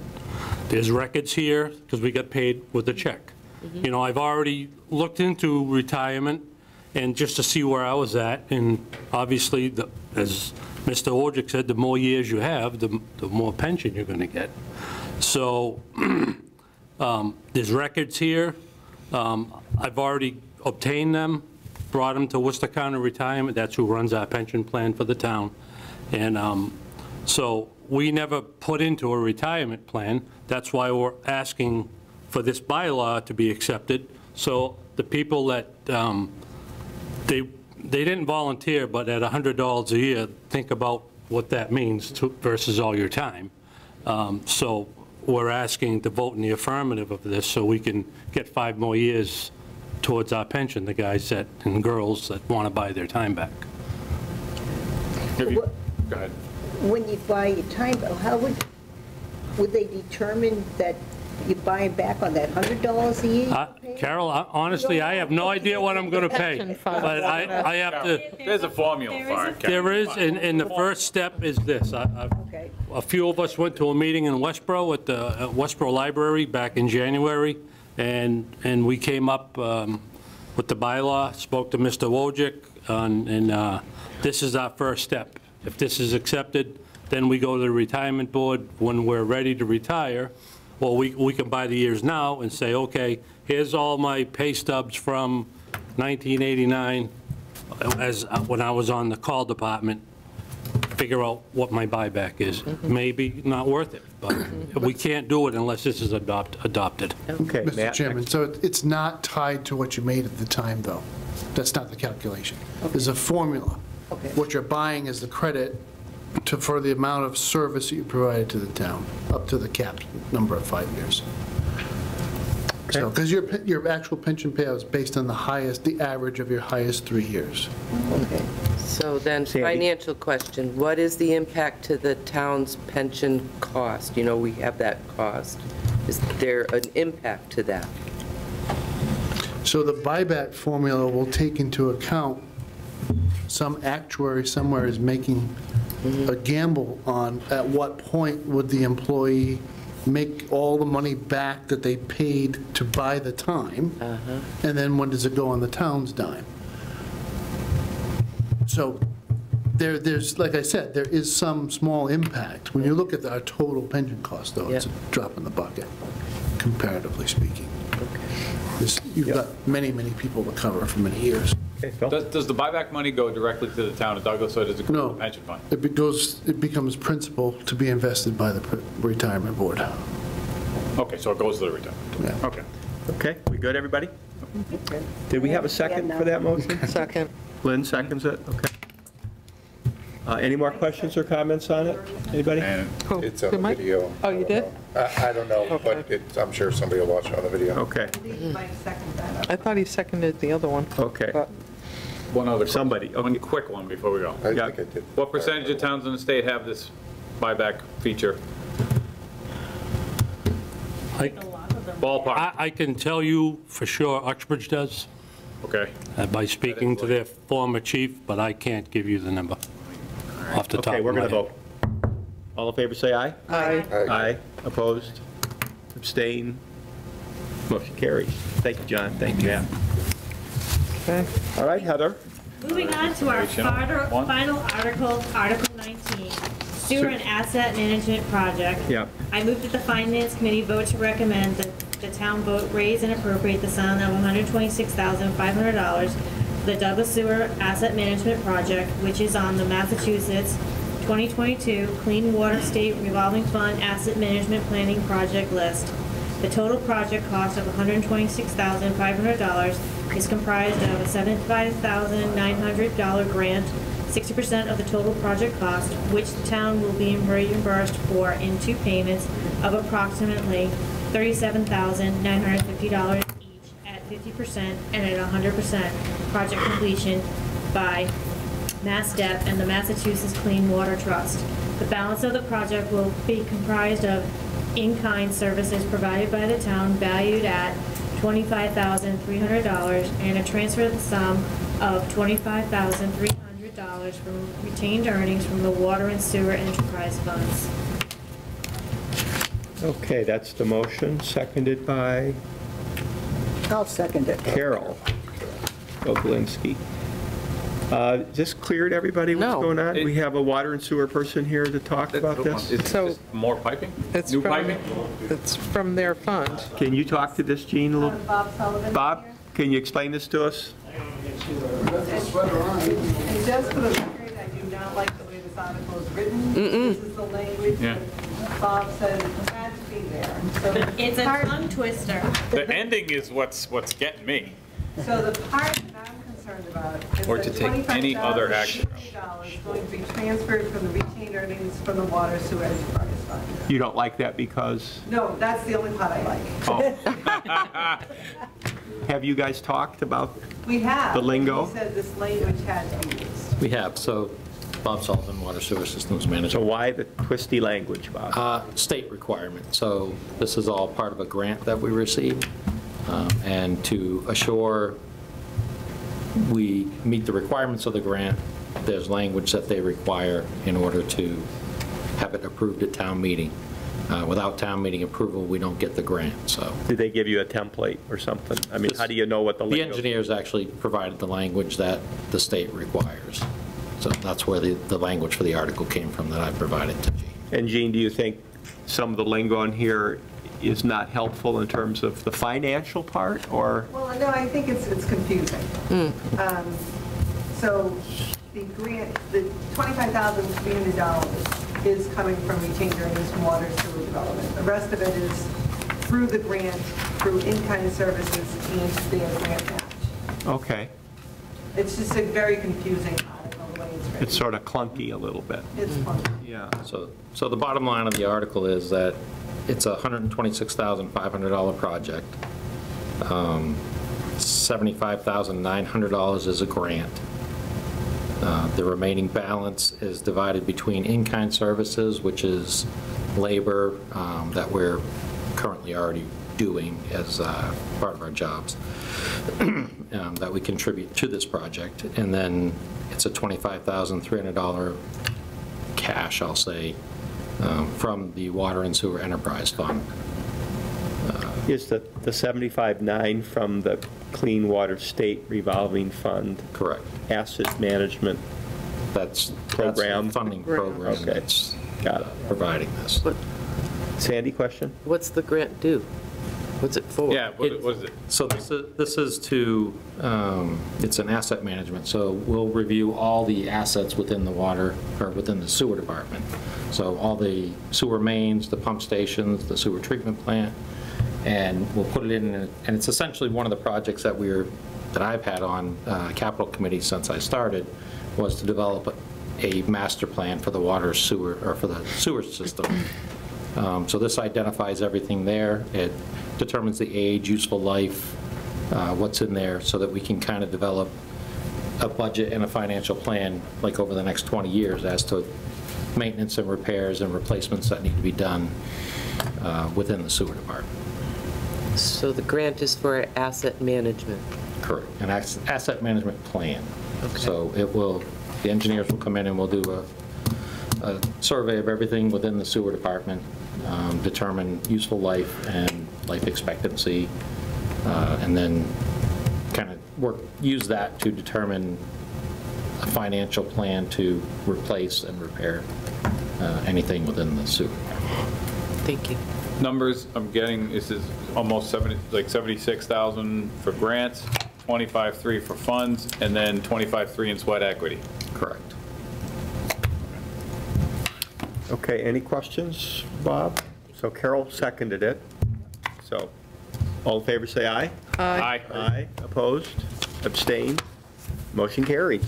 There's records here, because we got paid with a check. You know, I've already looked into retirement, and just to see where I was at, and obviously, as Mr. Wojcik said, the more years you have, the more pension you're gonna get. So, there's records here. I've already obtained them, brought them to Worcester County Retirement. That's who runs our pension plan for the town. And so we never put into a retirement plan. That's why we're asking for this bylaw to be accepted. So the people that, they didn't volunteer, but at $100 a year, think about what that means versus all your time. So we're asking to vote in the affirmative of this so we can get 5 more years towards our pension, the guys that, and girls that want to buy their time back. Go ahead. When you buy your time, how would they determine that you buy it back on that $100 a year? Carol, honestly, I have no idea what I'm going to pay, but I have to. There's a formula for it. There is, and the first step is this. A few of us went to a meeting in Westboro at the Westboro Library back in January, and we came up with the bylaw, spoke to Mr. Wojcik, and this is our first step. If this is accepted, then we go to the retirement board when we're ready to retire. Well, we can buy the years now and say, okay, here's all my pay stubs from 1989 as when I was on the call department, figure out what my buyback is. Maybe not worth it, but we can't do it unless this is adopted. Okay, Mr. Chairman, so it's not tied to what you made at the time, though? That's not the calculation. There's a formula. What you're buying is the credit for the amount of service that you provided to the town, up to the capped number of 5 years. So, because your actual pension payout is based on the average of your highest 3 years. Okay. So then, financial question, what is the impact to the town's pension cost? You know, we have that cost. Is there an impact to that? So the buyback formula will take into account some actuary somewhere is making a gamble on at what point would the employee make all the money back that they paid to buy the time, and then when does it go on the town's dime? So there's, like I said, there is some small impact. When you look at our total pension cost, though, it's a drop in the bucket, comparatively speaking. You've got many, many people to cover for many years. Does the buyback money go directly to the town of Douglas, or does it go to the pension fund? It becomes principal to be invested by the retirement board. Okay, so it goes to the retirement. Okay. Okay, we good, everybody? Did we have a second for that motion? Second. Lynn seconds it, okay. Any more questions or comments on it? Anybody? It's on the video. Oh, you did? I don't know, but I'm sure somebody will watch it on the video. Okay. I thought he seconded the other one. Okay. One other. Somebody. One quick one before we go. I think I did. What percentage of towns in the state have this buyback feature? Ballpark. I can tell you for sure Uxbridge does. Okay. By speaking to their former chief, but I can't give you the number off the top Okay, of we're my going to head. vote. All in favor, say aye. Aye. Aye. Opposed? Abstain? Motion carries. Thank you, John. Thank you. Okay. All right, Heather. Moving on to our final article, Article 19, Sewer and Asset Management Project. Yeah. I move that the Finance Committee vote to recommend that the town vote raise and appropriate the sum of $126,500 for the Douglas Sewer Asset Management Project, which is on the Massachusetts 2022 Clean Water State Revolving Fund Asset Management Planning Project list. The total project cost of $126,500 is comprised of a $75,900 grant, 60% of the total project cost, which the town will be reimbursed for in 2 payments of approximately $37,950 each at 50% and at 100% project completion by MassDEP and the Massachusetts Clean Water Trust. The balance of the project will be comprised of in-kind services provided by the town valued at $25,300 and a transfer of the sum of $25,300 from retained earnings from the water and sewer enterprise funds. Okay, that's the motion, seconded by I'll second it. Carol Oglinski. Is this clear to everybody what's going on? We have a water and sewer person here to talk about this. So More piping? it's New from, piping? it's from their fund. Can you talk to this, Gene, a little? Bob Sullivan. Bob, can you explain this to us? And just for the record, I do not like the way this article is written. This is the language that Bob said had to be there. So It's a tongue twister. The ending is what's getting me. So the part that I'm concerned about is Or that to take any other action. $25,000 is going to be transferred from the retained earnings from the water sewer enterprise fund. You don't like that because? No, that's the only part I like. Oh. Have you guys talked about We have. the lingo? He said this language had to be used. We have, so Bob Sullivan, Water Sewer Systems Manager. So why the twisty language, Bob? State requirement. So this is all part of a grant that we received. And to assure we meet the requirements of the grant, there's language that they require in order to have it approved at town meeting. Without town meeting approval, we don't get the grant, so. Did they give you a template or something? I mean, how do you know what the lingo? The engineers actually provided the language that the state requires. So that's where the language for the article came from that I provided to Gene. And Gene, do you think some of the lingo in here is not helpful in terms of the financial part, or? Well, no, I think it's confusing. So the grant, the $25,300 is coming from retained earnings from water sewer development. The rest of it is through the grant, through in-kind services and their grant match. Okay. It's just a very confusing article, the way it's written. It's sort of clunky a little bit. It's funky. Yeah. So the bottom line of the article is that it's a $126,500 project. $75,900 is a grant. The remaining balance is divided between in-kind services, which is labor that we're currently already doing as part of our jobs that we contribute to this project. And then it's a $25,300 cash, I'll say, from the Water and Sewer Enterprise Fund. Is the 75.9 from the Clean Water State Revolving Fund? Correct. Asset management program? That's the funding program Okay. that's got it. Providing this. Sandy, question? What's the grant do? What's it for? Yeah, what is it? So this is to, it's an asset management, so we'll review all the assets within the water, or within the sewer department. So all the sewer mains, the pump stations, the sewer treatment plant, and we'll put it in, and it's essentially one of the projects that I've had on capital committee since I started, was to develop a master plan for the water sewer, or for the sewer system. So this identifies everything there. It determines the age, useful life, what's in there, so that we can kind of develop a budget and a financial plan like over the next 20 years as to maintenance and repairs and replacements that need to be done within the sewer department. So the grant is for asset management? Correct, an asset management plan. Okay. So it will, the engineers will come in and we'll do a survey of everything within the sewer department, determine useful life and life expectancy, and then kind of use that to determine a financial plan to replace and repair anything within the sewer. Thank you. Numbers I'm getting, this is almost 76,000 for grants, 25.3 for funds, and then 25.3 in sweat equity. Correct. Okay, any questions, Bob? So Carol seconded it. So all in favor say aye. Aye. Aye. Opposed? Abstained? Motion carries.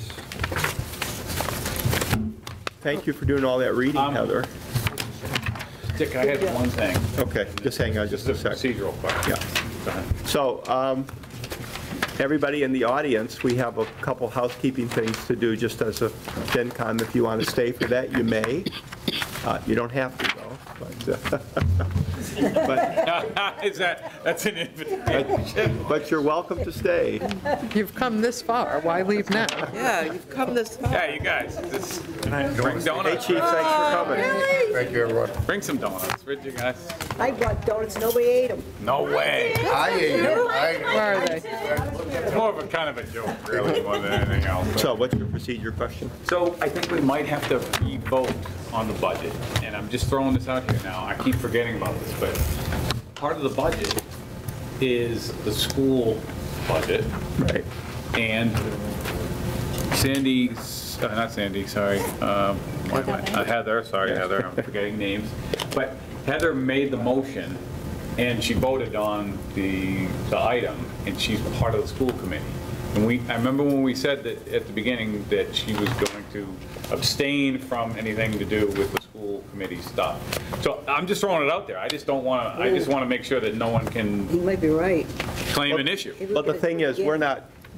Thank you for doing all that reading, Heather. Dick, I had one thing. Okay, just hang on just a second. Procedural question. Yeah. So, everybody in the audience, we have a couple housekeeping things to do just as a FinCom. If you want to stay for that, you may. You don't have to, though. That's an invitation. But you're welcome to stay. You've come this far, why leave now? Yeah, you've come this far. Yeah, you guys, bring donuts. Hey, Chief, thanks for coming. Thank you, everyone. Bring some donuts, would you guys? I brought donuts, nobody ate them. No way. I ate it. Where are they? It's more of a kind of a joke, really, more than anything else. So what's your procedure question? So I think we might have to re-vote on the budget, and I'm just throwing this out here now. I keep forgetting about this, but part of the budget is the school budget. Right. And Sandy's, not Sandy, sorry, Heather, sorry, Heather, I'm forgetting names. But Heather made the motion, and she voted on the item, and she's part of the school committee. And I remember when we said that at the beginning that she was going to abstain from anything to do with the school committee stuff. So I'm just throwing it out there. I just don't want to, I just want to make sure that no one can You might be right. claim an issue. But the thing is,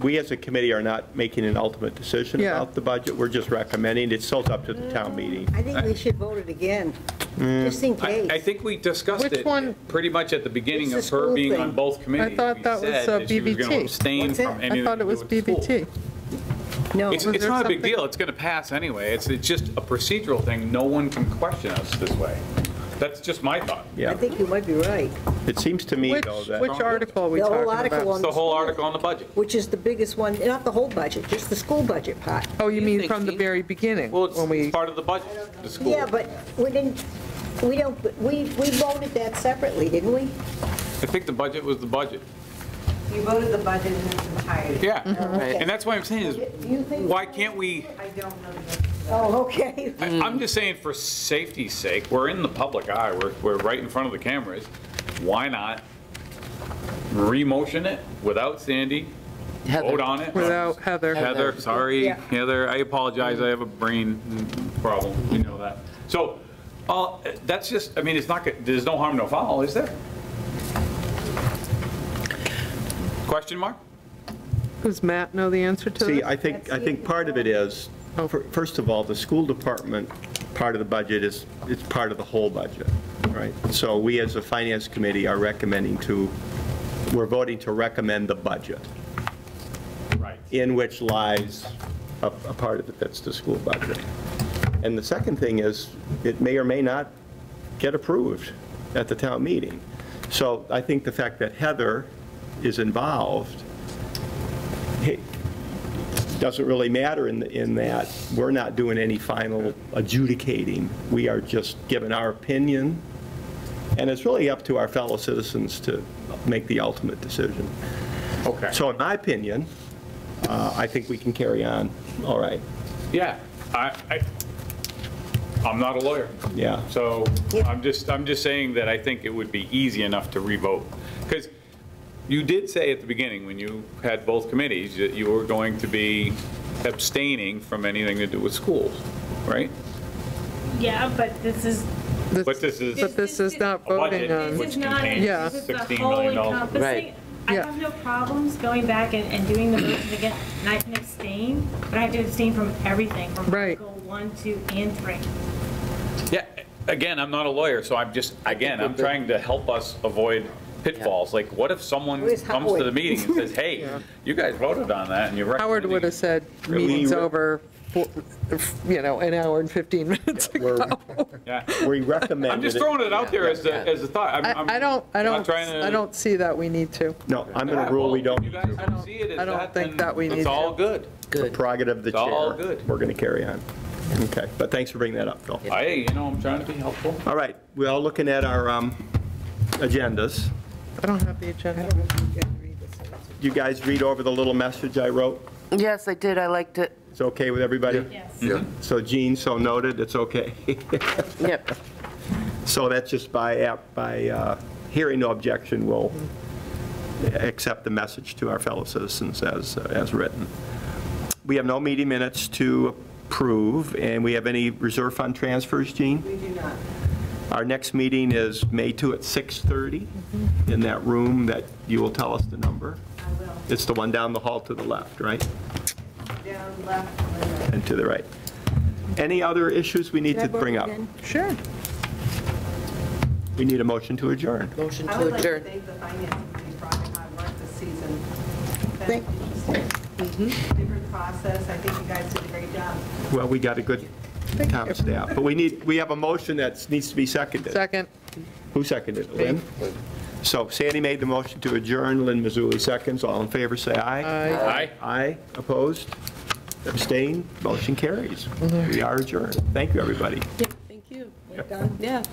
we as a committee are not making an ultimate decision about the budget. We're just recommending. It's still up to the town meeting. I think we should vote it again, just in case. I think we discussed Which it one? pretty much at the beginning It's of the her school being thing. on both committees. I thought that We was said that she was going to BBT. abstain What's that? from anything I thought to it do was with school. BBT. No. It's Was there not a big something? deal. It's going to pass anyway. It's just a procedural thing. No one can question us this way. That's just my thought. Yeah. I think you might be right. It seems to me, though, that... Which article are we The whole talking article about? on The whole article on the budget. Which is the biggest one, not the whole budget, just the school budget part. Oh, you mean think, from the Keith? very beginning? Well, it's when we part of the budget, the school. Yeah, but we voted that separately, didn't we? I think the budget was the budget. You voted the budget in its entirety. Yeah. Okay. And that's why I'm saying is, Do you think? why can't we... I don't know the answer to that. Oh, okay. I'm just saying for safety's sake, we're in the public eye, we're right in front of the cameras. Why not re-motion it without Sandy, vote on it? without Heather. Heather, sorry, Yeah. Heather, I apologize, I have a brain problem, you know that. So, that's just, I mean, it's not, there's no harm, no foul, is there? Question mark? Does Matt know the answer to See, this? I think part of it is, first of all, the school department part of the budget is, it's part of the whole budget, right? So we as a finance committee are we're voting to recommend the budget. Right. In which lies a part of it that's the school budget. And the second thing is, it may or may not get approved at the town meeting. So I think the fact that Heather is involved, doesn't really matter in that we're not doing any final adjudicating. We are just giving our opinion, and it's really up to our fellow citizens to make the ultimate decision. Okay. So in my opinion, I think we can carry on all right. Yeah, I'm not a lawyer. Yeah. So I'm just saying that I think it would be easy enough to revote. Because you did say at the beginning, when you had both committees, that you were going to be abstaining from anything to do with schools, right? Yeah, but this is, But this is But this is not a budget voting on. which this is not, contains Yeah. this is the $16 whole million. encompassing. Right. I Yeah. have no problems going back and doing the motion again, and I can abstain, but I have to abstain from everything, from Right. Article 1, 2, and 3. Yeah, again, I'm not a lawyer, so I'm just, again, I'm trying to help us avoid pitfalls. Like, what if someone Where's comes to the Howard? meeting and says, hey, you guys voted on that and you're recommending... Howard would have said meeting's over, an hour and 15 minutes ago. Yeah. We recommend. I'm just throwing it out there as a thought. I don't see that we need to. No, I'm going to rule we don't. If you guys don't see it as I don't that, think then that we need it's all to. good. The prerogative of the It's all chair. good. We're going to carry on. Okay, but thanks for bringing that up, Phil. Hey, I'm trying to be helpful. All right, we're all looking at our agendas. I don't have the agenda. You guys read over the little message I wrote? Yes, I did, I liked it. It's okay with everybody? Yes. Yeah. So Jean, so noted, it's okay. Yep. So that's just by hearing no objection, we'll accept the message to our fellow citizens as written. We have no meeting minutes to approve, and we have any reserve fund transfers, Jean? We do not. Our next meeting is May 2 at 6:30 in that room that you will tell us the number. I will. It's the one down the hall to the left, right? Down left and right. And to the right. Any other issues we need Can I to vote bring up? again? Sure. We need a motion to adjourn. Motion I to would like to adjourn. thank the finance committee for all your hard work this season. Thank- Different process, I think you guys did a great job. Well, we got a good town staff, but we have a motion that needs to be seconded. Second. Who seconded it? Lynn? So Sandy made the motion to adjourn, Lynn Mazzulli seconds. All in favor, say aye. Aye. Aye. Opposed? Abstained? Motion carries. We are adjourned. Thank you, everybody. Thank you. Yeah.